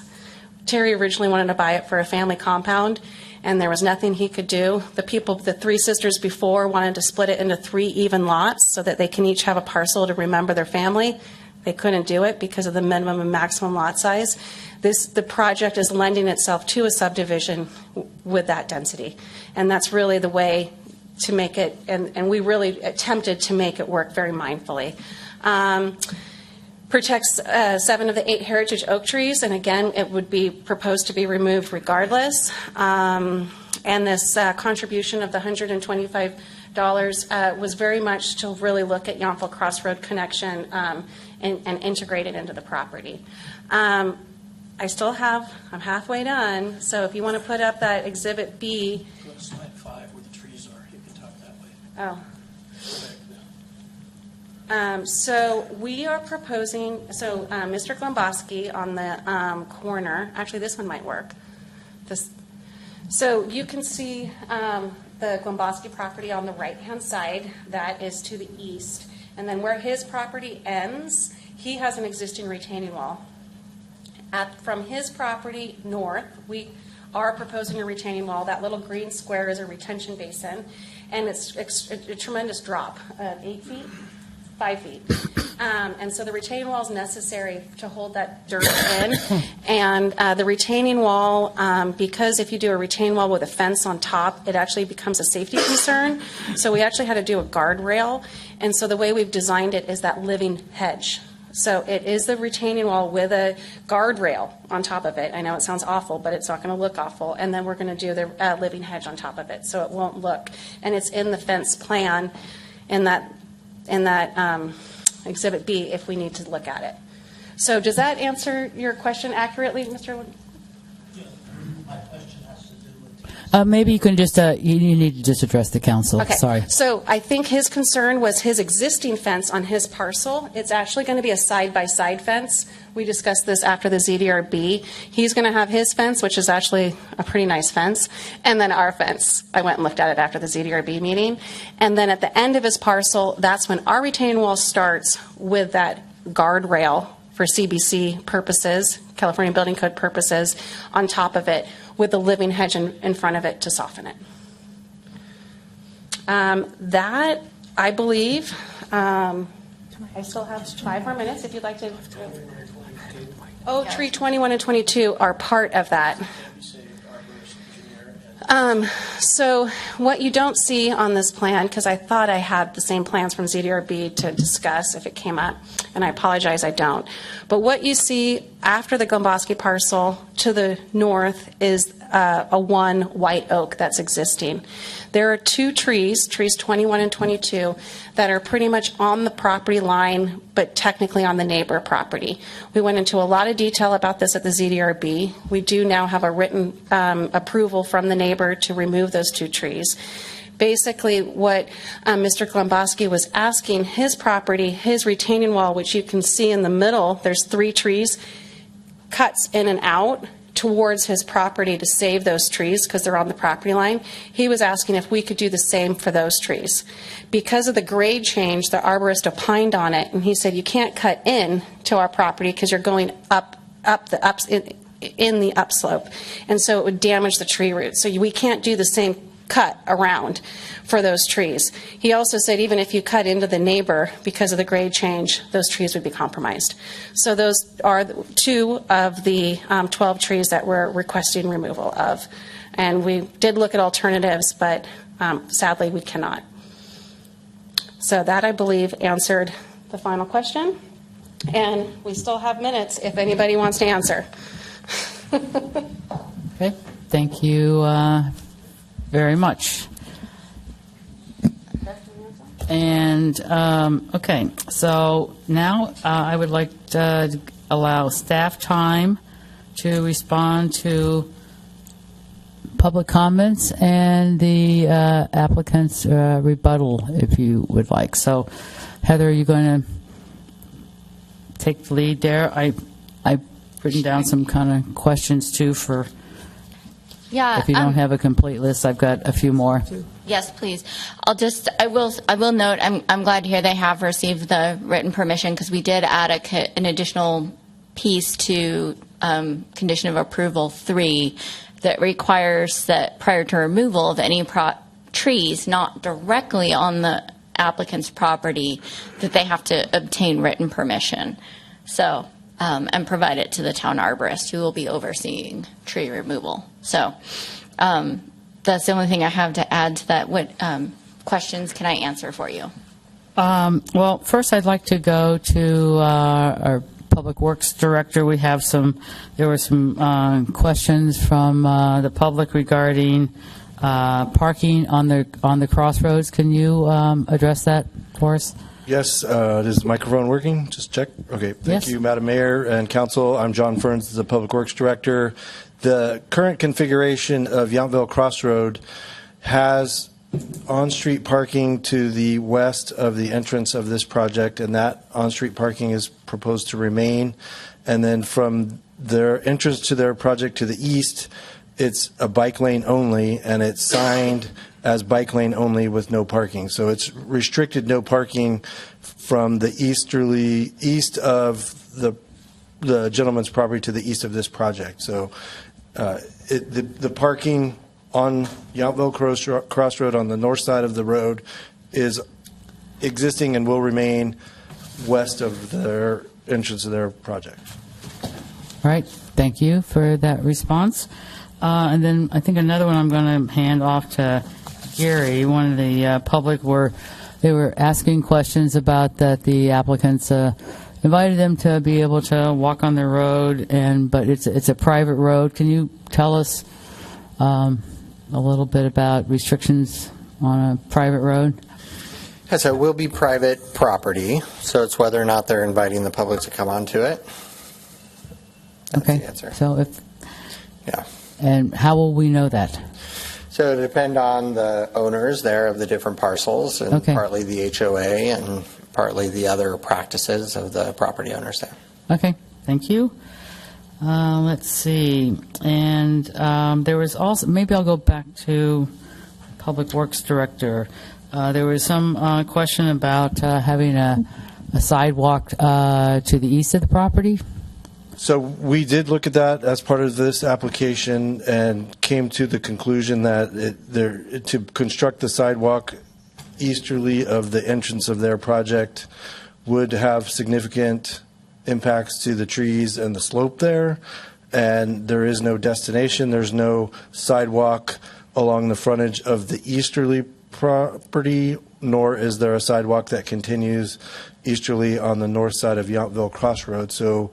Terry originally wanted to buy it for a family compound, and there was nothing he could do. The 3 sisters before wanted to split it into 3 even lots so that they can each have a parcel to remember their family. They couldn't do it because of the minimum and maximum lot size. The project is lending itself to a subdivision with that density, and that's really the way to make it, and we really attempted to make it work very mindfully. Protects 7 of the 8 heritage oak trees, and again, it would be proposed to be removed regardless. And this contribution of the $125 was very much to really look at Yountville Crossroad connection and integrate it into the property. I'm halfway done, so if you want to put up that Exhibit B. Go to slide 5 where the trees are. You can talk that way. Oh. So we are proposing, Mr. Glomboski on the corner, actually this one might work. So you can see the Glomboski property on the right-hand side, that is to the east. And then where his property ends, he has an existing retaining wall. From his property north, we are proposing a retaining wall. That little green square is a retention basin, and it's a tremendous drop of 8 feet, 5 feet. And so the retaining wall is necessary to hold that dirt in. And the retaining wall, because if you do a retaining wall with a fence on top, it actually becomes a safety concern. So we actually had to do a guardrail. And so the way we've designed it is that living hedge. So it is the retaining wall with a guardrail on top of it. I know it sounds awful, but it's not going to look awful. And then we're going to do the living hedge on top of it, so it won't look. And it's in the fence plan in that Exhibit B if we need to look at it. So does that answer your question accurately, Mr. Wood? Maybe you can just, you need to just address the council. Okay. Sorry. So I think his concern was his existing fence on his parcel. It's actually going to be a side-by-side fence. We discussed this after the ZDRB. He's going to have his fence, which is actually a pretty nice fence, and then our fence. I went and looked at it after the ZDRB meeting. And then at the end of his parcel, that's when our retaining wall starts with that guardrail for CBC purposes, California Building Code purposes, on top of it, with the living hedge in front of it to soften it. That, I believe, I still have 5 more minutes if you'd like to. Oh, tree 21 and 22 are part of that. So what you don't see on this plan, because I thought I had the same plans from ZDRB to discuss if it came up, and I apologize, I don't. But what you see after the Gomboski parcel to the north is a one white oak that's existing. There are 2 trees, trees 21 and 22, that are pretty much on the property line, but technically on the neighbor property. We went into a lot of detail about this at the ZDRB. We do now have a written approval from the neighbor to remove those 2 trees. Basically, what Mr. Gomboski was asking, his property, his retaining wall, which you can see in the middle, there's 3 trees, cuts in and out towards his property to save those trees because they're on the property line. He was asking if we could do the same for those trees. Because of the grade change, the arborist opined on it, and he said, you can't cut in to our property because you're going in the upslope, and so it would damage the tree roots. So we can't do the same cut around for those trees. He also said even if you cut into the neighbor because of the grade change, those trees would be compromised. So those are 2 of the 12 trees that we're requesting removal of. And we did look at alternatives, but sadly we cannot. So that, I believe, answered the final question. And we still have minutes if anybody wants to answer. Okay. Thank you very much. And, okay, so now I would like to allow staff time to respond to public comments and the applicant's rebuttal, if you would like. So, Heather, are you going to take the lead there? I've written down some kind of questions, too, for... Yeah. If you don't have a complete list, I've got a few more. Yes, please. I will note, I'm glad to hear they have received the written permission because we did add an additional piece to condition of approval 3 that requires that prior to removal of any trees not directly on the applicant's property that they have to obtain written permission. So, and provide it to the town arborist who will be overseeing tree removal. So that's the only thing I have to add to that. What questions can I answer for you? Well, first I'd like to go to our Public Works Director. There were some questions from the public regarding parking on the crossroads. Can you address that for us? Yes, is the microphone working? Just check. Okay, thank you, Madam Mayor and Council. I'm John Ferns, the Public Works Director. The current configuration of Yountville Crossroad has on-street parking to the west of the entrance of this project, and that on-street parking is proposed to remain. And then from their entrance to their project to the east, it's a bike lane only, and it's signed as bike lane only with no parking. So it's restricted no parking from the east of the the gentleman's property to the east of this project. So the parking on Yountville Crossroad on the north side of the road is existing and will remain west of their entrance of their project. All right. Thank you for that response. And then I think another one I'm going to hand off to Gary. One of the public they were asking questions about that the applicants invited them to be able to walk on the road, but it's a private road. Can you tell us a little bit about restrictions on a private road? Yeah, so it will be private property, so it's whether or not they're inviting the public to come onto it. That's the answer. So yeah. And how will we know that? So it depend on the owners there of the different parcels, and partly the HOA and partly the other practices of the property owners there. Okay, thank you. Let's see. And there was also, maybe I'll go back to Public Works Director. There was some question about having a sidewalk to the east of the property. So we did look at that as part of this application and came to the conclusion that to construct the sidewalk easterly of the entrance of their project would have significant impacts to the trees and the slope there. And there is no destination. There's no sidewalk along the frontage of the easterly property, nor is there a sidewalk that continues easterly on the north side of Yountville Crossroad. So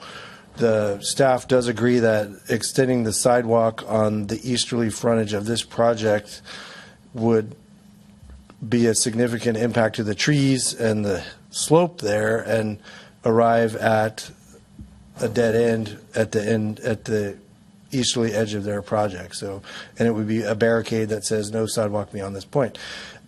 the staff does agree that extending the sidewalk on the easterly frontage of this project would be a significant impact to the trees and the slope there, and arrive at a dead end at the easterly edge of their project. So, and it would be a barricade that says no sidewalk beyond this point.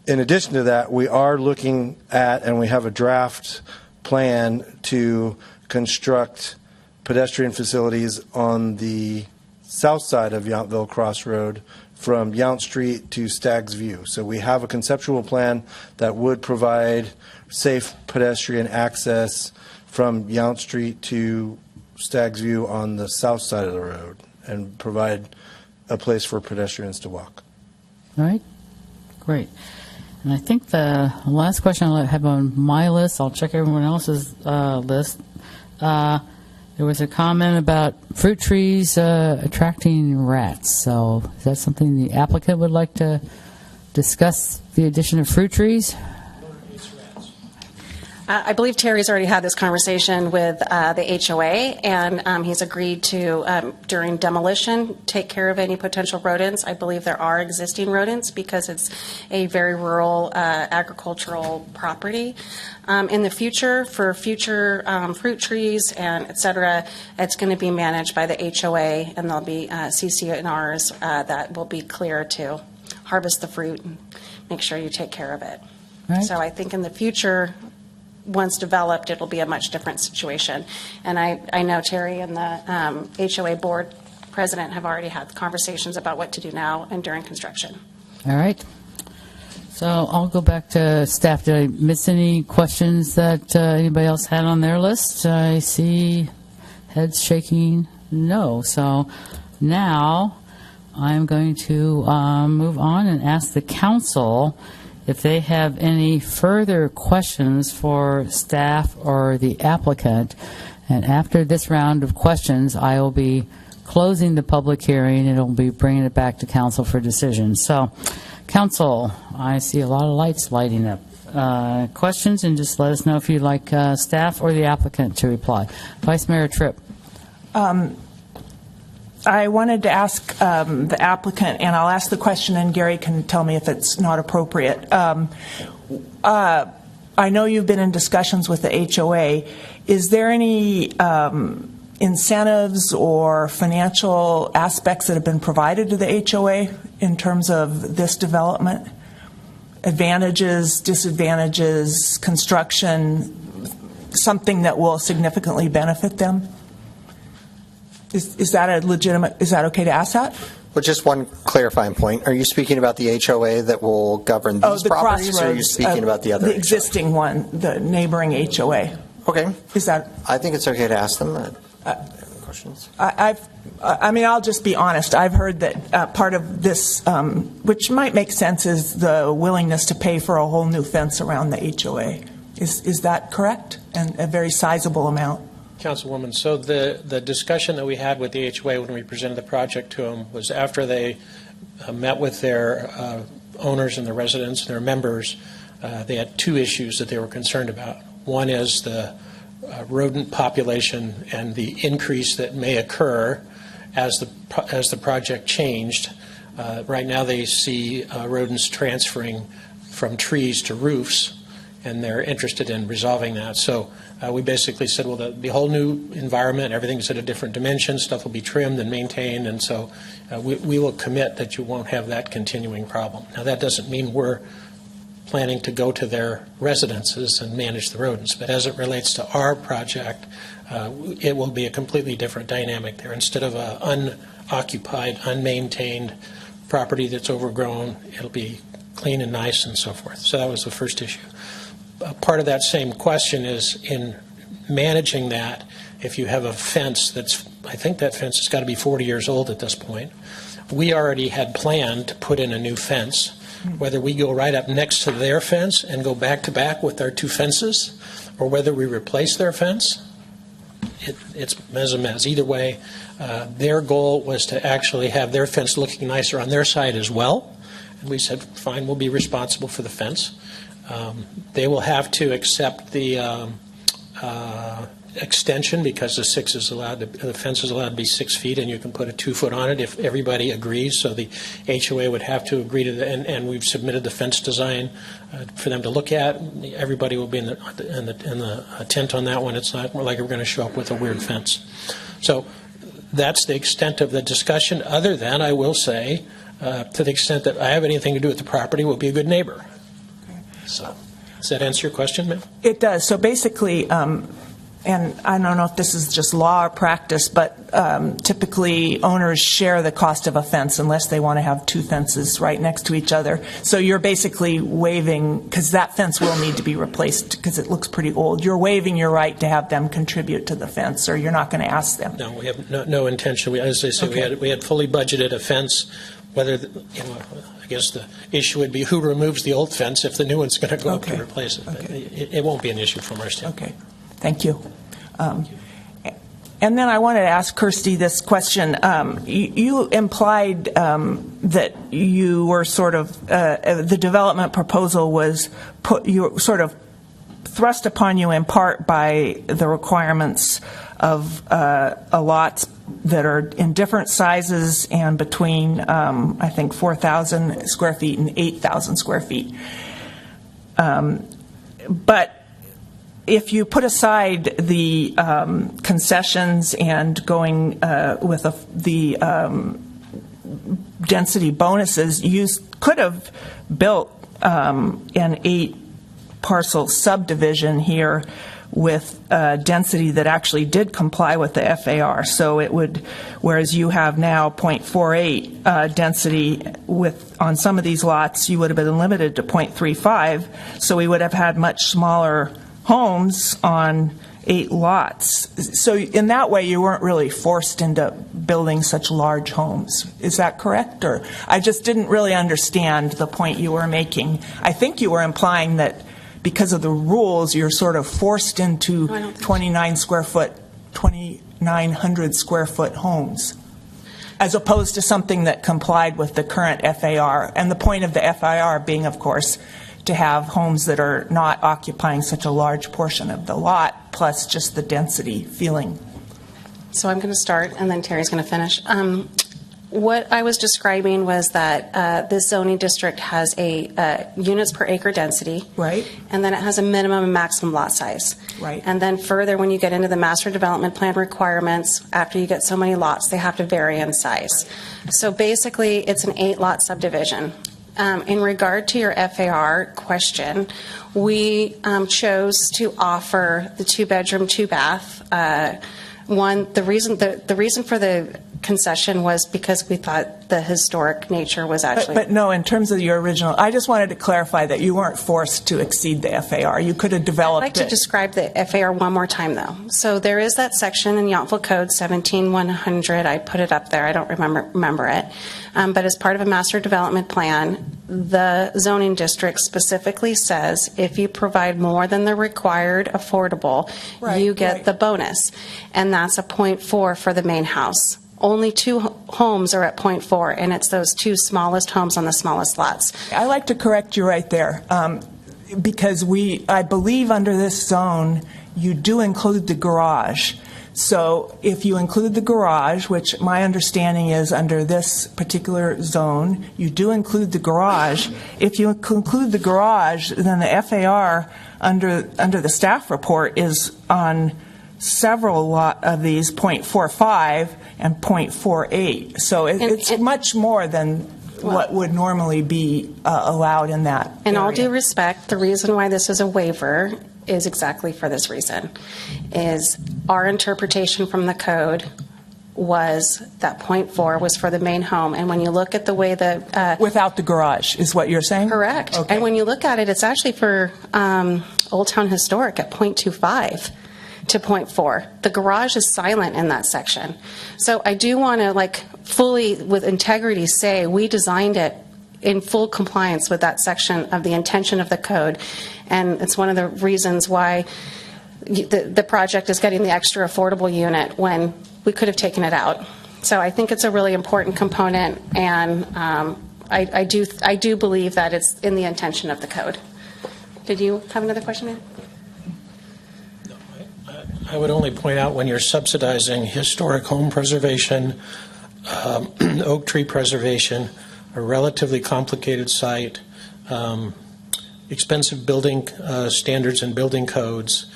In addition to that, we are looking at, and we have a draft plan to construct pedestrian facilities on the south side of Yountville Crossroad from Yount Street to Staggs View. So we have a conceptual plan that would provide safe pedestrian access from Yount Street to Staggs View on the south side of the road and provide a place for pedestrians to walk. All right, great. And I think the last question I have on my list, I'll check everyone else's list. There was a comment about fruit trees attracting rats. So is that something the applicant would like to discuss, the addition of fruit trees? I believe Terry's already had this conversation with the HOA, and he's agreed to, during demolition, take care of any potential rodents. I believe there are existing rodents because it's a very rural agricultural property. In the future, for future fruit trees and et cetera, it's going to be managed by the HOA, and there'll be CCNRs that will be clear to harvest the fruit and make sure you take care of it. Right. So I think in the future, once developed, it'll be a much different situation. And I know Terry and the HOA board president have already had conversations about what to do now and during construction. All right. So I'll go back to staff. Did I miss any questions that anybody else had on their list? I see heads shaking no. So now I'm going to move on and ask the council if they have any further questions for staff or the applicant. And after this round of questions, I will be closing the public hearing, and it will be bringing it back to council for decision. So, council, I see a lot of lights lighting up. Questions, and just let us know if you'd like staff or the applicant to reply. Vice Mayor Tripp. I wanted to ask the applicant, and I'll ask the question, and Gary can tell me if it's not appropriate. I know you've been in discussions with the HOA. Is there any incentives or financial aspects that have been provided to the HOA in terms of this development? Advantages, disadvantages, construction, something that will significantly benefit them? Is that a legitimate, is that okay to ask that? Well, just one clarifying point. Are you speaking about the HOA that will govern these properties, or are you speaking about the other existing one, the neighboring HOA? Okay. Is that? I think it's okay to ask them. Questions? I'll just be honest. I've heard that part of this, which might make sense, is the willingness to pay for a whole new fence around the HOA. Is that correct? And a very sizable amount? Councilwoman, so the discussion that we had with the HOA when we presented the project to them was after they met with their owners and the residents and their members, they had two issues that they were concerned about. One is the rodent population and the increase that may occur as the project changed. Right now they see rodents transferring from trees to roofs, and they're interested in resolving that. So we basically said, well, the whole new environment, everything's at a different dimension, stuff will be trimmed and maintained, and so we will commit that you won't have that continuing problem. Now, that doesn't mean we're planning to go to their residences and manage the rodents, but as it relates to our project, it will be a completely different dynamic there. Instead of an unoccupied, unmaintained property that's overgrown, it'll be clean and nice and so forth. So that was the first issue. Part of that same question is in managing that, if you have a fence I think that fence has got to be 40 years old at this point. We already had planned to put in a new fence. Whether we go right up next to their fence and go back to back with our two fences, or whether we replace their fence, it's as a mess. Either way, their goal was to actually have their fence looking nicer on their side as well. And we said, fine, we'll be responsible for the fence. They will have to accept the extension because the fence is allowed to be 6 feet, and you can put a 2 foot on it if everybody agrees. So the HOA would have to agree to that, and we've submitted the fence design for them to look at. Everybody will be in the tent on that one. It's not like we're going to show up with a weird fence. So that's the extent of the discussion. Other than, I will say, to the extent that I have anything to do with the property, we'll be a good neighbor. So, does that answer your question, ma'am? It does. So basically, and I don't know if this is just law or practice, but typically owners share the cost of a fence unless they want to have two fences right next to each other. So you're basically waiving, because that fence will need to be replaced because it looks pretty old. You're waiving your right to have them contribute to the fence, or you're not going to ask them. No, we have no intention. As I said, okay. we had fully budgeted a fence. Whether, I guess the issue would be who removes the old fence if the new one's going to go up to replace it. But it won't be an issue from our standpoint. Okay, thank you. And then I wanted to ask Kirsty this question. You implied that you were sort of, the development proposal was thrust upon you in part by the requirements of lots that are in different sizes and between, I think, 4,000 square feet and 8,000 square feet. But if you put aside the concessions and going with the density bonuses, you could have built an 8-parcel subdivision here with density that actually did comply with the FAR. So it would, whereas you have now 0.48 density on some of these lots, you would have been limited to 0.35. So we would have had much smaller homes on 8 lots. So in that way, you weren't really forced into building such large homes. Is that correct? Or I just didn't really understand the point you were making. I think you were implying that because of the rules, you're sort of forced into 2,900 square foot homes, as opposed to something that complied with the current FAR. And the point of the FAR being, of course, to have homes that are not occupying such a large portion of the lot, plus just the density feeling. So I'm going to start, and then Terry's going to finish. What I was describing was that this zoning district has a units per acre density. Right. And then it has a minimum and maximum lot size. Right. And then further, when you get into the master development plan requirements, after you get so many lots, they have to vary in size. Right. So basically, it's an 8-lot subdivision. In regard to your FAR question, we chose to offer the 2-bedroom, 2-bath. The reason for the concession was because we thought the historic nature was actually. But no, in terms of your original, I just wanted to clarify that you weren't forced to exceed the FAR. You could have developed I'd like to describe the FAR one more time, though. So there is that section in Yountville Code 17100. I put it up there. I don't remember it. But as part of a master development plan, the zoning district specifically says if you provide more than the required affordable, you get the bonus. And that's a 0.4 for the main house. Only 2 homes are at 0.4, and it's those 2 smallest homes on the smallest lots. I like to correct you right there, because I believe under this zone, you do include the garage. So if you include the garage, which my understanding is under this particular zone, you do include the garage. If you include the garage, then the FAR under the staff report is on several of these 0.45 and 0.48. So it's much more than what would normally be allowed in that In area. all due respect, the reason why this is a waiver is exactly for this reason, is our interpretation from the code was that 0.4 was for the main home. And when you look at the way that... without the garage, is what you're saying? Correct. Okay. And when you look at it, it's actually for Old Town Historic at 0.25 to 0.4. The garage is silent in that section. So I do want to fully, with integrity, say we designed it in full compliance with that section of the intention of the code. And it's one of the reasons why the project is getting the extra affordable unit when we could have taken it out. So I think it's a really important component, and I do believe that it's in the intention of the code. Did you have another question, Ann? I would only point out when you're subsidizing historic home preservation, oak tree preservation, a relatively complicated site, expensive building standards and building codes,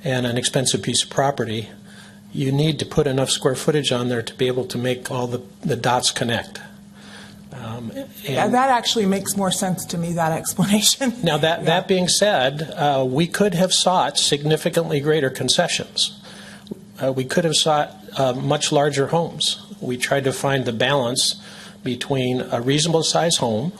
and an expensive piece of property, you need to put enough square footage on there to be able to make all the dots connect. That actually makes more sense to me, that explanation. Now, that being said, we could have sought significantly greater concessions. We could have sought much larger homes. We tried to find the balance between a reasonable size home,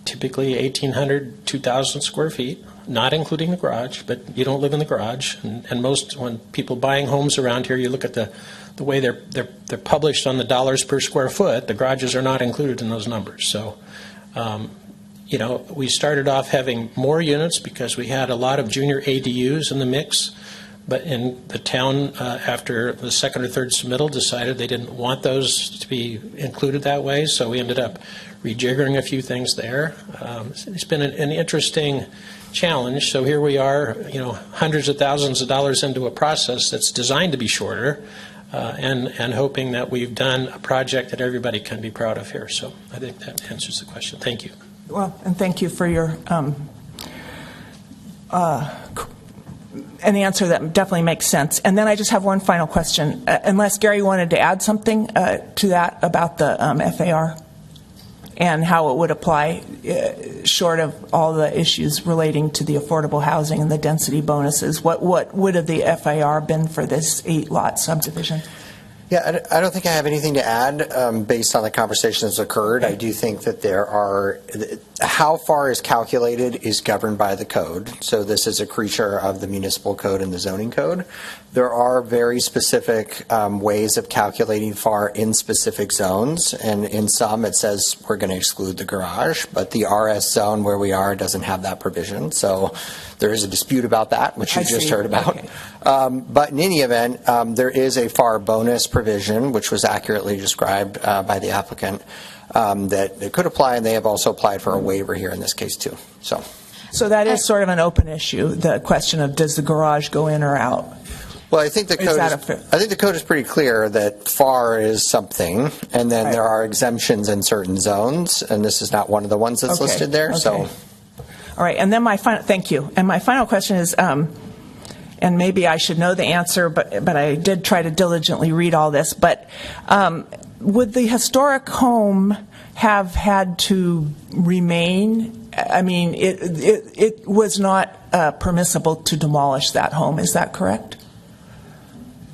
typically 1,800, 2,000 square feet, not including the garage, but you don't live in the garage. And most, when people buying homes around here, you look at the way they're published on the dollars per square foot, the garages are not included in those numbers. So, we started off having more units because we had a lot of junior ADUs in the mix. But in the town, after the second or third submittal, decided they didn't want those to be included that way, so we ended up rejiggering a few things there. It's been an interesting challenge. So here we are, hundreds of thousands of dollars into a process that's designed to be shorter, and hoping that we've done a project that everybody can be proud of here. So I think that answers the question. Thank you. Well, and thank you for your an answer that definitely makes sense. And then I just have one final question. Unless Gary wanted to add something to that about the FAR and how it would apply short of all the issues relating to the affordable housing and the density bonuses, what would have the FAR been for this 8-lot subdivision? Yeah, I don't think I have anything to add based on the conversation that's occurred. I do think that how far is calculated is governed by the code. So this is a creature of the municipal code and the zoning code. There are very specific ways of calculating FAR in specific zones, and in some it says we're going to exclude the garage, but the RS zone where we are doesn't have that provision. So there is a dispute about that, which you just heard about. Okay. But in any event, there is a FAR bonus provision, which was accurately described by the applicant, that it could apply, and they have also applied for a waiver here in this case too. So that is sort of an open issue, the question of does the garage go in or out? Well, I think the code is pretty clear that FAR is something, and then there are exemptions in certain zones, and this is not one of the ones that's listed there. Okay. So, all right, and then thank you. And my final question is, and maybe I should know the answer, but I did try to diligently read all this. But would the historic home have had to remain? I mean, it was not permissible to demolish that home. Is that correct?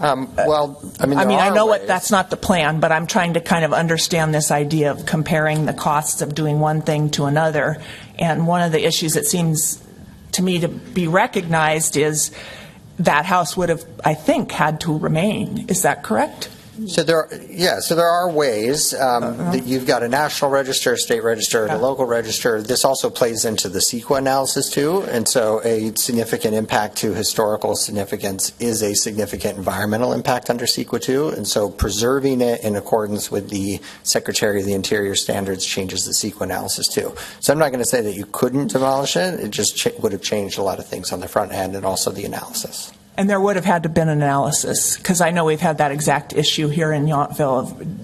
Well, I mean, I know ways. that's not the plan, but I'm trying to kind of understand this idea of comparing the costs of doing one thing to another. And one of the issues that seems to me to be recognized is that house would have, I think, had to remain. Is that correct? So there are ways that you've got a national register, a state register, and a local register. This also plays into the CEQA analysis too, and so a significant impact to historical significance is a significant environmental impact under CEQA too, and so preserving it in accordance with the Secretary of the Interior standards changes the CEQA analysis too. So I'm not going to say that you couldn't demolish it; it just would have changed a lot of things on the front end and also the analysis. And there would have had to been an analysis, because I know we've had that exact issue here in Yountville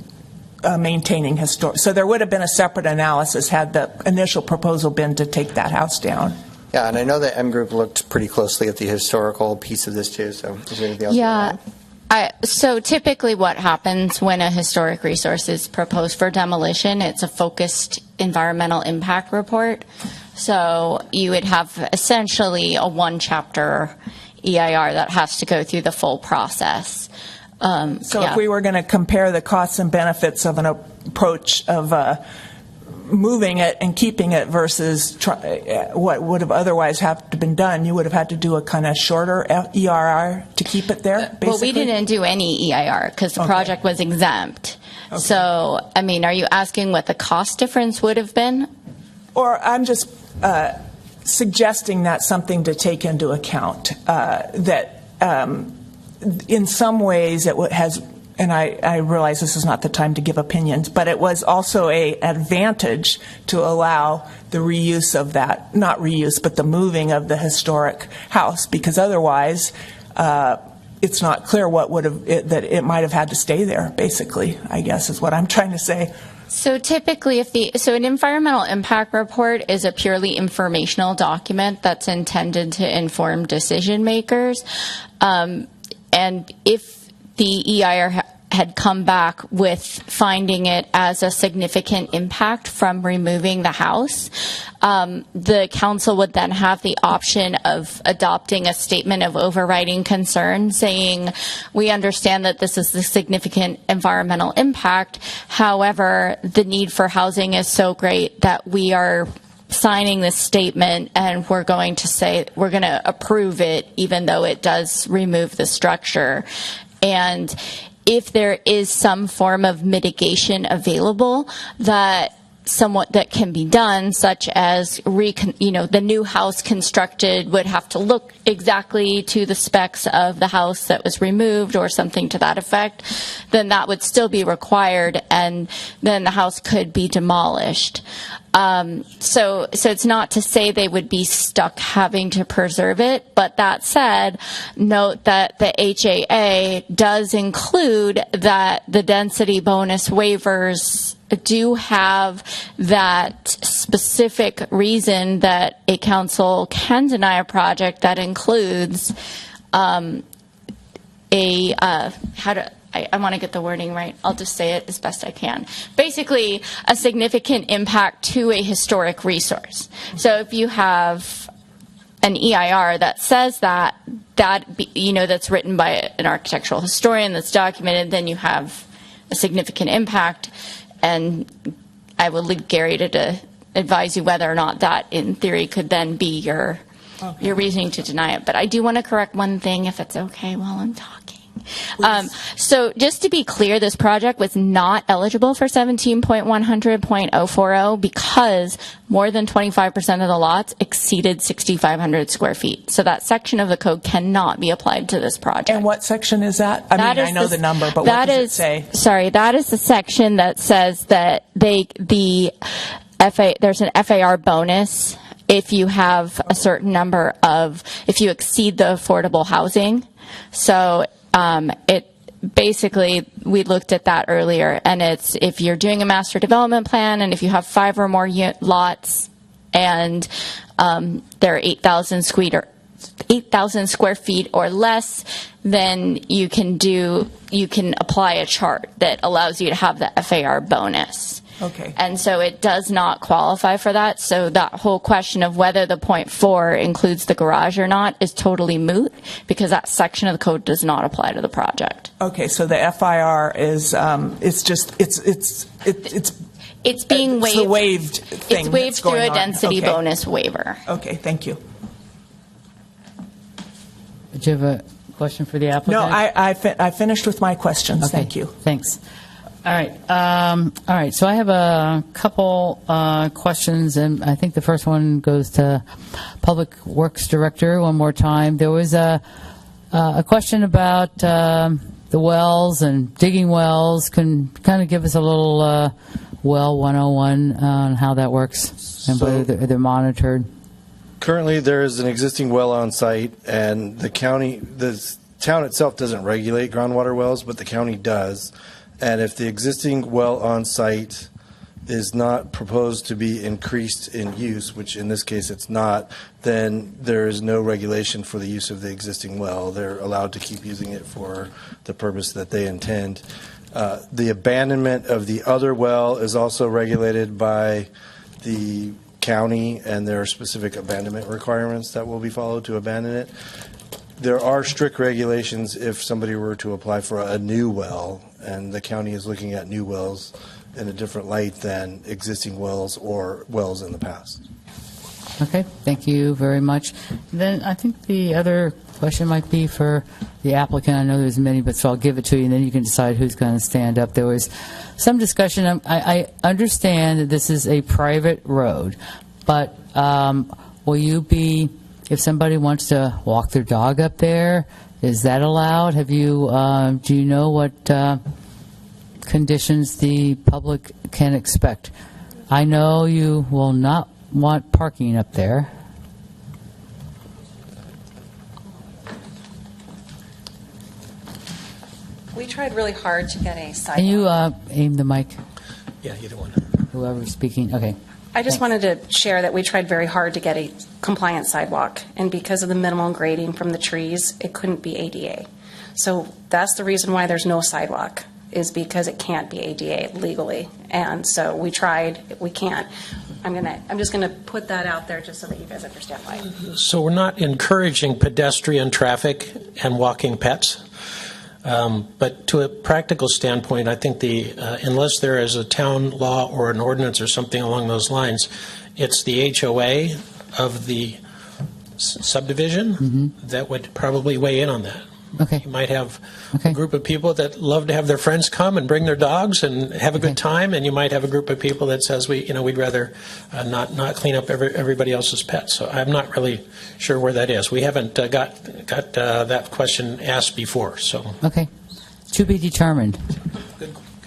of maintaining historic. So there would have been a separate analysis had the initial proposal been to take that house down. Yeah, and I know that M Group looked pretty closely at the historical piece of this too. So is there anything else? Yeah. So typically what happens when a historic resource is proposed for demolition, it's a focused environmental impact report. So you would have essentially a one-chapter EIR that has to go through the full process. If we were going to compare the costs and benefits of an approach of moving it and keeping it versus what would have otherwise have to been done, you would have had to do a kind of shorter EIR to keep it there, basically? Well, we didn't do any EIR because the project was exempt. Okay. So, I mean, are you asking what the cost difference would have been? Or I'm just suggesting that's something to take into account, that in some ways it has, and I realize this is not the time to give opinions, but it was also an advantage to allow the reuse of that, not reuse, but the moving of the historic house, because otherwise it's not clear what would have, that it might have had to stay there, basically, I guess is what I'm trying to say. So typically, an environmental impact report is a purely informational document that's intended to inform decision makers. And if the EIR had come back with finding it as a significant impact from removing the house, the council would then have the option of adopting a statement of overriding concern saying, we understand that this is a significant environmental impact. However, the need for housing is so great that we are signing this statement and we're going to approve it even though it does remove the structure. And if there is some form of mitigation available that can be done, such as the new house constructed would have to look exactly to the specs of the house that was removed or something to that effect, then that would still be required, and then the house could be demolished. So it's not to say they would be stuck having to preserve it, but that said, note that the HAA does include that the density bonus waivers do have that specific reason that a council can deny a project that includes I want to get the wording right. I'll just say it as best I can. Basically, a significant impact to a historic resource. So if you have an EIR that says that's written by an architectural historian that's documented, then you have a significant impact, and I will leave Gary to advise you whether or not that, in theory, could then be your reasoning to deny it. But I do want to correct one thing, if it's okay, while I'm talking. So just to be clear, this project was not eligible for 17.100.040 because more than 25% of the lots exceeded 6,500 square feet. So that section of the code cannot be applied to this project. And what section is that? I know the number, but what does it say? Sorry, that is the section that says that there's an FAR bonus if you have a certain number if you exceed the affordable housing. So we looked at that earlier, and it's if you're doing a master development plan and if you have 5 or more lots and they're 8,000 square feet or less, then you can apply a chart that allows you to have the FAR bonus. Okay. And so it does not qualify for that. So that whole question of whether the .4 includes the garage or not is totally moot because that section of the code does not apply to the project. Okay, so the FIR is It's being waived. It's the waived thing. It's waived that's through going a on. density Okay. bonus waiver. Okay, thank you. Did you have a question for the applicant? No, I finished with my questions. Okay, Thank you. Thanks. All right. All right. So I have a couple questions, and I think the first one goes to Public Works Director one more time. There was a question about the wells and digging wells. Can kind of give us a little well 101 on how that works and whether they're monitored. Currently, there is an existing well on site, and the town itself doesn't regulate groundwater wells, but the county does. And if the existing well on site is not proposed to be increased in use, which in this case it's not, then there is no regulation for the use of the existing well. They're allowed to keep using it for the purpose that they intend. The abandonment of the other well is also regulated by the county, and there are specific abandonment requirements that will be followed to abandon it. There are strict regulations if somebody were to apply for a new well, and the county is looking at new wells in a different light than existing wells or wells in the past. Okay. Thank you very much. Then I think the other question might be for the applicant. I know there's many, but so I'll give it to you, and then you can decide who's going to stand up. There was some discussion. I understand that this is a private road, but will you be, if somebody wants to walk their dog up there, is that allowed? Have you, do you know what conditions the public can expect? I know you will not want parking up there. We tried really hard to get a sidewalk. Can you aim the mic? Yeah, either one. Whoever's speaking. Okay. I just wanted to share that we tried very hard to get a compliant sidewalk, and because of the minimal grading from the trees, it couldn't be ADA. So that's the reason why there's no sidewalk, is because it can't be ADA legally. And so we tried, we can't. I'm just gonna put that out there just so that you guys understand why. So we're not encouraging pedestrian traffic and walking pets. But to a practical standpoint, I think unless there is a town law or an ordinance or something along those lines, it's the HOA of the subdivision that would probably weigh in on that. Okay. You might have a group of people that love to have their friends come and bring their dogs and have a good time, and you might have a group of people that says we'd rather not clean up everybody else's pets. So I'm not really sure where that is. We haven't got that question asked before. So Okay. To be determined.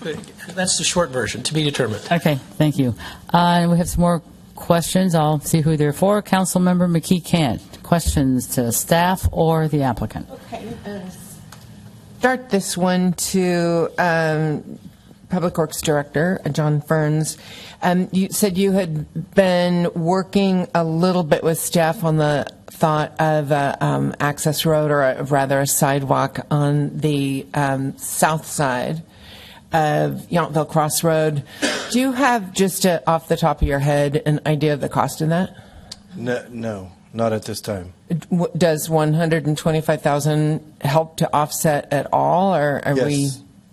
Good. That's the short version. To be determined. Okay. Thank you. And we have some more questions. I'll see who they're for. Councilmember McKee-Kent. Questions to staff or the applicant? Okay. Start this one to Public Works Director John Ferns. You said you had been working a little bit with staff on the thought of an access road, or rather a sidewalk on the south side of Yountville Crossroad. Do you have, just off the top of your head, an idea of the cost of that? No, not at this time. Does $125,000 help to offset at all, or are we?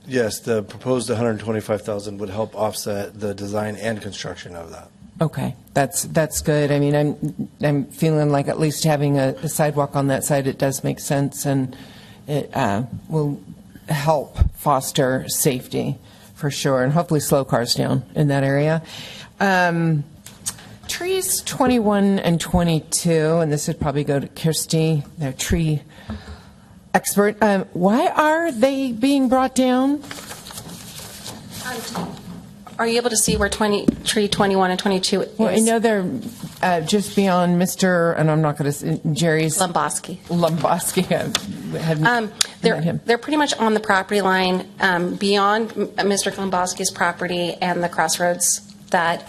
Yes, the proposed $125,000 would help offset the design and construction of that. Okay, that's good. I mean, I'm feeling like at least having a sidewalk on that side, it does make sense, and it will help foster safety for sure, and hopefully slow cars down in that area. Trees 21 and 22, and this would probably go to Kirsty, their tree expert. Why are they being brought down? Are you able to see where tree 21 and 22 is? Well, I know they're just beyond Mr. and I'm not going to Jerry's Lomboski. They're pretty much on the property line beyond Mr. Lomboski's property and the crossroads, that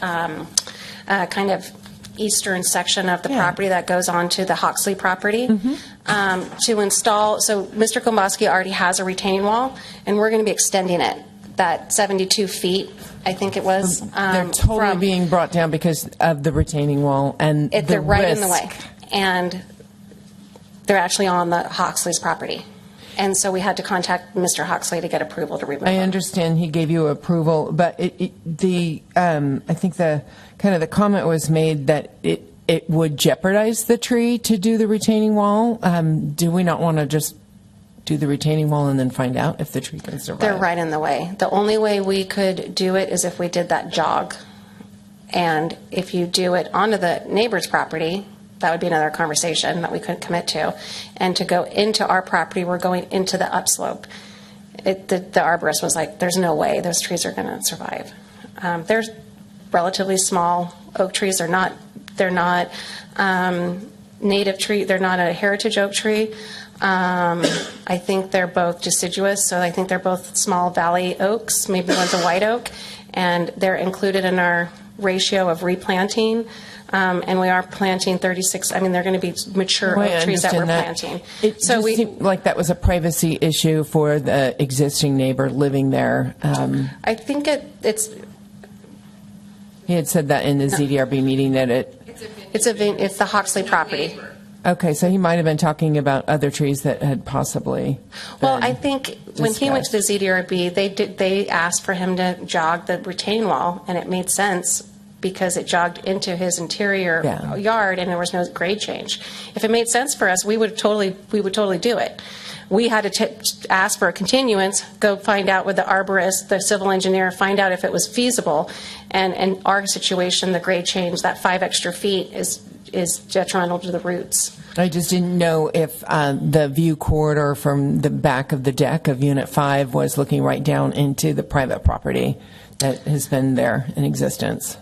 kind of eastern section of the property that goes on to the Hawksley property. To install, so Mr. Lomboski already has a retaining wall, and we're going to be extending it that 72 feet, I think it was. They're totally being brought down because of the retaining wall and they're right in the way. And they're actually on the Hawksley's property. And so we had to contact Mr. Hawksley to get approval to remove I them. understand he gave you approval, but I think the comment was made that it would jeopardize the tree to do the retaining wall. Do we not want to just do the retaining wall and then find out if the tree can survive? They're right in the way. The only way we could do it is if we did that jog. And if you do it onto the neighbor's property, that would be another conversation that we couldn't commit to. And to go into our property, we're going into the upslope. The arborist was like, there's no way those trees are going to survive. They're relatively small oak trees. They're not native tree. They're not a heritage oak tree. I think they're both deciduous, so I think they're both small valley oaks. Maybe one's a white oak, and they're included in our ratio of replanting. And we are planting 36. I mean, they're going to be mature oak trees that we're planting. It so just seemed like that was a privacy issue for the existing neighbor living there. I think it's. He had said that in the ZDRB meeting that it's the Hawksley property. Okay, so he might have been talking about other trees that had possibly. Well, I think when he went to the ZDRB, they asked for him to jog the retaining wall, and it made sense because it jogged into his interior yard, and there was no grade change. If it made sense for us, we would totally do it. We had to ask for a continuance, go find out with the arborist, the civil engineer, find out if it was feasible. And in our situation, the grade change, that 5 extra feet, is detrimental to the roots. I just didn't know if the view corridor from the back of the deck of Unit 5 was looking right down into the private property that has been there in existence.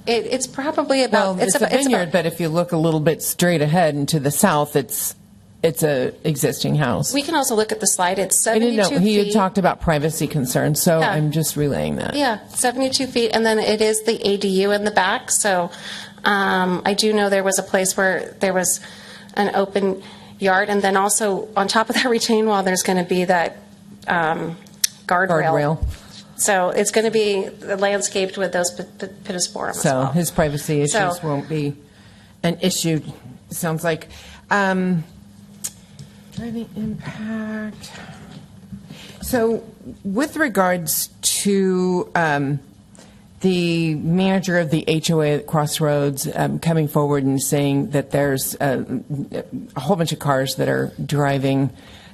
It's probably about... Well, it's a vineyard, but if you look a little bit straight ahead and to the south, it's a existing house. We can also look at the slide. It's 72 feet. I didn't know. He had talked about privacy concerns, so I'm just relaying that. Yeah, 72 feet, and then it is the ADU in the back. So I do know there was a place where there was an open yard, and then also on top of that retaining wall, there's going to be that guardrail. So it's going to be landscaped with those pittosporum as well. So his privacy issues won't be an issue, sounds like. Driving impact. So with regards to the manager of the HOA at Crossroads coming forward and saying that there's a whole bunch of cars that are driving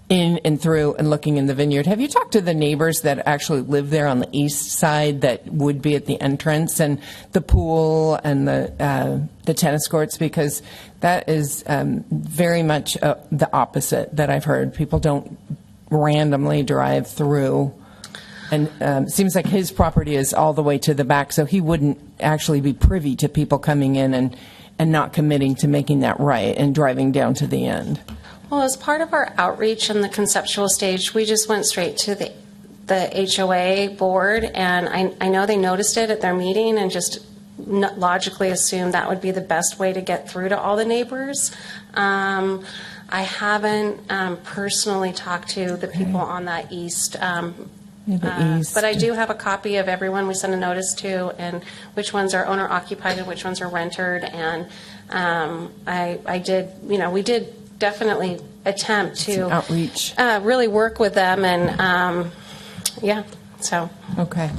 in and through and looking in the vineyard, have you talked to the neighbors that actually live there on the east side that would be at the entrance and the pool and the tennis courts? Because that is very much the opposite that I've heard. People don't randomly drive through. And it seems like his property is all the way to the back, so he wouldn't actually be privy to people coming in and not committing to making that right and driving down to the end. Well, as part of our outreach in the conceptual stage, we just went straight to the HOA board, and I know they noticed it at their meeting and just logically assumed that would be the best way to get through to all the neighbors. I haven't personally talked to the people on that east. But I do have a copy of everyone we sent a notice to, and which ones are owner occupied and which ones are rented. And we did definitely attempt to outreach, really work with them, and so okay.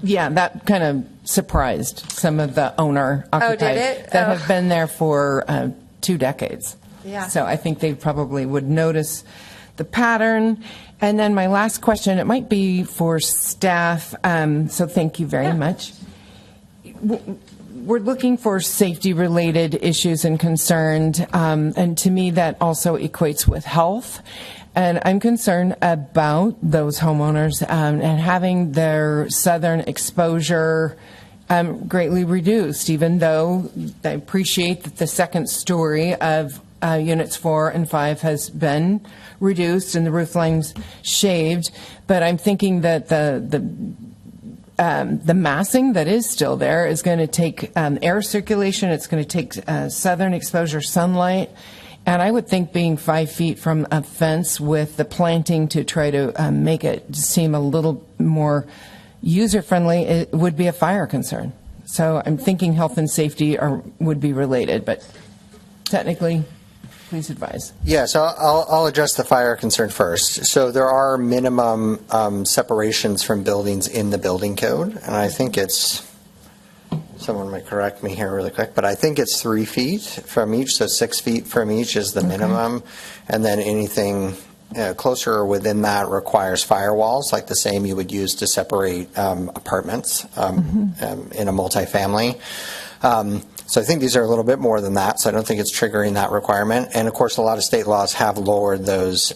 That kind of surprised some of the owner occupied that have been there for 2 decades. Yeah. So I think they probably would notice the pattern. And then my last question, it might be for staff, so thank you very much. We're looking for safety-related issues and concerns, and to me that also equates with health. And I'm concerned about those homeowners and having their southern exposure greatly reduced, even though I appreciate that the second story of Units 4 and 5 has been reduced and the roof lines shaved. But I'm thinking that the massing that is still there is going to take air circulation. It's going to take southern exposure sunlight, And I would think being 5 feet from a fence with the planting to try to make it seem a little more user-friendly, it would be a fire concern. So I'm thinking health and safety would be related, but technically, please advise. Yeah, so I'll address the fire concern first. So there are minimum separations from buildings in the building code, and I think it's, someone might correct me here really quick, but I think it's 3 feet from each, so 6 feet from each is the minimum, and then anything closer or within that requires firewalls, like the same you would use to separate apartments in a multifamily. So I think these are a little bit more than that, so I don't think it's triggering that requirement. And of course, a lot of state laws have lowered those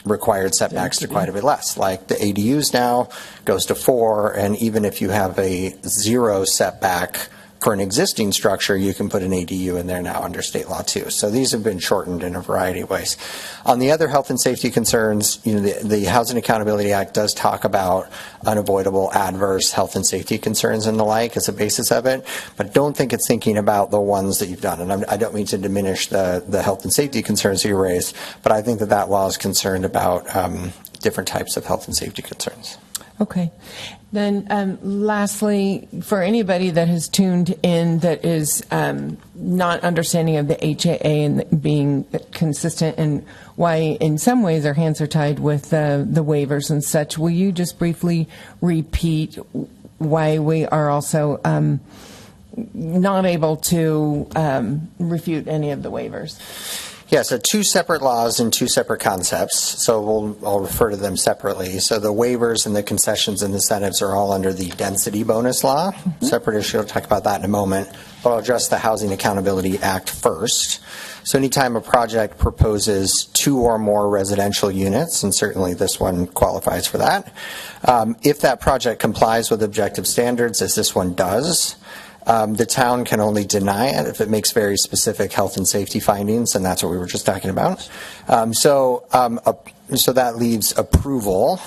required setbacks to quite a bit less. Like the ADUs now goes to 4, and even if you have a 0 setback for an existing structure, you can put an ADU in there now under state law too. So these have been shortened in a variety of ways. On the other health and safety concerns, the Housing Accountability Act does talk about unavoidable adverse health and safety concerns and the like as a basis of it, but don't think it's thinking about the ones that you've done. And I don't mean to diminish the health and safety concerns you raised, but I think that law is concerned about different types of health and safety concerns. Okay. Then lastly, for anybody that has tuned in that is not understanding of the HAA and being consistent and why in some ways our hands are tied with the waivers and such, will you just briefly repeat why we are also not able to refute any of the waivers? Yeah, so 2 separate laws and 2 separate concepts, so I'll refer to them separately. So the waivers and the concessions and incentives are all under the density bonus law. Separate issue, I'll talk about that in a moment, but I'll address the Housing Accountability Act first. So anytime a project proposes 2 or more residential units, and certainly this one qualifies for that, if that project complies with objective standards, as this one does, the town can only deny it if it makes very specific health and safety findings, and that's what we were just talking about. So that leaves approval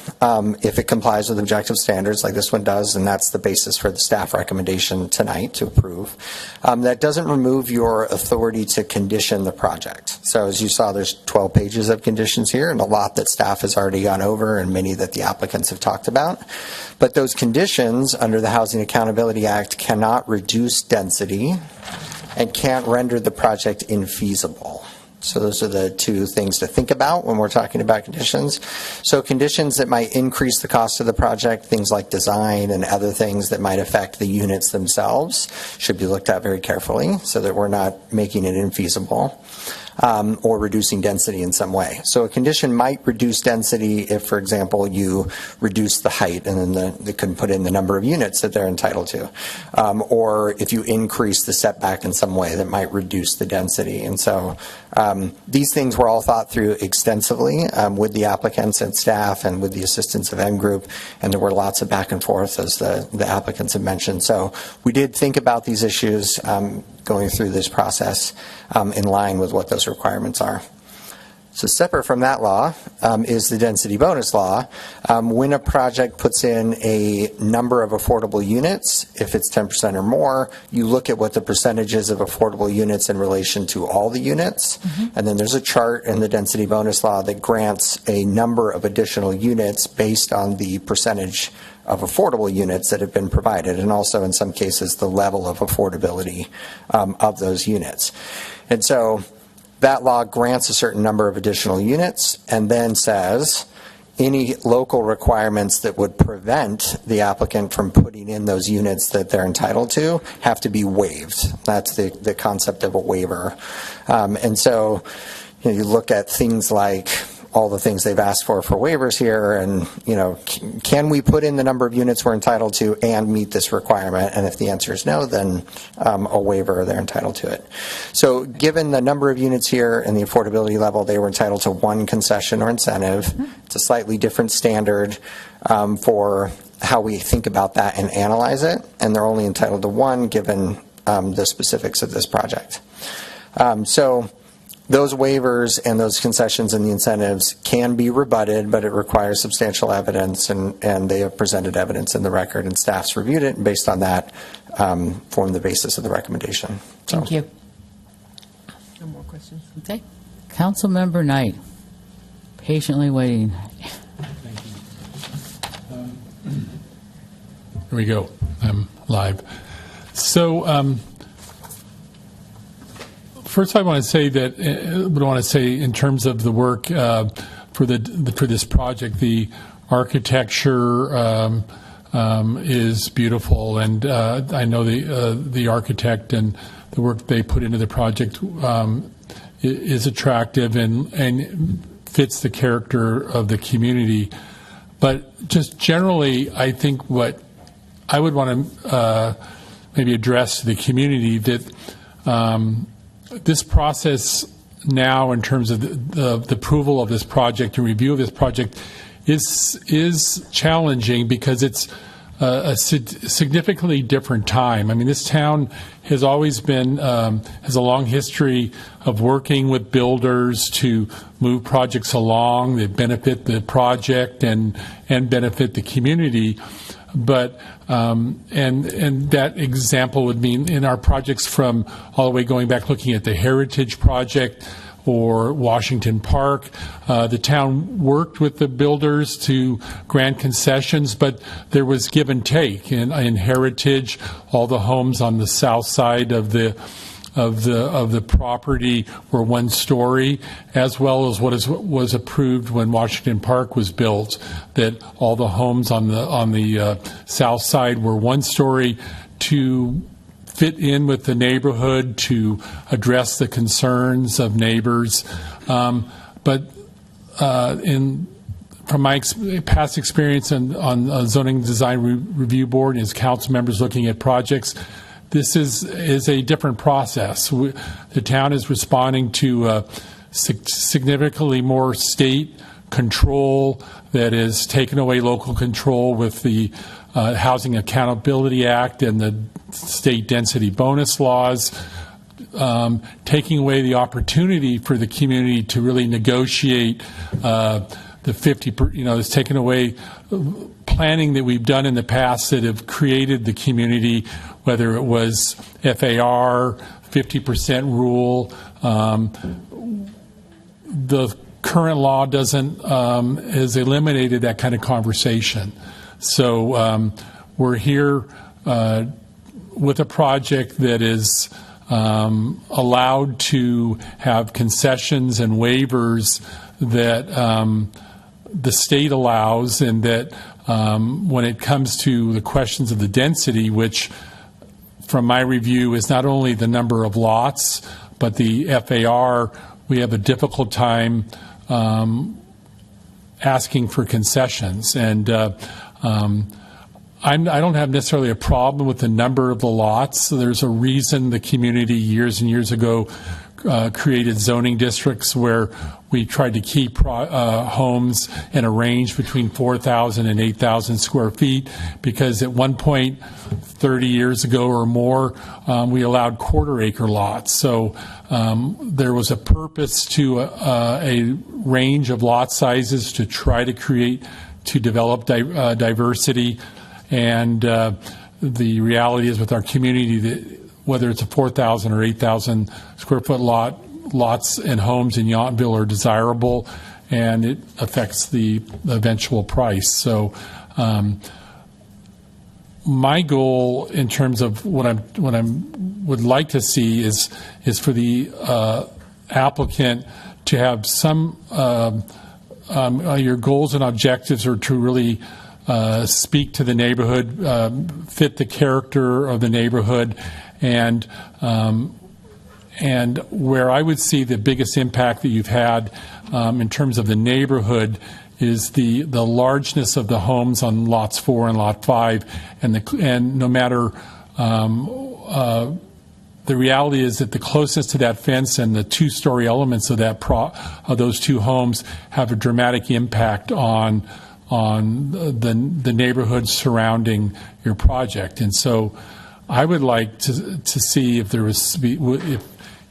if it complies with objective standards like this one does, and that's the basis for the staff recommendation tonight to approve. That doesn't remove your authority to condition the project. So as you saw, there's 12 pages of conditions here, and a lot that staff has already gone over and many that the applicants have talked about. But those conditions under the Housing Accountability Act cannot reduce density and can't render the project infeasible. So those are the 2 things to think about when we're talking about conditions. So conditions that might increase the cost of the project, things like design and other things that might affect the units themselves, should be looked at very carefully so that we're not making it infeasible. Or reducing density in some way. So a condition might reduce density if, for example, you reduce the height and then they can put in the number of units that they're entitled to. Or if you increase the setback in some way that might reduce the density. And so these things were all thought through extensively with the applicants and staff and with the assistance of M Group, and there were lots of back and forth as the applicants have mentioned. So we did think about these issues going through this process in line with what those requirements are. So separate from that law is the density bonus law. When a project puts in a number of affordable units, if it's 10% or more, you look at what the percentage is of affordable units in relation to all the units. And then there's a chart in the density bonus law that grants a number of additional units based on the percentage of affordable units that have been provided, and also in some cases the level of affordability of those units. And so that law grants a certain number of additional units and then says any local requirements that would prevent the applicant from putting in those units that they're entitled to have to be waived. That's the concept of a waiver. And so you look at things like all the things they've asked for waivers here, and can we put in the number of units we're entitled to and meet this requirement? And if the answer is no, then a waiver, they're entitled to it. So given the number of units here and the affordability level, they were entitled to 1 concession or incentive. It's a slightly different standard for how we think about that and analyze it, and they're only entitled to 1 given the specifics of this project. So those waivers and those concessions and the incentives can be rebutted, but it requires substantial evidence, and they have presented evidence in the record, and staff's reviewed it, and based on that, formed the basis of the recommendation. Thank you. No more questions. questions. Okay. Councilmember Knight, patiently waiting. Here we go. I'm live. So first, I want to say that what I want to say in terms of the work for this project, the architecture is beautiful, and I know the architect and the work they put into the project is attractive and fits the character of the community. But just generally, I think what I would want to maybe address to the community that this process now, in terms of the approval of this project and review of this project, is challenging because it's a significantly different time. I mean, this town has always been has a long history of working with builders to move projects along that benefit the project and benefit the community. But and that example would mean in our projects from all the way going back, looking at the Heritage Project or Washington Park, the town worked with the builders to grant concessions, but there was give and take. In Heritage, all the homes on the south side of the property were one story, as well as what was approved when Washington Park was built, that all the homes on the south side were one story to fit in with the neighborhood, to address the concerns of neighbors. But from my past experience on Zoning Design Review Board and as council members looking at projects, this is a different process. The town is responding to significantly more state control that has taken away local control with the Housing Accountability Act and the state density bonus laws, taking away the opportunity for the community to really negotiate the 50%, it's taken away planning that we've done in the past that have created the community, whether it was FAR, 50% rule. The current law has eliminated that kind of conversation. So we're here with a project that is allowed to have concessions and waivers that the state allows, and that when it comes to the questions of the density, which from my review is not only the number of lots, but the FAR, we have a difficult time asking for concessions. And I don't have necessarily a problem with the number of the lots. There's a reason the community years and years ago created zoning districts where we tried to keep homes in a range between 4,000 and 8,000 square feet, because at one point 30 years ago or more, we allowed quarter-acre lots. So there was a purpose to a range of lot sizes to try to develop diversity. And the reality is with our community that whether it's a 4,000 or 8,000 square foot lots and homes in Yountville are desirable, and it affects the eventual price. So my goal in terms of what I would like to see is for the applicant to have some your goals and objectives are to really speak to the neighborhood, fit the character of the neighborhood, and where I would see the biggest impact that you've had in terms of the neighborhood is the largeness of the homes on lots 4 and lot 5, and no matter the reality is that the closeness to that fence and the two-story elements of of those two homes have a dramatic impact on the neighborhood surrounding your project. And so I would like to see if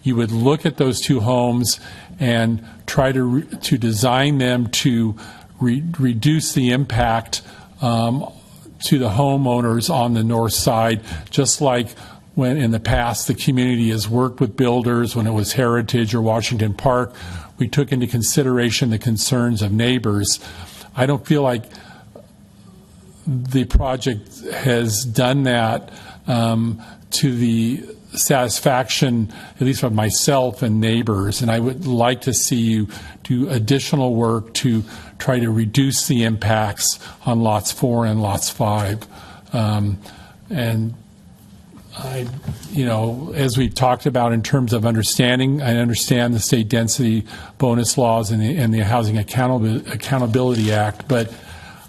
you would look at those two homes and try to design them to reduce the impact to the homeowners on the north side, just like when in the past the community has worked with builders, when it was Heritage or Washington Park, we took into consideration the concerns of neighbors. I don't feel like the project has done that to the satisfaction, at least of myself and neighbors, and I would like to see you do additional work to try to reduce the impacts on lots 4 and lots 5. And I, as we've talked about in terms of understanding, I understand the state density bonus laws and the Housing Accountability Act, but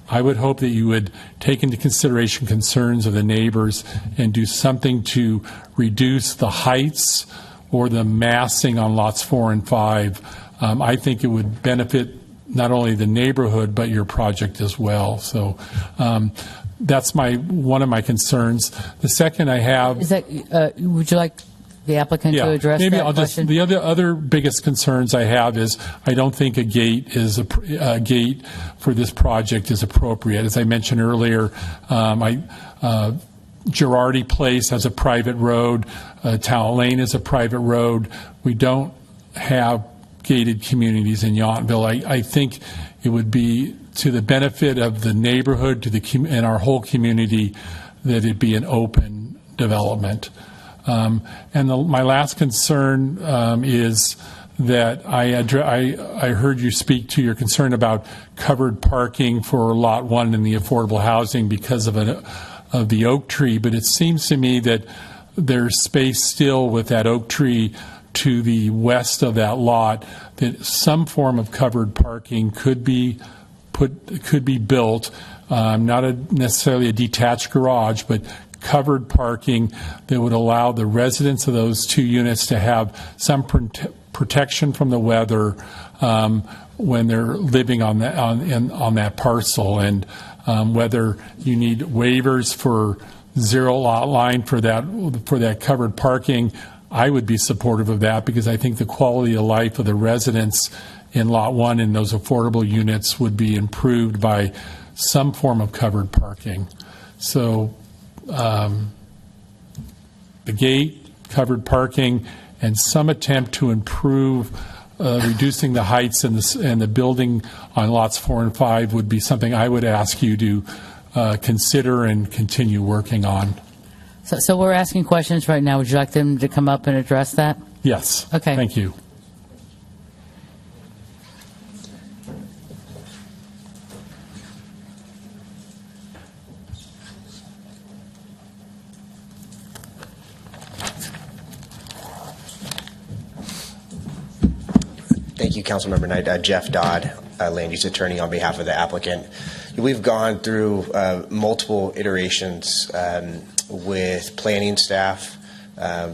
I would hope that you would take into consideration concerns of the neighbors and do something to reduce the heights or the massing on lots 4 and 5. I think it would benefit not only the neighborhood but your project as well. So that's one of my concerns. The second I have is that would you like the applicant to address maybe that I'll question? The other biggest concerns I have is I don't think a gate for this project is appropriate. As I mentioned earlier, Girardi Place has a private road, Talent Lane is a private road. We don't have gated communities in Yountville. I think it would be to the benefit of the neighborhood and our whole community that it be an open development. My last concern is that I heard you speak to your concern about covered parking for Lot 1 in the affordable housing because of the oak tree, but it seems to me that there's space still with that oak tree to the west of that lot, that some form of covered parking could be built, not necessarily a detached garage, but covered parking that would allow the residents of those 2 units to have some protection from the weather when they're living on that parcel, and whether you need waivers for zero lot line for that covered parking. I would be supportive of that because I think the quality of life of the residents in Lot 1 in those affordable units would be improved by some form of covered parking. So the gate, covered parking, and some attempt to improve reducing the heights and the building on lots 4 and 5 would be something I would ask you to consider and continue working on. So we're asking questions right now. Would you like them to come up and address that? Yes. Okay. Thank you. Thank you, Councilmember Knight. Jeff Dodd, land use attorney on behalf of the applicant. We've gone through multiple iterations with planning staff.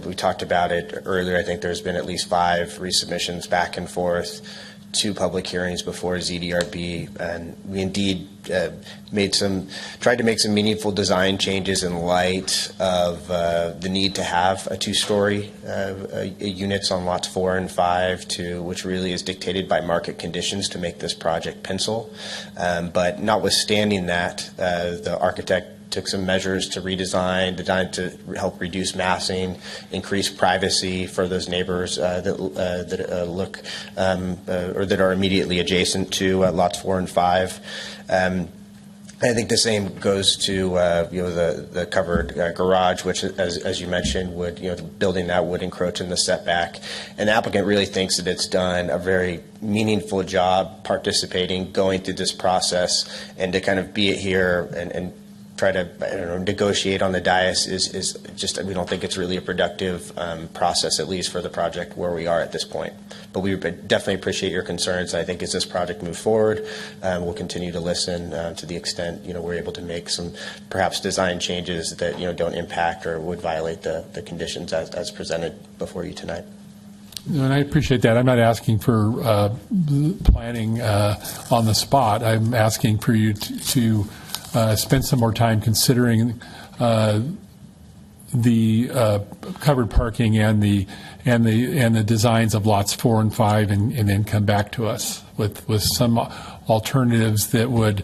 We talked about it earlier. I think there's been at least 5 resubmissions back and forth, 2 public hearings before ZDRB, and we indeed tried to make some meaningful design changes in light of the need to have a 2-story units on lots 4 and 5, which really is dictated by market conditions to make this project pencil. But notwithstanding that, the architect took some measures to redesign, designed to help reduce massing, increase privacy for those neighbors that look or that are immediately adjacent to lots 4 and 5. I think the same goes to the covered garage, which, as you mentioned, would the building that would encroach in the setback. And the applicant really thinks that it's done a very meaningful job participating, going through this process, and to kind of be it here and try to negotiate on the dais is just, we don't think it's really a productive process, at least for the project where we are at this point. But we definitely appreciate your concerns. I think as this project moves forward, we'll continue to listen to the extent we're able to make some perhaps design changes that don't impact or would violate the conditions as presented before you tonight. And I appreciate that. I'm not asking for planning on the spot. I'm asking for you to spend some more time considering the covered parking and the designs of lots 4 and 5, and then come back to us with some alternatives that would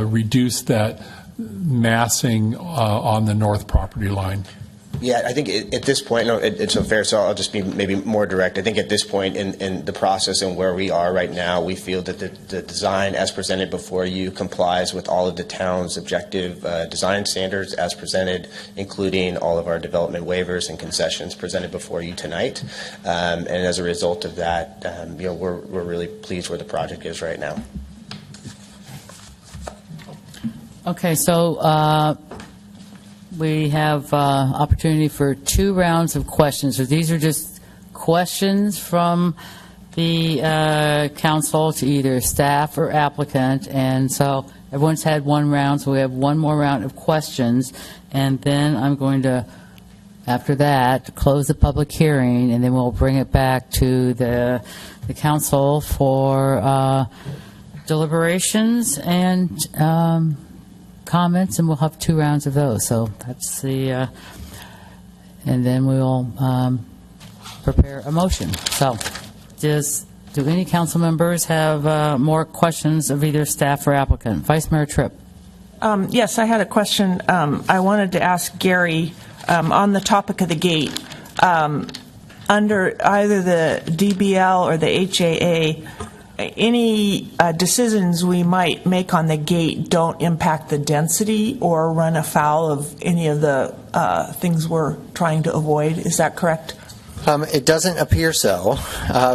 reduce that massing on the north property line? Yeah, I think at this point, no, it's unfair, so I'll just be maybe more direct. I think at this point in the process and where we are right now, we feel that the design as presented before you complies with all of the town's objective design standards as presented, including all of our development waivers and concessions presented before you tonight. And as a result of that, we're really pleased where the project is right now. Okay, so we have opportunity for 2 rounds of questions. So these are just questions from the council to either staff or applicant. And so everyone's had 1 round, so we have 1 more round of questions. And then I'm going to, after that, close the public hearing, and then we'll bring it back to the council for deliberations and comments, and we'll have 2 rounds of those. So that's the, and then we'll prepare a motion. So do any council members have more questions of either staff or applicant? Vice Mayor Tripp. Yes, I had a question. I wanted to ask Gary on the topic of the gate. Under either the DBL or the HAA, any decisions we might make on the gate don't impact the density or run afoul of any of the things we're trying to avoid. Is that correct? It doesn't appear so,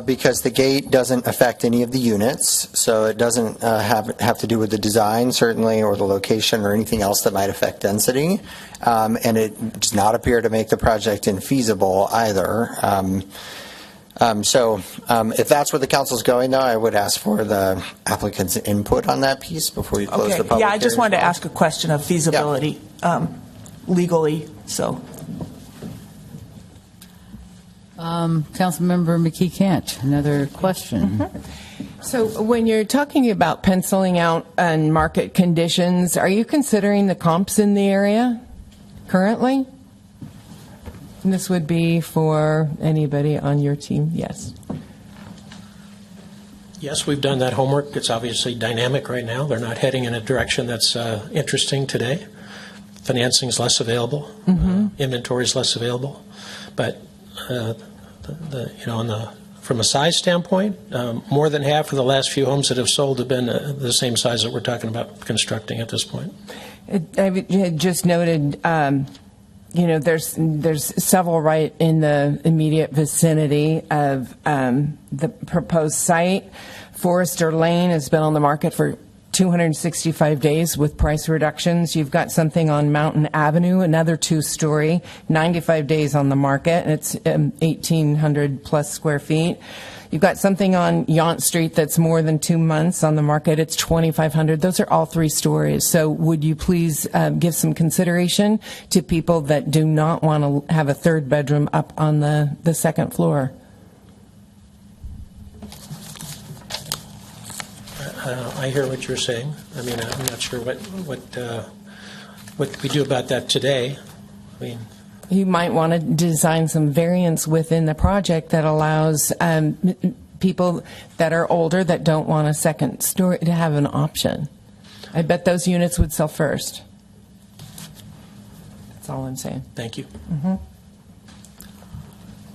because the gate doesn't affect any of the units, so it doesn't have to do with the design, certainly, or the location or anything else that might affect density. And it does not appear to make the project infeasible either. So if that's where the council's going, though, I would ask for the applicant's input on that piece before we close the public Yeah, I just hearing. wanted to ask a question of feasibility legally. So, Councilmember McKee-Kent, another question. So when you're talking about penciling out and market conditions, are you considering the comps in the area currently? And this would be for anybody on your team, yes. Yes, we've done that homework. It's obviously dynamic right now. They're not heading in a direction that's interesting today. Financing is less available. Inventory is less available. But from a size standpoint, more than half of the last few homes that have sold have been the same size that we're talking about constructing at this point. I had just noted, there's several right in the immediate vicinity of the proposed site. Forester Lane has been on the market for 265 days with price reductions. You've got something on Mountain Avenue, another 2-story, 95 days on the market, and it's 1,800 plus square feet. You've got something on Yount Street that's more than 2 months on the market. It's 2,500. Those are all 3 stories. So would you please give some consideration to people that do not want to have a 3rd bedroom up on the 2nd floor? I hear what you're saying. I mean, I'm not sure what we do about that today. I mean, you might want to design some variance within the project that allows people that are older that don't want a 2nd story to have an option. I bet those units would sell first. That's all I'm saying. Thank you.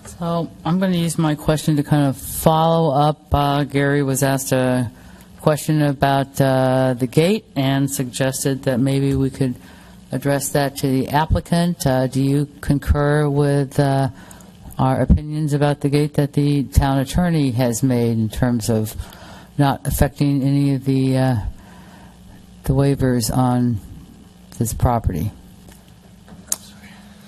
So I'm going to use my question to kind of follow up. Gary was asked a question about the gate and suggested that maybe we could address that to the applicant. Do you concur with our opinions about the gate that the town attorney has made in terms of not affecting any of the waivers on this property?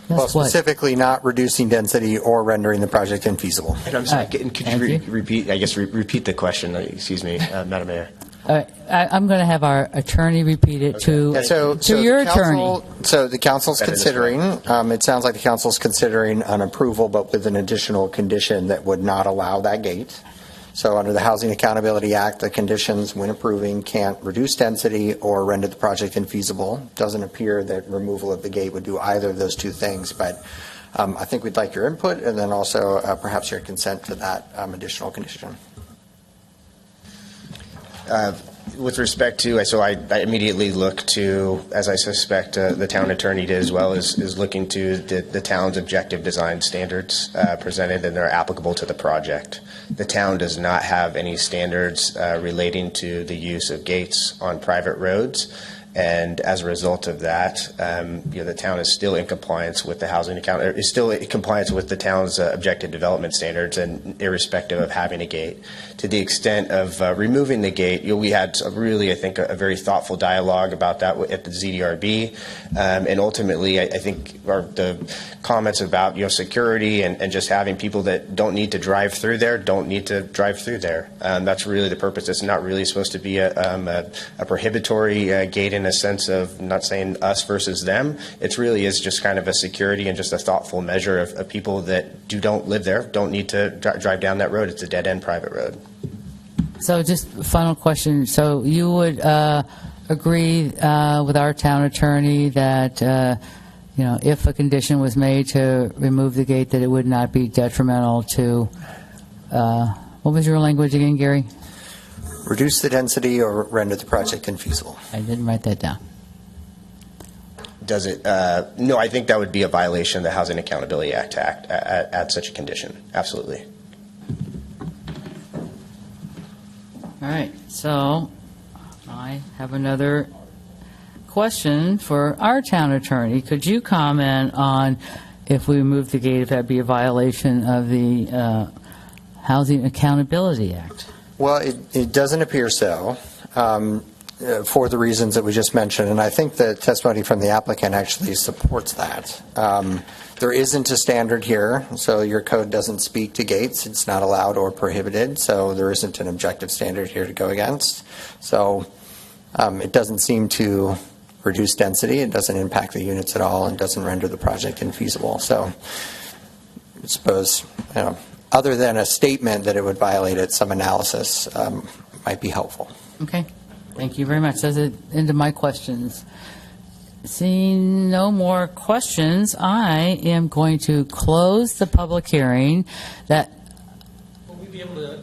Well, specifically not reducing density or rendering the project infeasible. I'm sorry, could you repeat? I guess repeat the question. Excuse me, Madam Mayor. I'm going to have our attorney repeat it to your attorney. So the council's considering. It sounds like the council's considering an approval, but with an additional condition that would not allow that gate. So under the Housing Accountability Act, the conditions, when approving, can't reduce density or render the project infeasible. Doesn't appear that removal of the gate would do either of those 2 things, but I think we'd like your input and then also perhaps your consent to that additional condition. With respect to, so I immediately look to, as I suspect the town attorney did as well, is looking to the town's objective design standards presented, and they're applicable to the project. The town does not have any standards relating to the use of gates on private roads. And as a result of that, the town is still in compliance with the housing account, is still in compliance with the town's objective development standards, and irrespective of having a gate. To the extent of removing the gate, we had really, I think, a very thoughtful dialogue about that at the ZDRB, and ultimately, I think the comments about security and just having people that don't need to drive through there don't need to drive through there. That's really the purpose. It's not really supposed to be a prohibitory gate in a sense of, not saying us versus them. It really is just kind of a security and just a thoughtful measure of people that don't live there, don't need to drive down that road. It's a dead-end private road. So just final question. So you would agree with our town attorney that, if a condition was made to remove the gate, that it would not be detrimental to, what was your language again, Gary? Reduce the density or render the project infeasible. I didn't write that down. Does it? No, I think that would be a violation of the Housing Accountability Act to add such a condition. Absolutely. All right, so I have another question for our town attorney. Could you comment on if we remove the gate, if that be a violation of the Housing Accountability Act? Well, it doesn't appear so, for the reasons that we just mentioned, and I think the testimony from the applicant actually supports that. There isn't a standard here, so your code doesn't speak to gates. It's not allowed or prohibited, so there isn't an objective standard here to go against. So it doesn't seem to reduce density. It doesn't impact the units at all and doesn't render the project infeasible. So I suppose, other than a statement that it would violate it, some analysis might be helpful. Okay. Thank you very much. That's the end of my questions. Seeing no more questions, I am going to close the public hearing. Will we be able to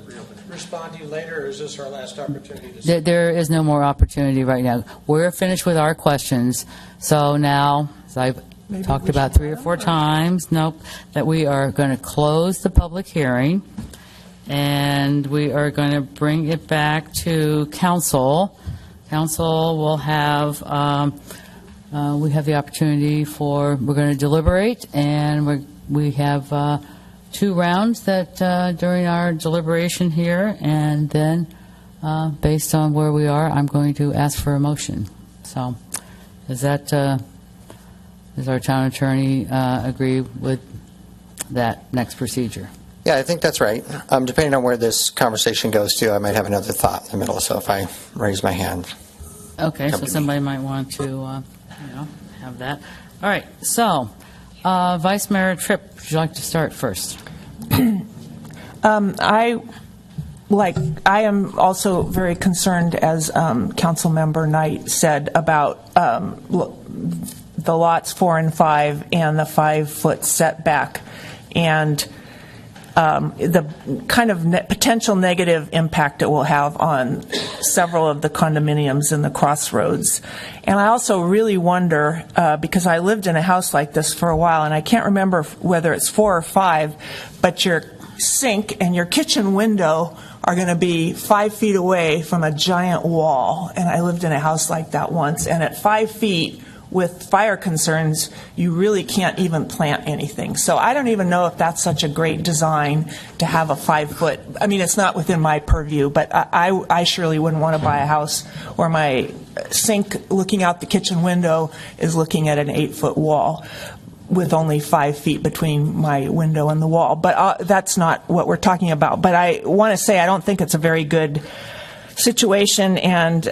respond to you later, or is this our last opportunity to speak? There is no more opportunity right now. We're finished with our questions. So now, as I've talked about 3 or 4 times, that we are going to close the public hearing, and we are going to bring it back to council. Council will have, we have the opportunity we're going to deliberate, and we have 2 rounds that during our deliberation here, and then based on where we are, I'm going to ask for a motion. So does our town attorney agree with that next procedure? Yeah, I think that's right. Depending on where this conversation goes to, I might have another thought in the middle, so if I raise my hand. Okay, so somebody might want to have that. All right, so Vice Mayor Tripp, would you like to start first? I am also very concerned, as Council Member Knight said, about the lots 4 and 5 and the 5-foot setback, and the kind of potential negative impact it will have on several of the condominiums in the crossroads. And I also really wonder, because I lived in a house like this for a while, and I can't remember whether it's 4 or 5, but your sink and your kitchen window are going to be 5 feet away from a giant wall. And I lived in a house like that once, and at 5 feet, with fire concerns, you really can't even plant anything. So I don't even know if that's such a great design to have a 5-foot. I mean, it's not within my purview, but I surely wouldn't want to buy a house where my sink looking out the kitchen window is looking at an 8-foot wall with only 5 feet between my window and the wall. But that's not what we're talking about. But I want to say I don't think it's a very good situation, and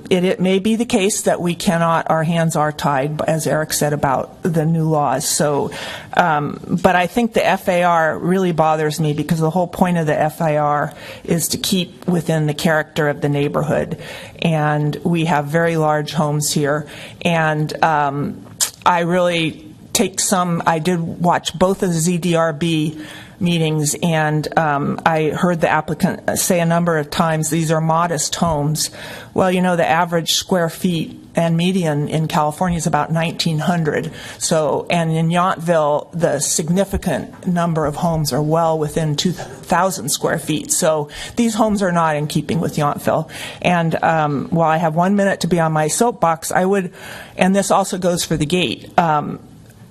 it may be the case that we cannot, our hands are tied, as Eric said about the new laws. So, but I think the FAR really bothers me, because the whole point of the FAR is to keep within the character of the neighborhood, and we have very large homes here, and I really take some. I did watch both of the ZDRB meetings, and I heard the applicant say a number of times these are modest homes. Well, you know, the average square feet and median in California is about 1,900. So, and in Yountville, the significant number of homes are well within 2,000 square feet. So these homes are not in keeping with Yountville. And while I have 1 minute to be on my soapbox, I would, and this also goes for the gate,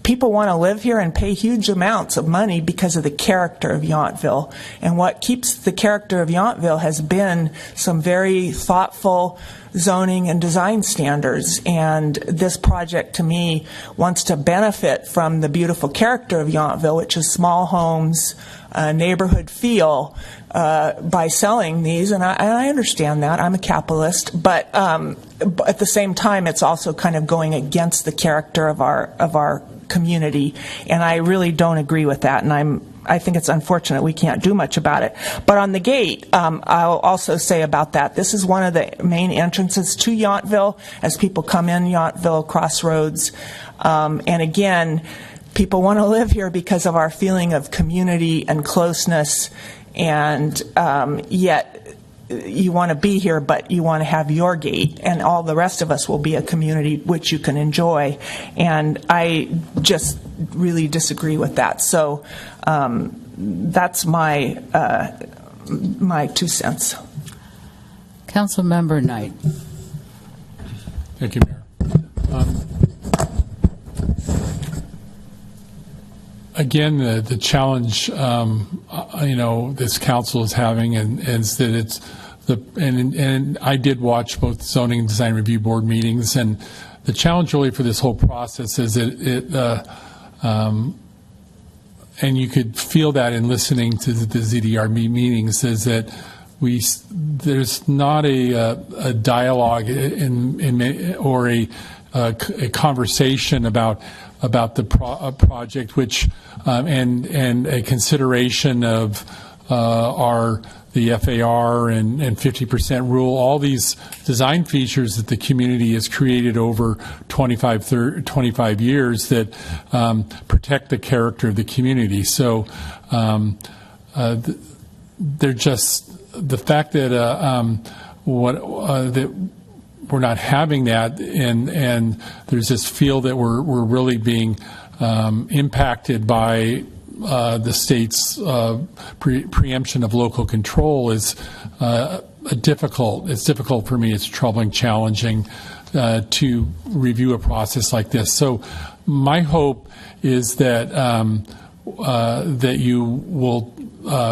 people want to live here and pay huge amounts of money because of the character of Yountville. And what keeps the character of Yountville has been some very thoughtful zoning and design standards. And this project, to me, wants to benefit from the beautiful character of Yountville, which is small homes, neighborhood feel, by selling these. And I understand that. I'm a capitalist. But at the same time, it's also kind of going against the character of our community, and I really don't agree with that, and I think it's unfortunate we can't do much about it. But on the gate, I'll also say about that, this is one of the main entrances to Yountville as people come in Yountville Crossroads, and again, people want to live here because of our feeling of community and closeness, and yet you want to be here, but you want to have your gate, and all the rest of us will be a community which you can enjoy. And I just really disagree with that. So that's my my 2 cents. Councilmember Knight. Thank you, Mayor. Again, the challenge, this council is having, and is that it's and I did watch both zoning and design review board meetings, and the challenge really for this whole process is that and you could feel that in listening to the ZDRB meetings, is that there's not a dialogue or a conversation about the project, which and a consideration of the FAR and 50% rule, all these design features that the community has created over 25 years that protect the character of the community. So they're just the fact that that we're not having that, and there's this feel that we're really being impacted by the state's preemption of local control is difficult. It's difficult for me. It's troubling, challenging to review a process like this. So my hope is that that you will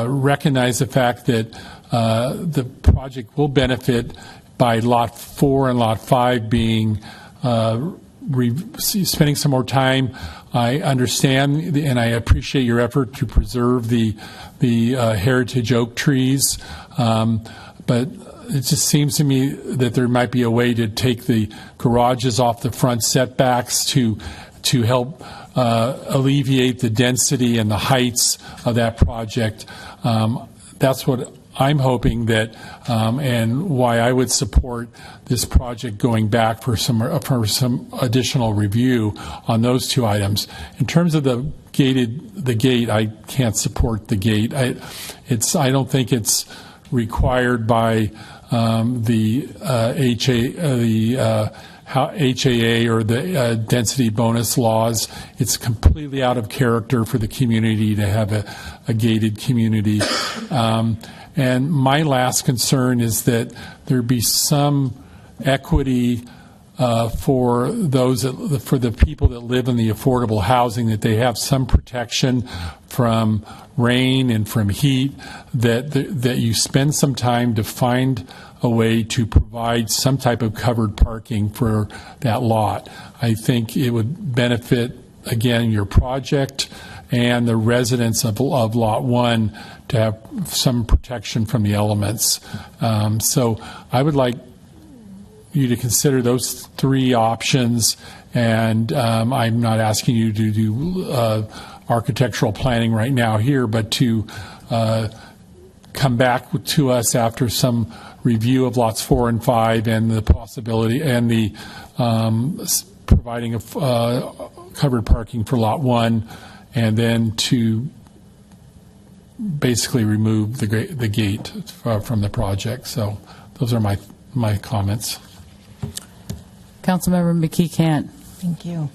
recognize the fact that the project will benefit by Lot 4 and Lot 5 being spending some more time. I understand and I appreciate your effort to preserve the heritage oak trees, but it just seems to me that there might be a way to take the garages off the front setbacks to help alleviate the density and the heights of that project. That's what I'm hoping that, and why I would support this project going back for some additional review on those 2 items. In terms of the gate, I can't support the gate. I don't think it's required by the HAA or the density bonus laws. It's completely out of character for the community to have a gated community. And my last concern is that there be some equity for the people that live in the affordable housing, that they have some protection from rain and from heat, that you spend some time to find a way to provide some type of covered parking for that lot. I think it would benefit, again, your project and the residents of Lot 1 to have some protection from the elements. So I would like you to consider those 3 options, and I'm not asking you to do architectural planning right now here, but to come back to us after some review of lots 4 and 5 and the possibility and the providing of covered parking for Lot 1, and then to basically remove the gate from the project. So those are my comments. Councilmember McKee Cant. Thank you.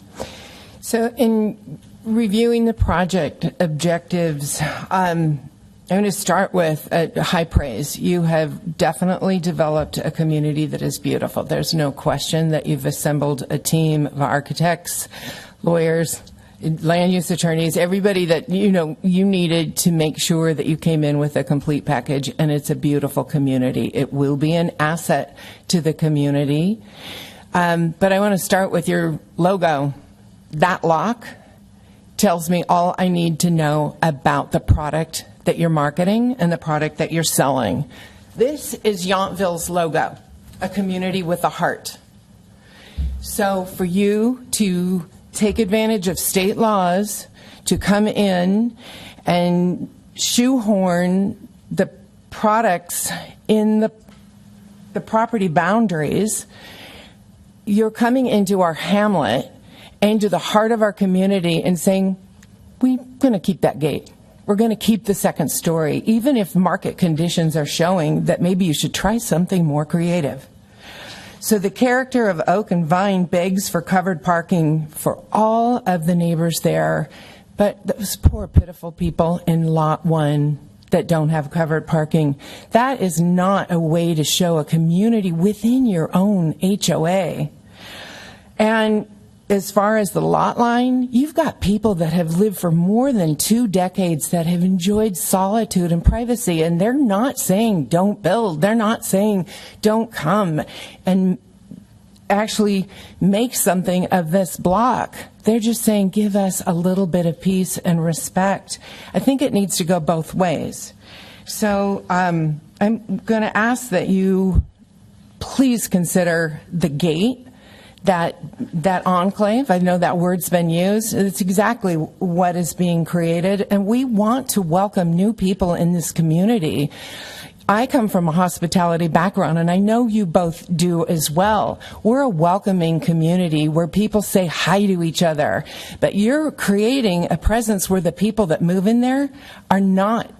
So in reviewing the project objectives, I'm going to start with high praise. You have definitely developed a community that is beautiful. There's no question that you've assembled a team of architects, lawyers, land use attorneys, everybody that you needed to make sure that you came in with a complete package, and it's a beautiful community. It will be an asset to the community. But I want to start with your logo. That lock tells me all I need to know about the product that you're marketing and the product that you're selling. This is Yountville's logo, a community with a heart. So for you to take advantage of state laws to come in and shoehorn the products in the property boundaries, you're coming into our hamlet, into the heart of our community and saying, we're going to keep that gate. We're going to keep the second story, even if market conditions are showing that maybe you should try something more creative. So the character of Oak and Vine begs for covered parking for all of the neighbors there, but those poor, pitiful people in Lot 1 that don't have covered parking, that is not a way to show a community within your own HOA. And as far as the lot line, you've got people that have lived for more than 2 decades that have enjoyed solitude and privacy, and they're not saying don't build. They're not saying don't come and actually make something of this block. They're just saying give us a little bit of peace and respect. I think it needs to go both ways. So I'm going to ask that you please consider the gate, that enclave. I know that word's been used. It's exactly what is being created, and we want to welcome new people in this community. I come from a hospitality background, and I know you both do as well. We're a welcoming community where people say hi to each other, but you're creating a presence where the people that move in there are not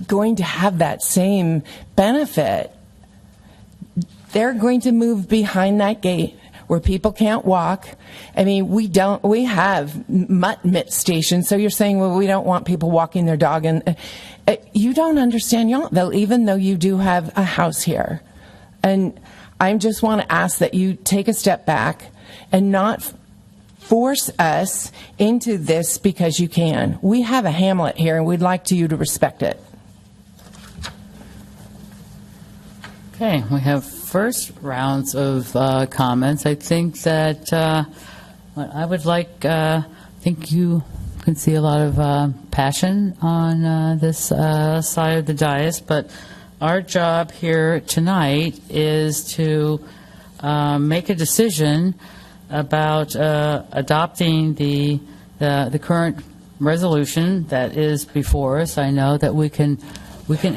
going to have that same benefit. They're going to move behind that gate where people can't walk. I mean, we have mutt mitt stations, so you're saying, well, we don't want people walking their dog, and you don't understand Yountville, even though you do have a house here. And I just want to ask that you take a step back and not force us into this because you can. We have a hamlet here, and we'd like you to respect it. Okay, we have first rounds of comments. I think that I would like, I think you can see a lot of passion on this side of the dais, but our job here tonight is to make a decision about adopting the current resolution that is before us. I know that we can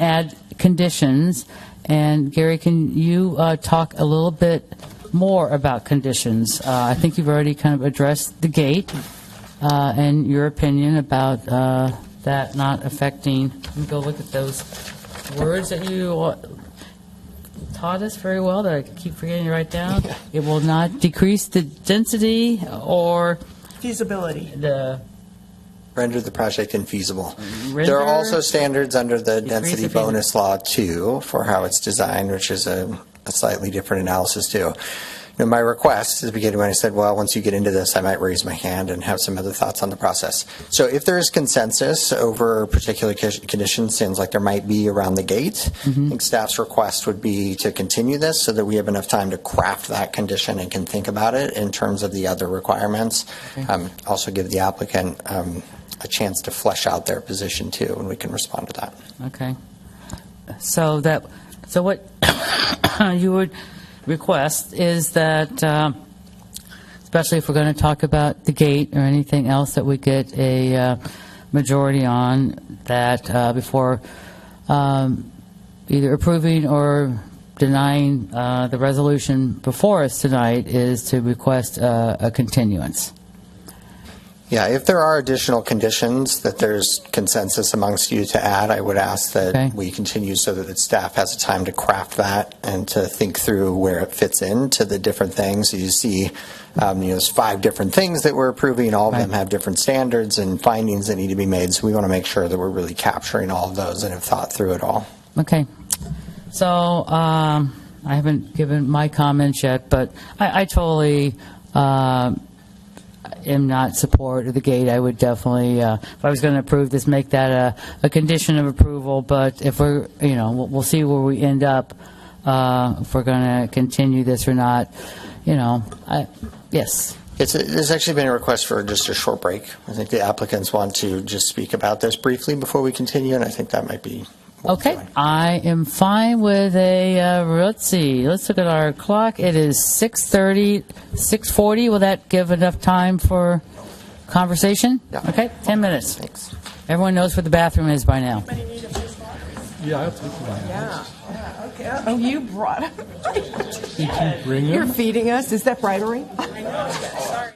add conditions. And Gary, can you talk a little bit more about conditions? I think you've already kind of addressed the gate and your opinion about that not affecting. Let me go look at those words that you taught us very well that I keep forgetting to write down. It will not decrease the density or feasibility. Render the project infeasible. There are also standards under the density bonus law, too, for how it's designed, which is a slightly different analysis, too. My request at the beginning when I said, well, once you get into this, I might raise my hand and have some other thoughts on the process. So if there is consensus over particular conditions, seems like there might be around the gate, I think staff's request would be to continue this so that we have enough time to craft that condition and can think about it in terms of the other requirements. Okay. Also give the applicant a chance to flesh out their position, too, and we can respond to that. Okay. So what you would request is that, especially if we're going to talk about the gate or anything else, that we get a majority on that before either approving or denying the resolution before us tonight, is to request a continuance. Yeah, if there are additional conditions that there's consensus amongst you to add, I would ask that we continue so that the staff has time to craft that and to think through where it fits into the different things. You see, there's 5 different things that we're approving. All of them have different standards and findings that need to be made. So we want to make sure that we're really capturing all of those and have thought through it all. Okay. So I haven't given my comments yet, but I totally am not support of the gate. I would definitely, if I was going to approve this, make that a condition of approval. But if we're, we'll see where we end up, if we're going to continue this or not. Yes. There's actually been a request for just a short break. I think the applicants want to just speak about this briefly before we continue, and I think that might be okay. I am fine with let's see. Let's look at our clock. It is 6:30, 6:40. Will that give enough time for conversation? Yeah. Okay, 10 minutes. Thanks. Everyone knows where the bathroom is by now. Yeah, I'll take one. Yeah. Okay. Oh, you brought them. Did you bring You're them? feeding us. Is that bribery? Sorry.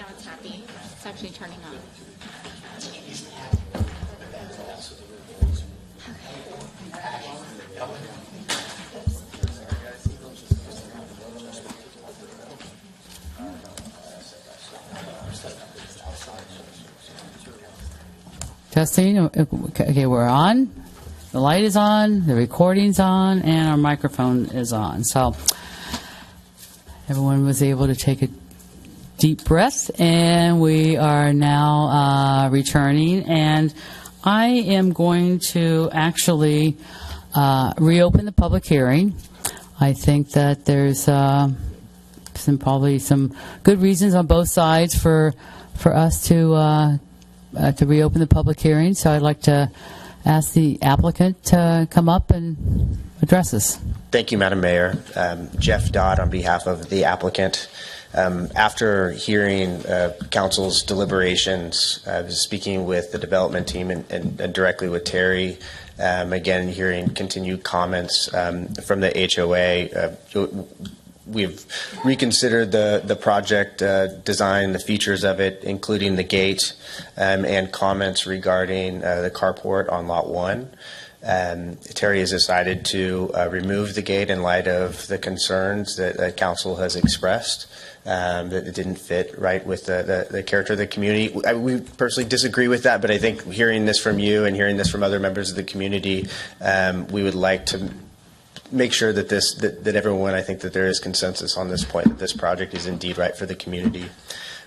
Now it's happy. It's actually turning on. Testing. Okay, we're on. The light is on, the recording's on, and our microphone is on. So everyone was able to take a deep breath, and we are now returning. And I am going to actually reopen the public hearing. I think that there's probably some good reasons on both sides for us to reopen the public hearing. So I'd like to ask the applicant to come up and address us. Thank you, Madam Mayor. Jeff Dodd on behalf of the applicant. After hearing council's deliberations, speaking with the development team and directly with Terry, again hearing continued comments from the HOA, we've reconsidered the project design, the features of it, including the gate, and comments regarding the carport on Lot 1. Terry has decided to remove the gate in light of the concerns that council has expressed, that it didn't fit right with the character of the community. We personally disagree with that, but I think hearing this from you and hearing this from other members of the community, we would like to make sure that that everyone, I think that there is consensus on this point, that this project is indeed right for the community.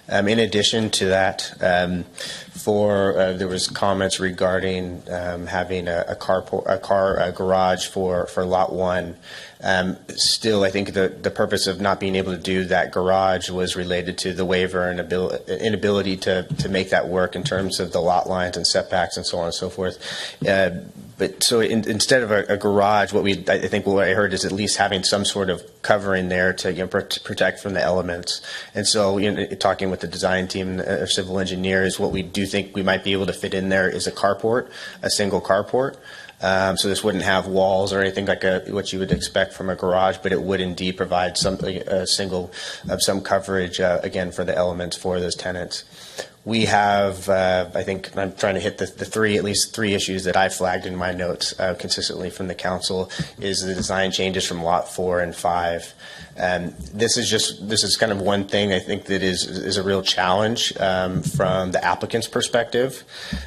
In addition to that, there was comments regarding having a garage for Lot 1. Still, I think the purpose of not being able to do that garage was related to the waiver and inability to make that work in terms of the lot lines and setbacks and so on and so forth. But so instead of a garage, I think what I heard is at least having some sort of covering there to protect from the elements. And so, talking with the design team of civil engineers, what we do think we might be able to fit in there is a carport, a single carport. So this wouldn't have walls or anything like what you would expect from a garage, but it would indeed provide some coverage again for the elements for those tenants. We have, I think, I'm trying to hit at least three issues that I flagged in my notes consistently from the council, is the design changes from Lot 4 and 5. This is kind of one thing I think that is a real challenge from the applicant's perspective.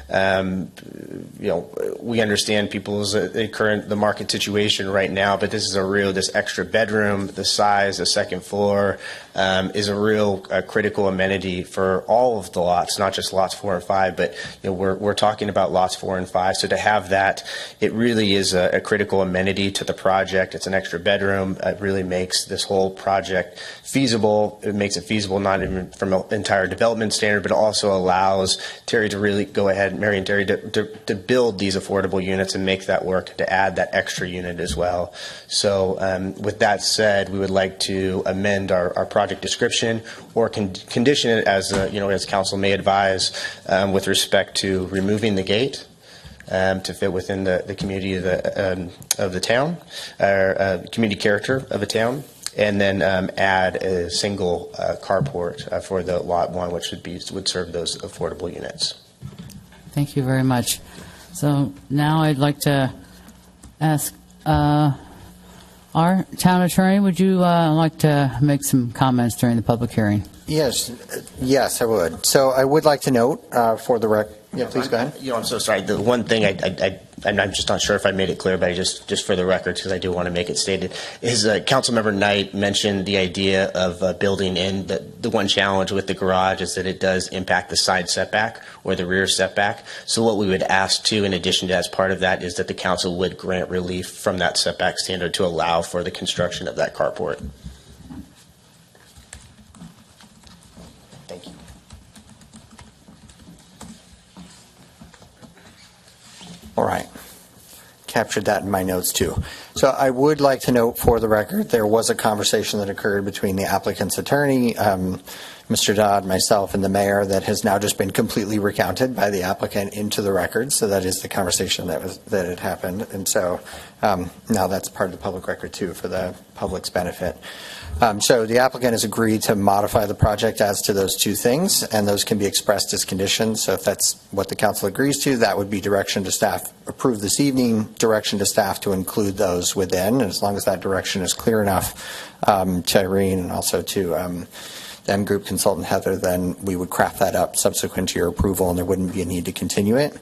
We understand people's the market situation right now, but this is this extra bedroom, the size, the second floor, is a real critical amenity for all of the lots, not just lots 4 and 5, but we're talking about lots 4 and 5. So to have that, it really is a critical amenity to the project. It's an extra bedroom. It really makes this whole project feasible. It makes it feasible not even from an entire development standard, but it also allows Terry to really go ahead, Mary and Terry, to build these affordable units and make that work, to add that extra unit as well. So with that said, we would like to amend our project description or condition it as council may advise with respect to removing the gate to fit within the community of the town, or community character of a town, and then add a single carport for the Lot 1, which would serve those affordable units. Thank you very much. So now I'd like to ask our town attorney, would you like to make some comments during the public hearing? Yes, I would. So I would like to note for the record. Yeah, please go ahead. I'm so sorry. The one thing I'm just not sure if I made it clear, but just for the record, because I do want to make it stated, is Councilmember Knight mentioned the idea of building in. The one challenge with the garage is that it does impact the side setback or the rear setback. So what we would ask too, in addition to as part of that, is that the council would grant relief from that setback standard to allow for the construction of that carport. Thank you. All right. Captured that in my notes too. So I would like to note for the record, there was a conversation that occurred between the applicant's attorney, Mr. Dodd, myself, and the mayor that has now just been completely recounted by the applicant into the record. So that is the conversation that had happened. And so now that's part of the public record too for the public's benefit. So the applicant has agreed to modify the project as to those two things, and those can be expressed as conditions. So if that's what the council agrees to, that would be direction to staff approved this evening, direction to staff to include those within. And as long as that direction is clear enough to Irene and also to the M Group consultant Heather, then we would craft that up subsequent to your approval, and there wouldn't be a need to continue it.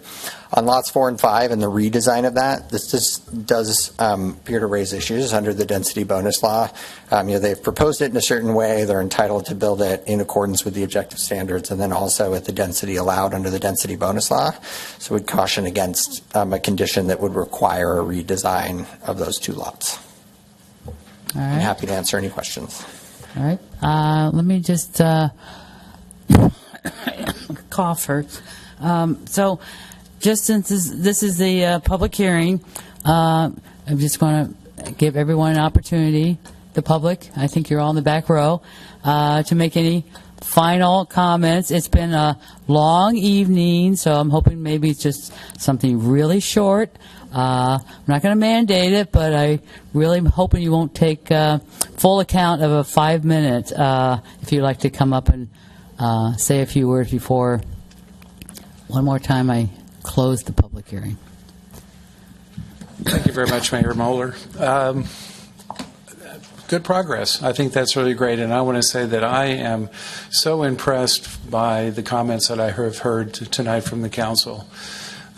On lots 4 and 5 and the redesign of that, this does appear to raise issues under the density bonus law. They've proposed it in a certain way. They're entitled to build it in accordance with the objective standards, and then also at the density allowed under the density bonus law. So we'd caution against a condition that would require a redesign of those two lots. All right. I'm happy to answer any questions. All right. Let me just cough first. So just since this is the public hearing, I'm just going to give everyone an opportunity, the public, I think you're all in the back row, to make any final comments. It's been a long evening, so I'm hoping maybe it's just something really short. I'm not going to mandate it, but I really am hoping you won't take full account of a 5-minute if you'd like to come up and say a few words before one more time I close the public hearing. Thank you very much, Mayor Moeller. Good progress. I think that's really great, and I want to say that I am so impressed by the comments that I have heard tonight from the council.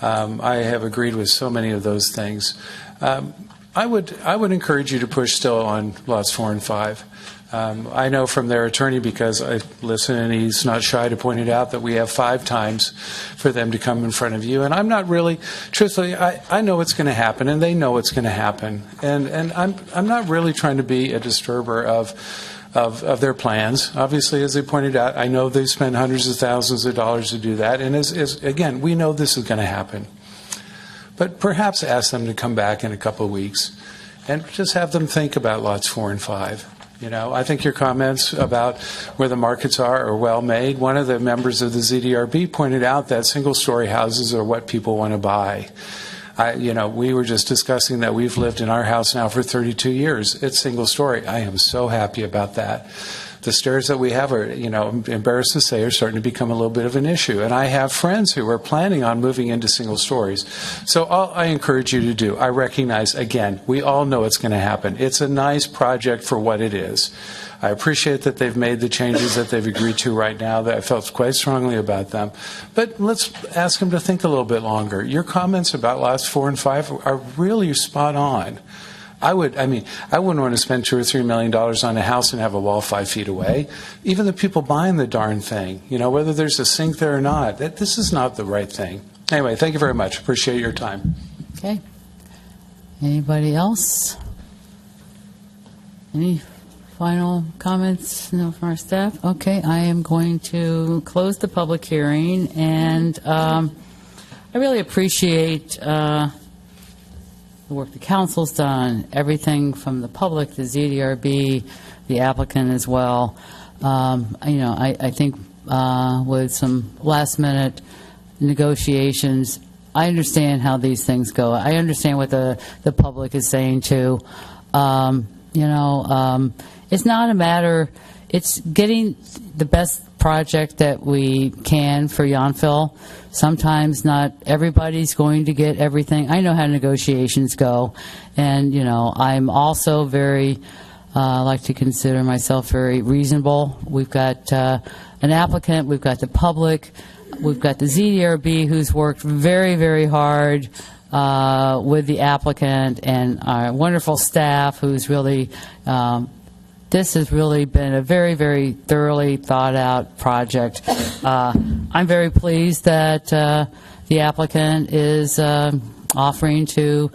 I have agreed with so many of those things. I would encourage you to push still on lots 4 and 5. I know from their attorney, because I listen and he's not shy to point it out, that we have 5 times for them to come in front of you. And I'm not really, truthfully, I know what's going to happen, and they know what's going to happen. And I'm not really trying to be a disturber of their plans. Obviously, as they pointed out, I know they've spent hundreds of thousands of dollars to do that. And again, we know this is going to happen. But perhaps ask them to come back in a couple of weeks and just have them think about lots 4 and 5. I think your comments about where the markets are well made. One of the members of the ZDRB pointed out that single-story houses are what people want to buy. We were just discussing that we've lived in our house now for 32 years. It's single-story. I am so happy about that. The stairs that we have are, I'm embarrassed to say, are starting to become a little bit of an issue. And I have friends who are planning on moving into single stories. So all I encourage you to do, I recognize, again, we all know it's going to happen. It's a nice project for what it is. I appreciate that they've made the changes that they've agreed to right now, that I felt quite strongly about them. But let's ask them to think a little bit longer. Your comments about lots 4 and 5 are really spot on. I wouldn't want to spend $2 or $3 million on a house and have a wall 5 feet away. Even the people buying the darn thing, whether there's a sink there or not, this is not the right thing. Anyway, thank you very much. Appreciate your time. Okay. Anybody else? Any final comments from our staff? Okay, I am going to close the public hearing, and I really appreciate the work the council's done, everything from the public, the ZDRB, the applicant as well. I think with some last-minute negotiations, I understand how these things go. I understand what the public is saying too. It's not a matter. It's getting the best project that we can for Yountville. Sometimes not everybody's going to get everything. I know how negotiations go, and I'm also very like to consider myself very reasonable. We've got an applicant, we've got the public, we've got the ZDRB who's worked very, very hard with the applicant, and our wonderful staff who's really this has really been a very, very thoroughly thought out project. I'm very pleased that the applicant is offering to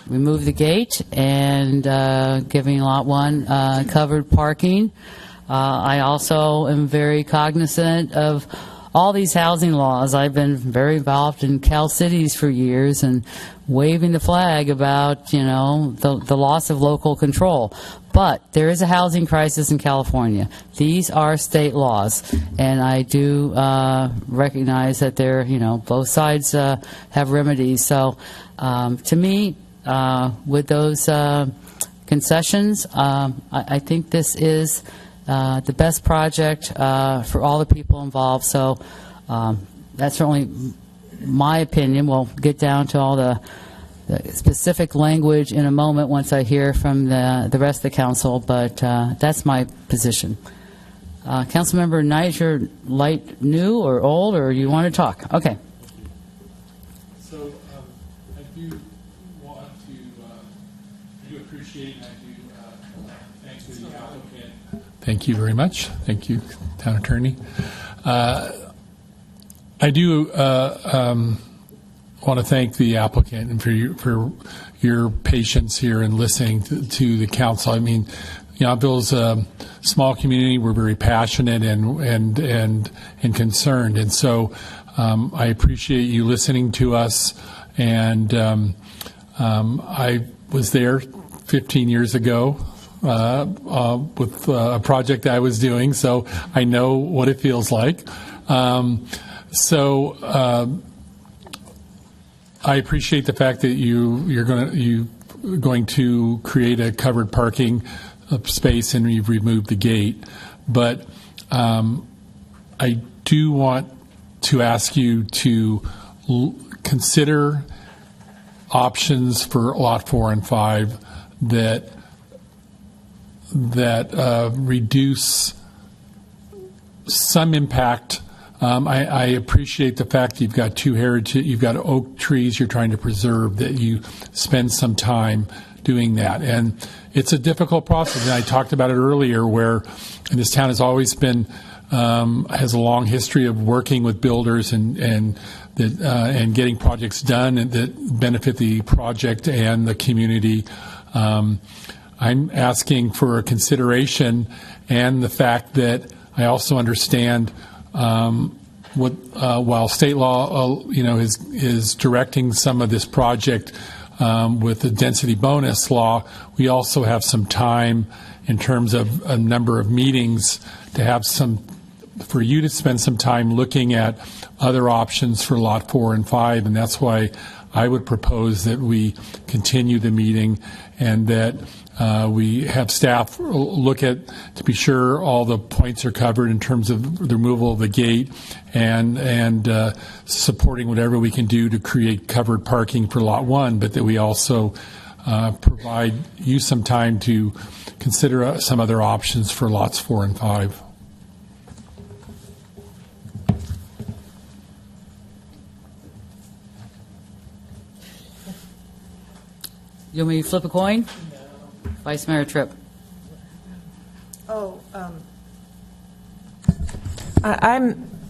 remove the gate and giving Lot 1 covered parking. I also am very cognizant of all these housing laws. I've been very involved in Cal Cities for years and waving the flag about, the loss of local control. But there is a housing crisis in California. These are state laws, and I do recognize that they're, both sides have remedies. So to me, with those concessions, I think this is the best project for all the people involved. So that's certainly my opinion. We'll get down to all the specific language in a moment once I hear from the rest of the council, but that's my position. Councilmember Knight, is your light new or old, or you want to talk? Okay. So I do want to, I do appreciate and I do thank the applicant. Thank you very much. Thank you, Town Attorney. I do want to thank the applicant and for your patience here and listening to the council. I mean, Yountville's a small community. We're very passionate and concerned, and so I appreciate you listening to us. And I was there 15 years ago with a project I was doing, so I know what it feels like. I appreciate the fact that you're going to create a covered parking space and you've removed the gate, but I do want to ask you to consider options for Lot 4 and 5 that reduce some impact. I appreciate the fact that you've got you've got oak trees you're trying to preserve, that you spend some time doing that. And it's a difficult process. And I talked about it earlier where this town has always been, has a long history of working with builders and getting projects done that benefit the project and the community. I'm asking for a consideration and the fact that I also understand while state law, is directing some of this project with the density bonus law, we also have some time in terms of a number of meetings to have for you to spend some time looking at other options for Lot 4 and 5, and that's why I would propose that we continue the meeting and that we have staff look at to be sure all the points are covered in terms of the removal of the gate and supporting whatever we can do to create covered parking for Lot 1, but that we also provide you some time to consider some other options for Lots 4 and 5. You want me to flip a coin? Vice Mayor Tripp.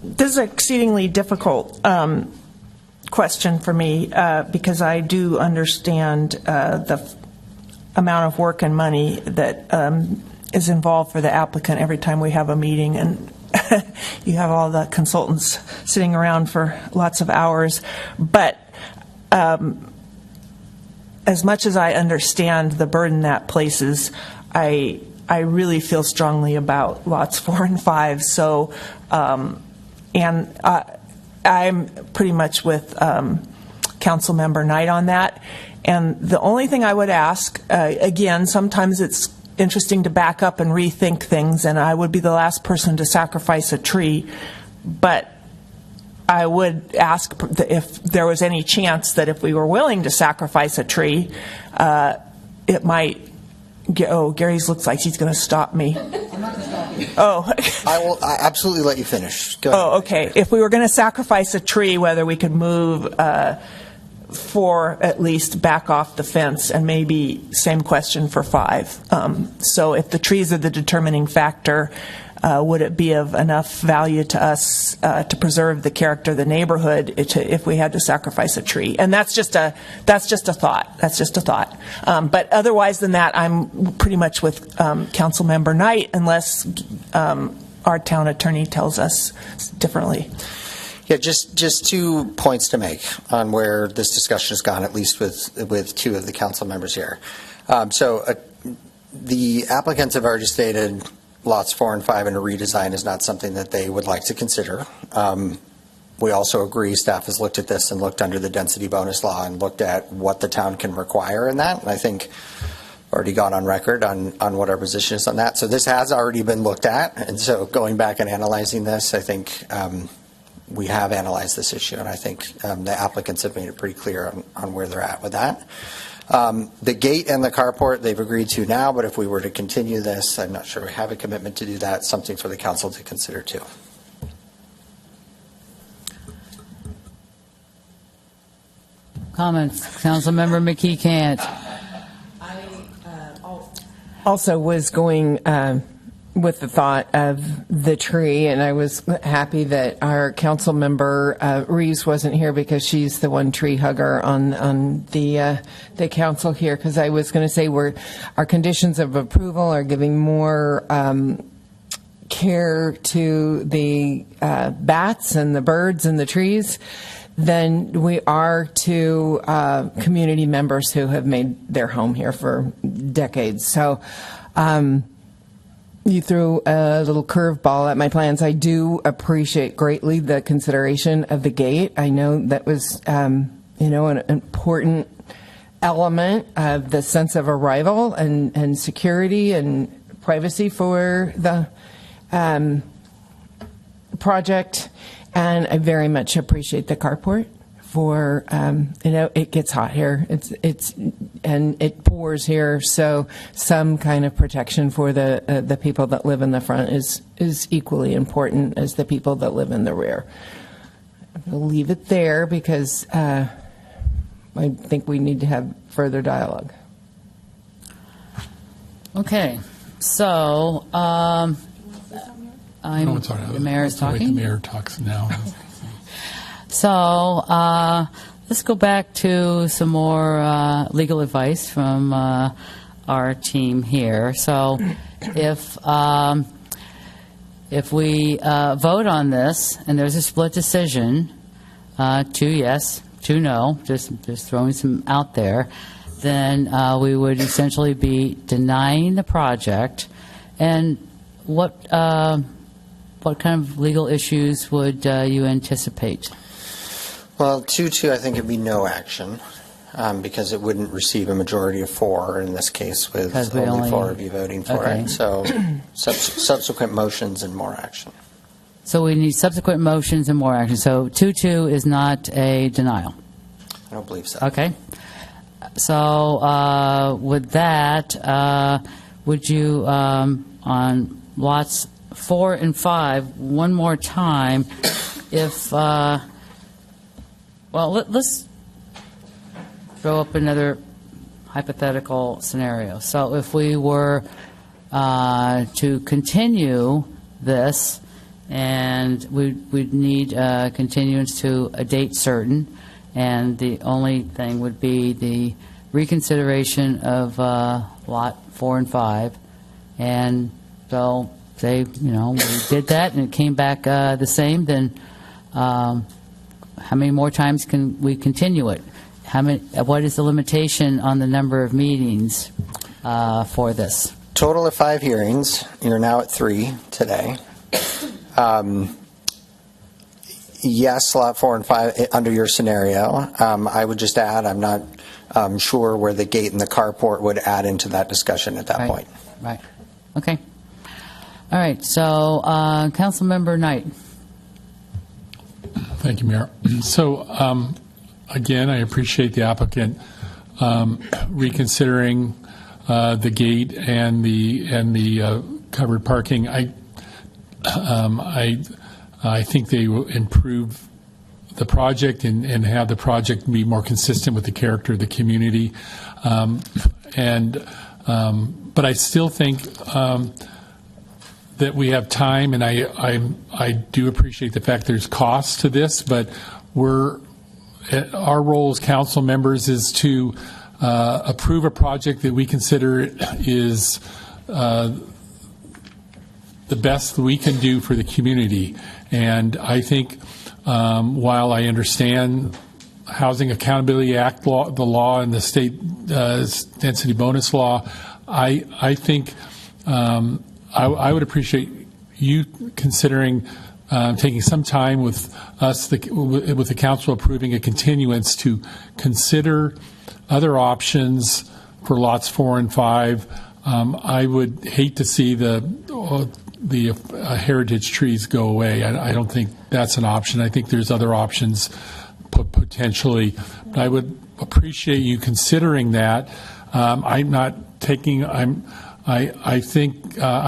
This is an exceedingly difficult question for me because I do understand the amount of work and money that is involved for the applicant every time we have a meeting, and you have all the consultants sitting around for lots of hours. But as much as I understand the burden that places, I really feel strongly about Lots 4 and 5. So, and I'm pretty much with Councilmember Knight on that. And the only thing I would ask, again, sometimes it's interesting to back up and rethink things, and I would be the last person to sacrifice a tree, but I would ask if there was any chance that if we were willing to sacrifice a tree, it might get, Gary's looks like he's going to stop me. I'm not going to stop you. I will absolutely let you finish. Go ahead. Okay. If we were going to sacrifice a tree, whether we could move 4 at least back off the fence, and maybe same question for 5. So if the trees are the determining factor, would it be of enough value to us to preserve the character of the neighborhood if we had to sacrifice a tree? And that's just a thought. That's just a thought. But otherwise than that, I'm pretty much with Councilmember Knight, unless our town attorney tells us differently. Yeah, just 2 points to make on where this discussion has gone, at least with 2 of the council members here. The applicants have already stated lots 4 and 5 in a redesign is not something that they would like to consider. We also agree staff has looked at this and looked under the density bonus law and looked at what the town can require in that. And I think already gone on record on what our position is on that. So this has already been looked at. And so going back and analyzing this, I think we have analyzed this issue. And I think the applicants have made it pretty clear on where they're at with that. The gate and the carport they've agreed to now, but if we were to continue this, I'm not sure we have a commitment to do that. Something for the council to consider too. Comments? Councilmember McKee can't. I also was going with the thought of the tree, and I was happy that our council member Reeves wasn't here because she's the one tree hugger on the council here. Because I was going to say our conditions of approval are giving more care to the bats and the birds and the trees than we are to community members who have made their home here for decades. So you threw a little curveball at my plans. I do appreciate greatly the consideration of the gate. I know that was, an important element of the sense of arrival and security and privacy for the project. And I very much appreciate the carport for, it gets hot here. And it pours here. So some kind of protection for the people that live in the front is equally important as the people that live in the rear. We'll leave it there because I think we need to have further dialogue. Okay. So, the mayor is talking. The mayor talks now. So let's go back to some more legal advice from our team here. So if we vote on this and there's a split decision, 2 yes, 2 no, just throwing some out there, then we would essentially be denying the project. And what kind of legal issues would you anticipate? Well, 2-2, I think it'd be no action because it wouldn't receive a majority of 4 in this case, with only 4 of you voting for it. So subsequent motions and more action. So we need subsequent motions and more action. So 2-2 is not a denial. I don't believe so. Okay. So with that, would you on lots 4 and 5 one more time, if let's throw up another hypothetical scenario. So if we were to continue this, and we'd need continuance to a date certain, and the only thing would be the reconsideration of lot 4 and 5, and so say we did that and it came back the same, then how many more times can we continue it? What is the limitation on the number of meetings for this? Total of 5 hearings. You're now at 3 today. Yes, lot 4 and 5 under your scenario. I would just add, I'm not sure where the gate and the carport would add into that discussion at that point. Right. Okay. All right. So, Councilmember Knight. Thank you, Mayor. So, again, I appreciate the applicant reconsidering the gate and the covered parking. I think they will improve the project and have the project be more consistent with the character of the community. But I still think that we have time, and I do appreciate the fact there's costs to this, but our role as council members is to approve a project that we consider is the the best we can do for the community. And I think while I understand Housing Accountability Act law, the law, and the state density bonus law, I think I would appreciate you considering taking some time with us, with the council, approving a continuance to consider other options for lots 4 and 5. I would hate to see the heritage trees go away. I don't think that's an option. I think there's other options potentially. But I would appreciate you considering that. I'm not taking. I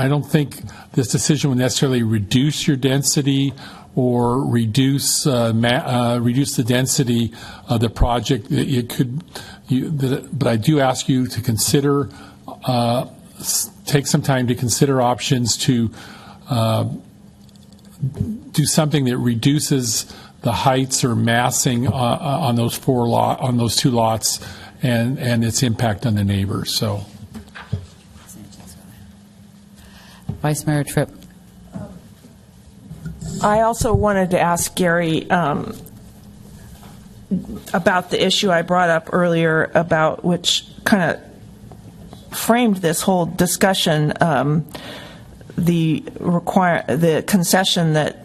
don't think this decision would necessarily reduce your density or reduce the density of the project. It could, but I do ask you to consider, take some time to consider options to do something that reduces the heights or massing on those two lots and its impact on the neighbors. So. Vice Mayor Tripp. I also wanted to ask Gary about the issue I brought up earlier, about which kind of framed this whole discussion, the concession that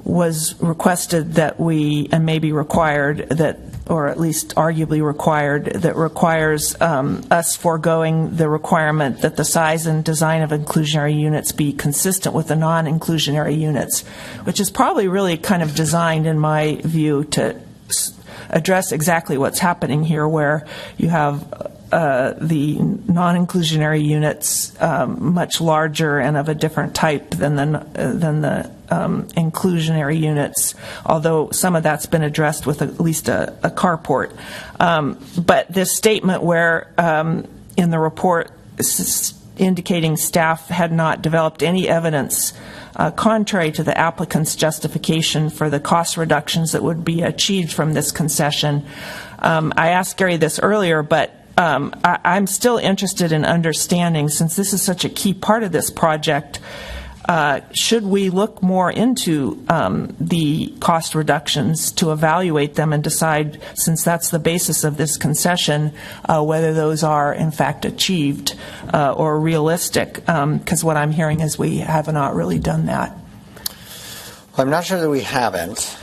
was requested that we, and maybe required that, or at least arguably required, that requires us foregoing the requirement that the size and design of inclusionary units be consistent with the non-inclusionary units, which is probably really kind of designed, in my view, to address exactly what's happening here, where you have the non-inclusionary units much larger and of a different type than the inclusionary units, although some of that's been addressed with at least a carport. But this statement where in the report indicating staff had not developed any evidence contrary to the applicant's justification for the cost reductions that would be achieved from this concession. I asked Gary this earlier, but I'm still interested in understanding, since this is such a key part of this project, should we look more into the cost reductions to evaluate them and decide, since that's the basis of this concession, whether those are in fact achieved or realistic? Because what I'm hearing is we have not really done that. Well, I'm not sure that we haven't.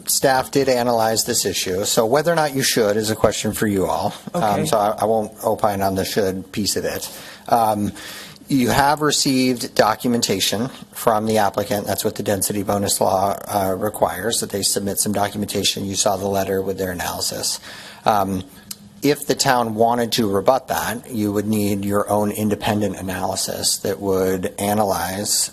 Staff did analyze this issue, so whether or not you should is a question for you all. Okay. So I won't opine on the should piece of it. You have received documentation from the applicant. That's what the density bonus law requires, that they submit some documentation. You saw the letter with their analysis. If the town wanted to rebut that, you would need your own independent analysis that would analyze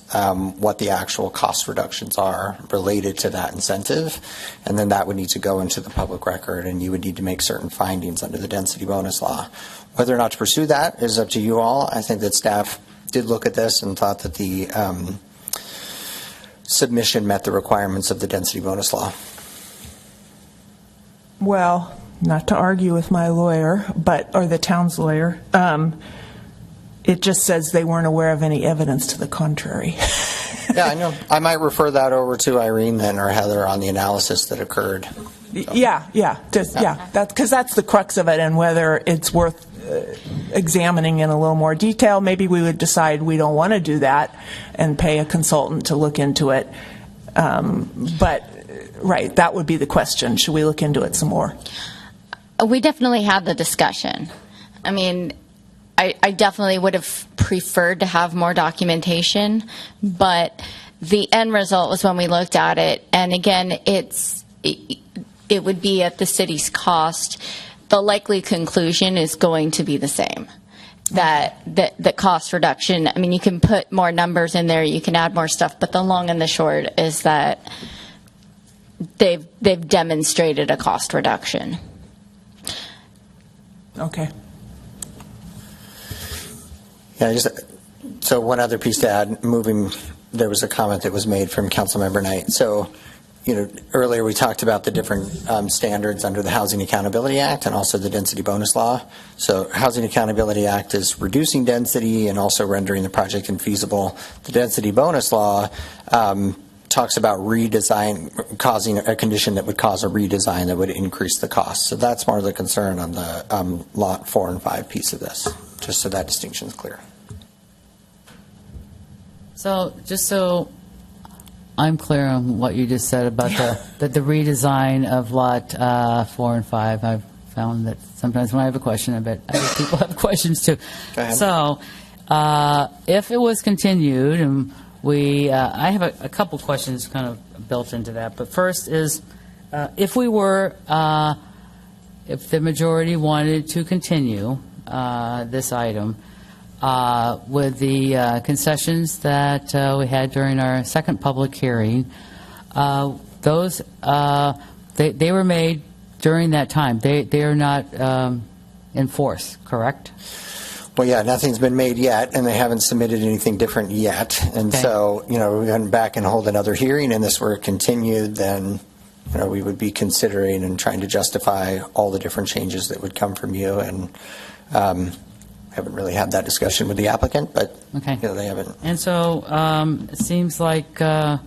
what the actual cost reductions are related to that incentive, and then that would need to go into the public record, and you would need to make certain findings under the density bonus law. Whether or not to pursue that is up to you all. I think that staff did look at this and thought that the submission met the requirements of the density bonus law. Well, not to argue with my lawyer, or the town's lawyer, it just says they weren't aware of any evidence to the contrary. Yeah, I know. I might refer that over to Irene then, or Heather, on the analysis that occurred. So. Yeah. Because that's the crux of it, and whether it's worth examining in a little more detail. Maybe we would decide we don't want to do that and pay a consultant to look into it. But, right, that would be the question. Should we look into it some more? We definitely had the discussion. I mean, I definitely would have preferred to have more documentation, but the end result was when we looked at it, and again, it would be at the city's cost. The likely conclusion is going to be the same. That the cost reduction, I mean, you can put more numbers in there, you can add more stuff, but the long and the short is that they've demonstrated a cost reduction. Okay. Yeah, so one other piece to add, there was a comment that was made from Councilmember Knight. So earlier we talked about the different standards under the Housing Accountability Act and also the Density Bonus Law. So Housing Accountability Act is reducing density and also rendering the project infeasible. The Density Bonus Law talks about redesign, causing a condition that would cause a redesign that would increase the cost. So that's more of the concern on the Lot 4 and 5 piece of this, just so that distinction is clear. So just so I'm clear on what you just said about the redesign of Lot 4 and 5. I've found that sometimes when I have a question, I bet other people have questions too. Go ahead. So if it was continued, and I have a couple questions kind of built into that. But first is, if the majority wanted to continue this item, with the concessions that we had during our second public hearing, those they were made during that time. They are not in force, correct? Well, yeah, nothing's been made yet, and they haven't submitted anything different yet. And so, we went back and hold another hearing, and this were continued, then we would be considering and trying to justify all the different changes that would come from you. And haven't really had that discussion with the applicant, but they haven't. And so it seems like I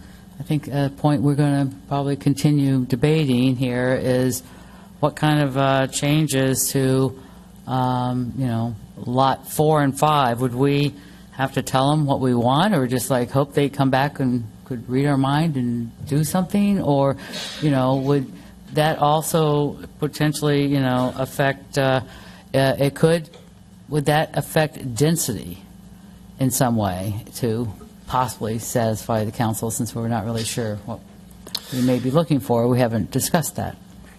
think a point we're going to probably continue debating here is what kind of changes to Lot 4 and 5. Would we have to tell them what we want, or just hope they come back and could read our mind and do something, or would that also potentially affect it could. Would that affect density in some way to possibly satisfy the council, since we're not really sure what we may be looking for? We haven't discussed that.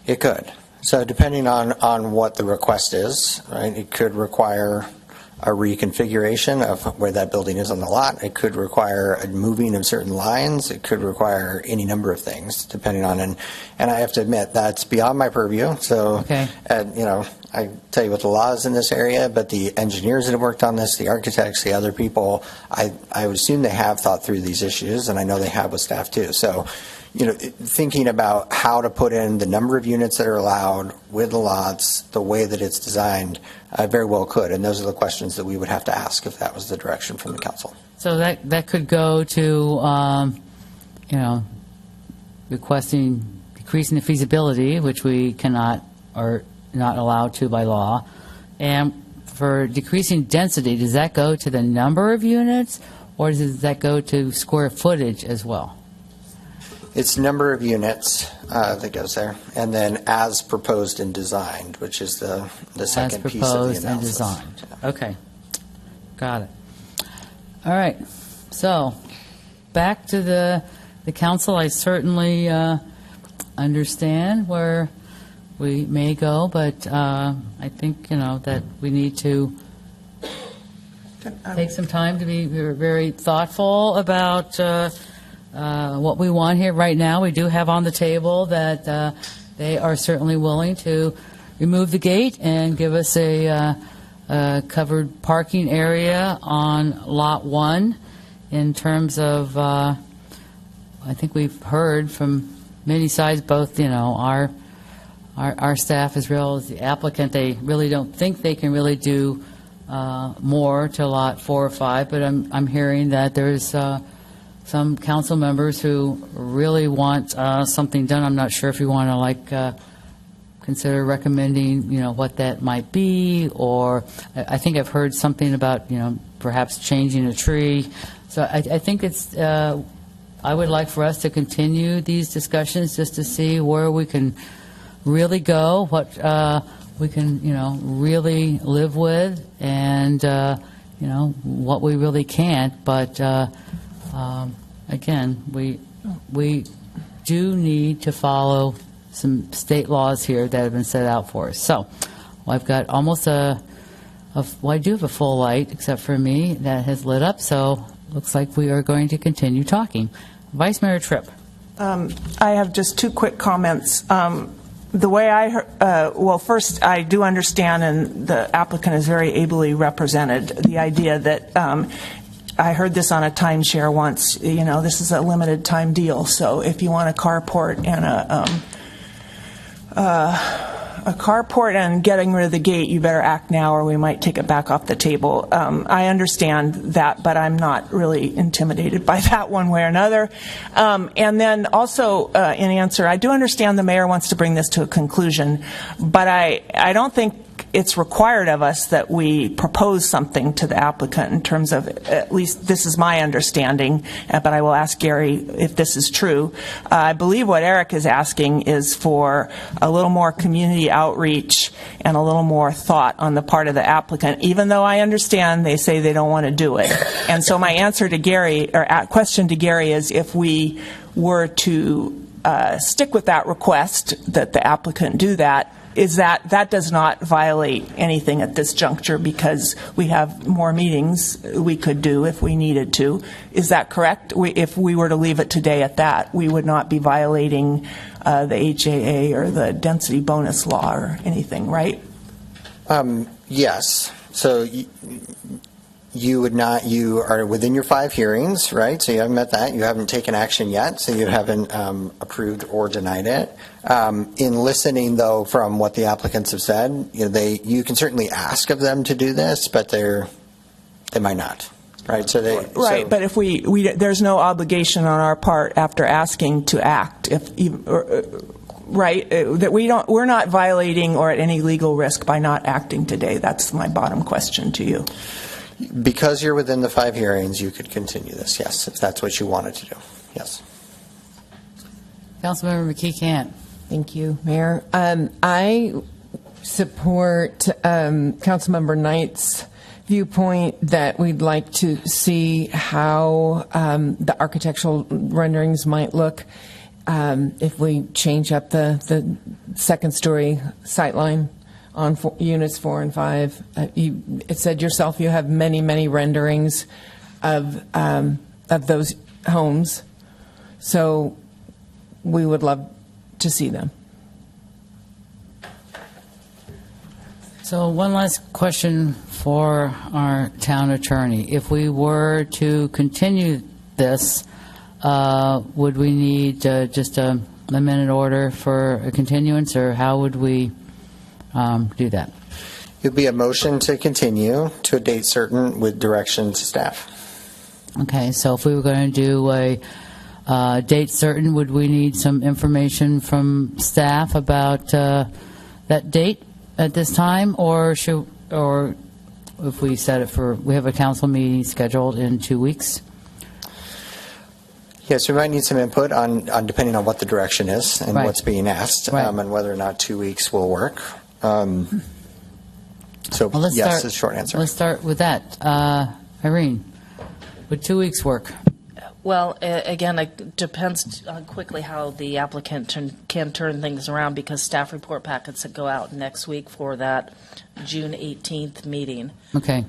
It could. So depending on what the request is, right, it could require a reconfiguration of where that building is on the lot. It could require a moving of certain lines. It could require any number of things, depending on, and I have to admit, that's beyond my purview. So, I tell you what the law is in this area, but the engineers that have worked on this, the architects, the other people, I would assume they have thought through these issues, and I know they have with staff too. So, thinking about how to put in the number of units that are allowed with the lots, the way that it's designed, very well could. And those are the questions that we would have to ask if that was the direction from the council. So that could go to, requesting decreasing the feasibility, which we cannot or not allowed to by law. And for decreasing density, does that go to the number of units, or does that go to square footage as well? It's number of units that goes there, and then as proposed and designed, which is the second piece of the analysis. As proposed and designed. Yeah. Okay. Got it. All right. So back to the council. I certainly understand where we may go, but I think, that we need to take some time to be very thoughtful about what we want here. Right now, we do have on the table that they are certainly willing to remove the gate and give us a covered parking area on Lot 1. In terms of, I think we've heard from many sides, both, our staff as well as the applicant, they really don't think they can really do more to Lot 4 or 5, but I'm hearing that there's some council members who really want something done. I'm not sure if you want to consider recommending, what that might be, or I think I've heard something about, perhaps changing a tree. So I think it's, I would like for us to continue these discussions just to see where we can really go, what we can, really live with, and, what we really can't. But again, we do need to follow some state laws here that have been set out for us. So I've got almost I do have a full light, except for me, that has lit up. So looks like we are going to continue talking. Vice Mayor Tripp. I have just two quick comments. The way I heard, first, I do understand, and the applicant is very ably represented, the idea that I heard this on a timeshare once. You know, this is a limited time deal. So if you want a carport and a carport and getting rid of the gate, you better act now or we might take it back off the table. I understand that, but I'm not really intimidated by that one way or another. And then also, in answer, I do understand the mayor wants to bring this to a conclusion, but I don't think it's required of us that we propose something to the applicant in terms of, at least this is my understanding, but I will ask Gary if this is true. I believe what Eric is asking is for a little more community outreach and a little more thought on the part of the applicant, even though I understand they say they don't want to do it. And so my answer to Gary, or question to Gary, is if we were to stick with that request that the applicant do that, is that does not violate anything at this juncture because we have more meetings we could do if we needed to. Is that correct? If we were to leave it today at that, we would not be violating the HAA or the density bonus law or anything, right? Yes. So you would not, you are within your 5 hearings, right? So you haven't met that. You haven't taken action yet, so you haven't approved or denied it. In listening, though, from what the applicants have said, you can certainly ask of them to do this, but they might not, right? So but if we there's no obligation on our part after asking to act, right? That we're not violating or at any legal risk by not acting today. That's my bottom question to you. Because you're within the 5 hearings, you could continue this, yes, if that's what you wanted to do, yes. Councilmember McKee can't. Thank you, Mayor. I support Councilmember Knight's viewpoint that we'd like to see how the architectural renderings might look if we change up the second-story sightline on units 4 and 5. It said yourself you have many, many renderings of those homes, so we would love to see them. So one last question for our town attorney. If we were to continue this, would we need just a minute order for a continuance, or how would we do that? It would be a motion to continue to a date certain with direction to staff. Okay, so if we were going to do a date certain, would we need some information from staff about that date at this time, or if we set it for, we have a council meeting scheduled in 2 weeks? Yes, we might need some input on depending on what the direction is and Right. what's being asked, Right. and whether or not 2 weeks will work. So Well, let's yes start, is the short answer. Let's start with that. Irene, would 2 weeks work? Well, again, it depends on quickly how the applicant can turn things around, because staff report packets that go out next week for that June 18th meeting. Okay.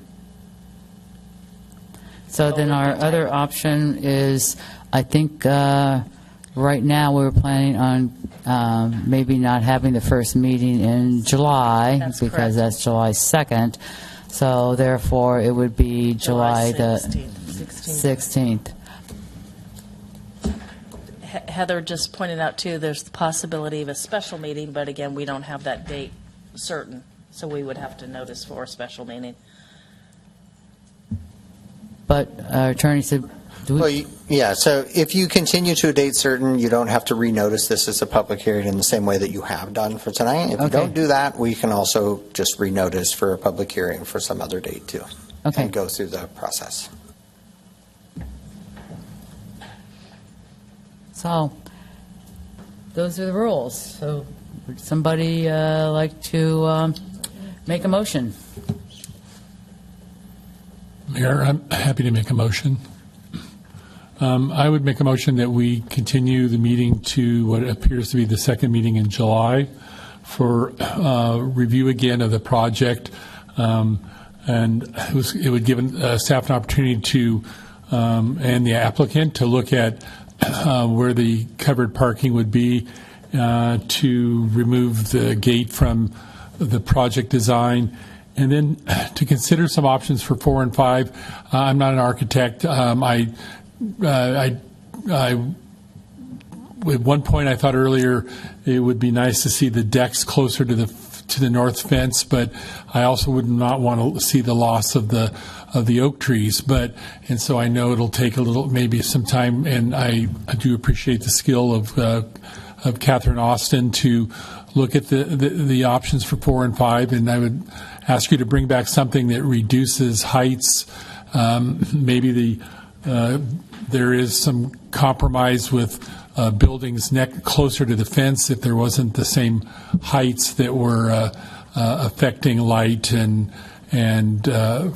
So then our other option is, I think right now we're planning on maybe not having the first meeting in July. That's because correct. that's July 2nd. So therefore, it would be July the 16th. Heather just pointed out, too, there's the possibility of a special meeting, but again, we don't have that date certain, so we would have to notice for a special meeting. But our attorney said, do we? Well, yeah, so if you continue to a date certain, you don't have to renotice this as a public hearing in the same way that you have done for tonight. If you Okay. don't do that, we can also just renotice for a public hearing for some other date too. Okay. And go through the process. So those are the rules. So would somebody like to make a motion? Mayor, I'm happy to make a motion. I would make a motion that we continue the meeting to what appears to be the second meeting in July for review again of the project. And it would give staff an opportunity to, and the applicant, to look at where the covered parking would be, to remove the gate from the project design, And then to consider some options for 4 and 5. I'm not an architect. At one point, I thought earlier it would be nice to see the decks closer to the north fence, but I also would not want to see the loss of the oak trees. And so I know it'll take maybe some time, and I do appreciate the skill of Catherine Austin to look at the options for 4 and 5, and I would ask you to bring back something that reduces heights. Maybe there is some compromise with buildings closer to the fence if there wasn't the same heights that were affecting light and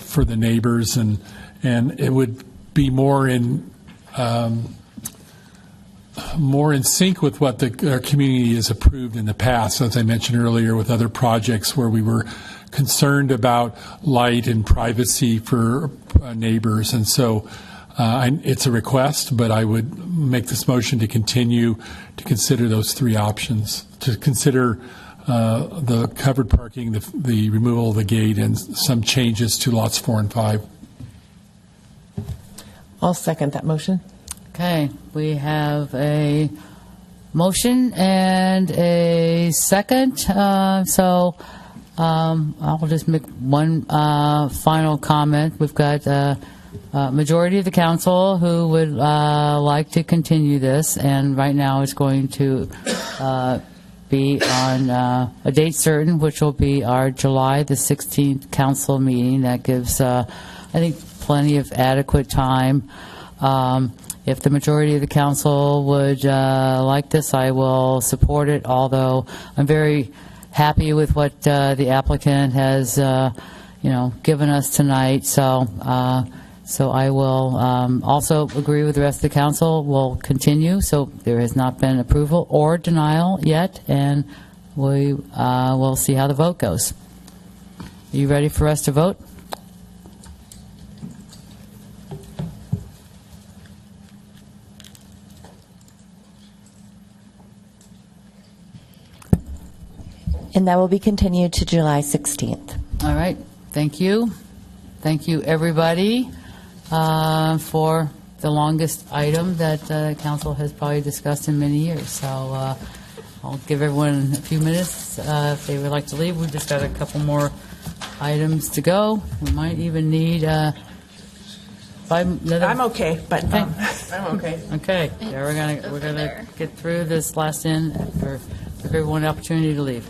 for the neighbors, and it would be more in sync with what our community has approved in the past, as I mentioned earlier, with other projects where we were concerned about light and privacy for neighbors. And so it's a request, but I would make this motion to continue to consider those 3 options, to consider the covered parking, the removal of the gate, and some changes to lots 4 and 5. I'll second that motion. Okay, we have a motion and a second. So I'll just make one final comment. We've got a majority of the council who would like to continue this, and right now it's going to be on a date certain, which will be our July the 16th council meeting. That gives, I think, plenty of adequate time. If the majority of the council would like this, I will support it, although I'm very happy with what the applicant has given us tonight. So I will also agree with the rest of the council. We'll continue. So there has not been approval or denial yet, and we will see how the vote goes. Are you ready for us to vote? And that will be continued to July 16th. All right. Thank you. Thank you, everybody, for the longest item that council has probably discussed in many years. So I'll give everyone a few minutes if they would like to leave. We've just got a couple more items to go. We might even need another. I'm okay, but okay. I'm okay. Okay. Yeah, we're gonna get through this last in for everyone an opportunity to leave.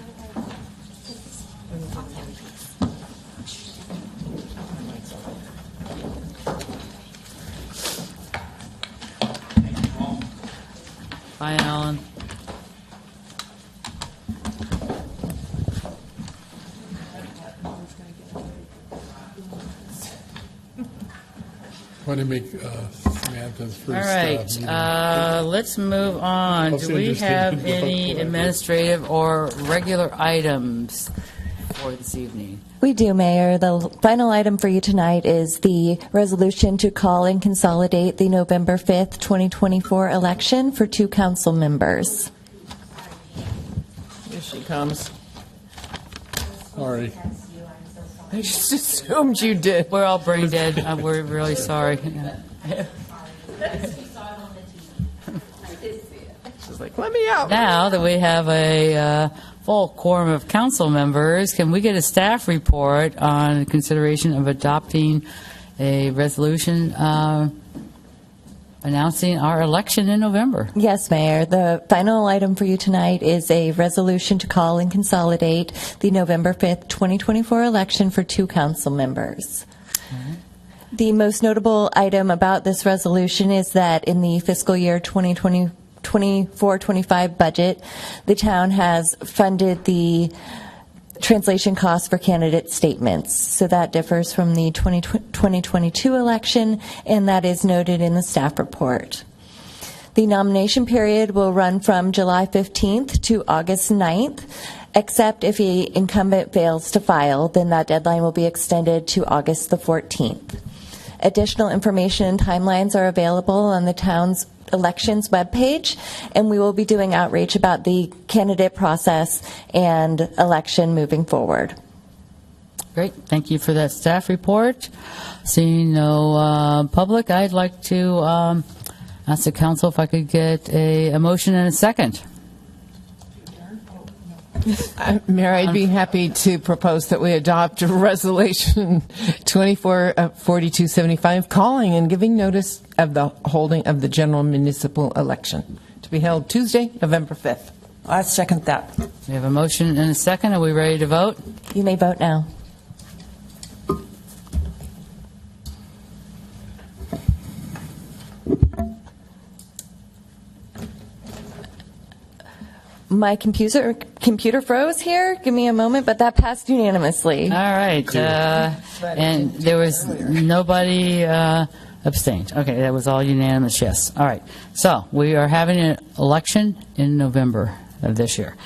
Bye, Alan. Want to make Samantha's first. All right, let's move on. Do we have any administrative or regular items for this evening? We do, Mayor. The final item for you tonight is the resolution to call and consolidate the November 5th, 2024 election for 2 council members. Here she comes. Sorry. I just assumed you did. We're all brain dead. We're really sorry. She's like, let me out. Now that we have a full quorum of council members, can we get a staff report on consideration of adopting a resolution announcing our election in November? Yes, Mayor. The final item for you tonight is a resolution to call and consolidate the November 5th, 2024 election for 2 council members. The most notable item about this resolution is that in the fiscal year 2024-25 budget, the town has funded the translation costs for candidate statements. So that differs from the 2022 election, and that is noted in the staff report. The nomination period will run from July 15th to August 9th, except if the incumbent fails to file, then that deadline will be extended to August the 14th. Additional information and timelines are available on the town's elections webpage, and we will be doing outreach about the candidate process and election moving forward. Great. Thank you for that staff report. Seeing no public, I'd like to ask the council if I could get a motion and a second. Mayor, I'd be happy to propose that we adopt Resolution 4275, calling and giving notice of the holding of the general municipal election to be held Tuesday, November 5th. I second that. We have a motion and a second. Are we ready to vote? You may vote now. My computer froze here. Give me a moment, but that passed unanimously. All right. And there was nobody abstained. Okay, that was all unanimous, yes. All right. So we are having an election in November of this year.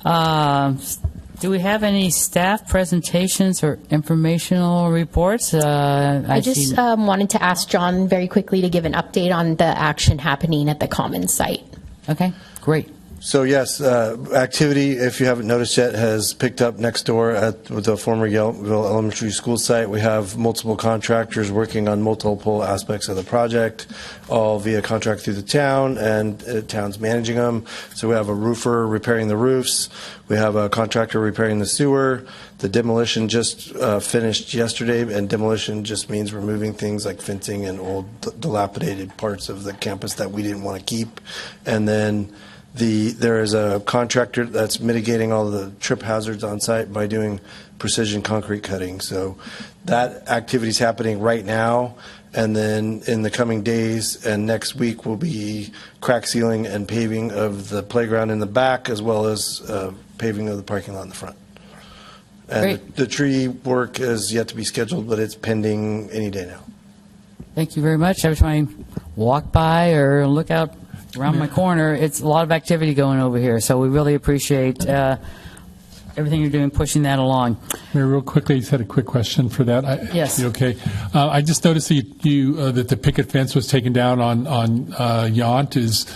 Do we have any staff presentations or informational reports? I just wanted to ask John very quickly to give an update on the action happening at the Commons site. Okay, great. So yes, activity, if you haven't noticed yet, has picked up next door at the former Yountville Elementary School site. We have multiple contractors working on multiple aspects of the project, all via contract through the town, and town's managing them. So we have a roofer repairing the roofs. We have a contractor repairing the sewer. The demolition just finished yesterday, and demolition just means removing things like fencing and old dilapidated parts of the campus that we didn't want to keep. And then there is a contractor that's mitigating all the trip hazards on site by doing precision concrete cutting. So that activity is happening right now, and then in the coming days and next week will be crack sealing and paving of the playground in the back, as well as paving of the parking lot in the front. And the tree work is yet to be scheduled, but it's pending any day now. Thank you very much. Every time I walk by or look out around my corner, it's a lot of activity going over here, so we really appreciate everything you're doing, pushing that along. Mayor, real quickly, you had a quick question for that. Yes. Okay. I just noticed that that the picket fence was taken down on Yount. Is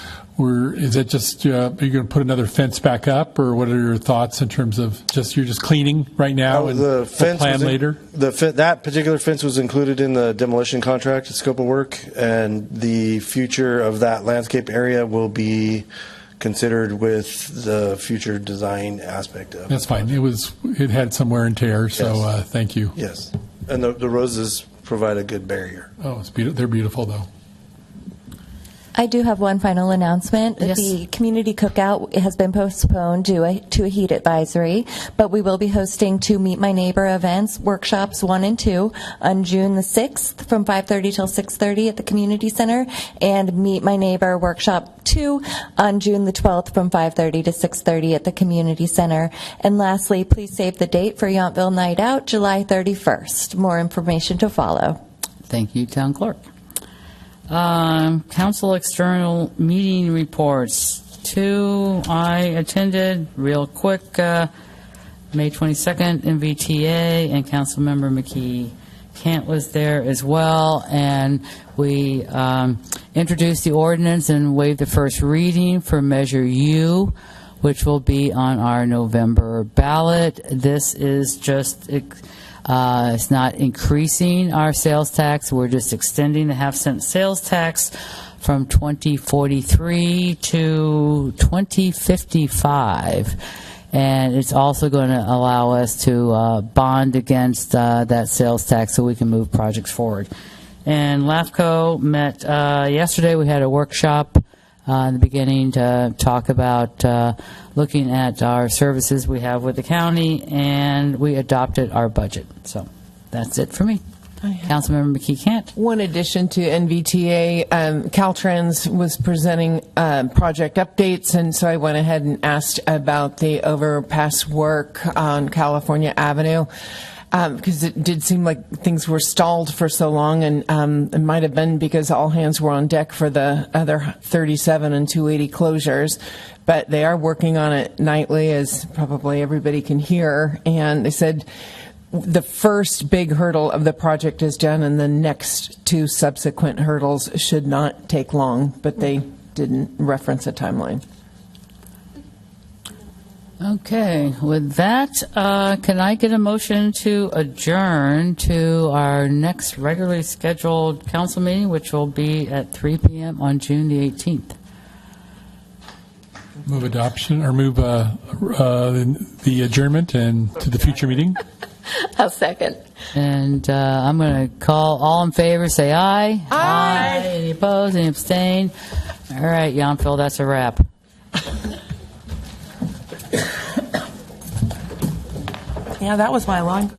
that just are you going to put another fence back up, or what are your thoughts in terms of you're just cleaning right now and the fence plan later? That particular fence was included in the demolition contract, scope of work, and the future of that landscape area will be considered with the future design aspect of it. That's fine. It had some wear and tear, so Yes. Thank you. Yes, and the roses provide a good barrier. Oh, it's beautiful. They're beautiful, though. I do have one final announcement. Yes. The community cookout has been postponed due to a heat advisory, but we will be hosting two Meet My Neighbor events, workshops 1 and 2, on June the 6th from 5:30 till 6:30 at the community center, and Meet My Neighbor workshop 2 on June the 12th from 5:30 to 6:30 at the community center. And lastly, please save the date for Yountville Night Out, July 31st. More information to follow. Thank you, Town Clerk. Council external meeting reports. 2 I attended real quick. May 22nd, MVTA, and Councilmember McKee Kent was there as well. And we introduced the ordinance and waived the first reading for Measure U, which will be on our November ballot. This is just... it's not increasing our sales tax. We're just extending the half-cent sales tax from 2043 to 2055. And it's also going to allow us to bond against that sales tax so we can move projects forward. And LAFCO met yesterday. We had a workshop in the beginning to talk about looking at our services we have with the county, and we adopted our budget. So that's it for me. Councilmember McKee Kent. One addition to NVTA, Caltrans was presenting project updates, and so I went ahead and asked about the overpass work on California Avenue. Because it did seem like things were stalled for so long, and it might have been because all hands were on deck for the other 37 and 280 closures. But they are working on it nightly, as probably everybody can hear. And they said the first big hurdle of the project is done, and the next 2 subsequent hurdles should not take long, but they didn't reference a timeline. Okay, with that, can I get a motion to adjourn to our next regularly scheduled council meeting, which will be at 3 p.m. on June the 18th? Move adoption or move the adjournment and to the future meeting. I'll second. And I'm going to call all in favor, say aye. Aye. Any opposed, any abstain? All right, Yountville, that's a wrap. Yeah, that was my long.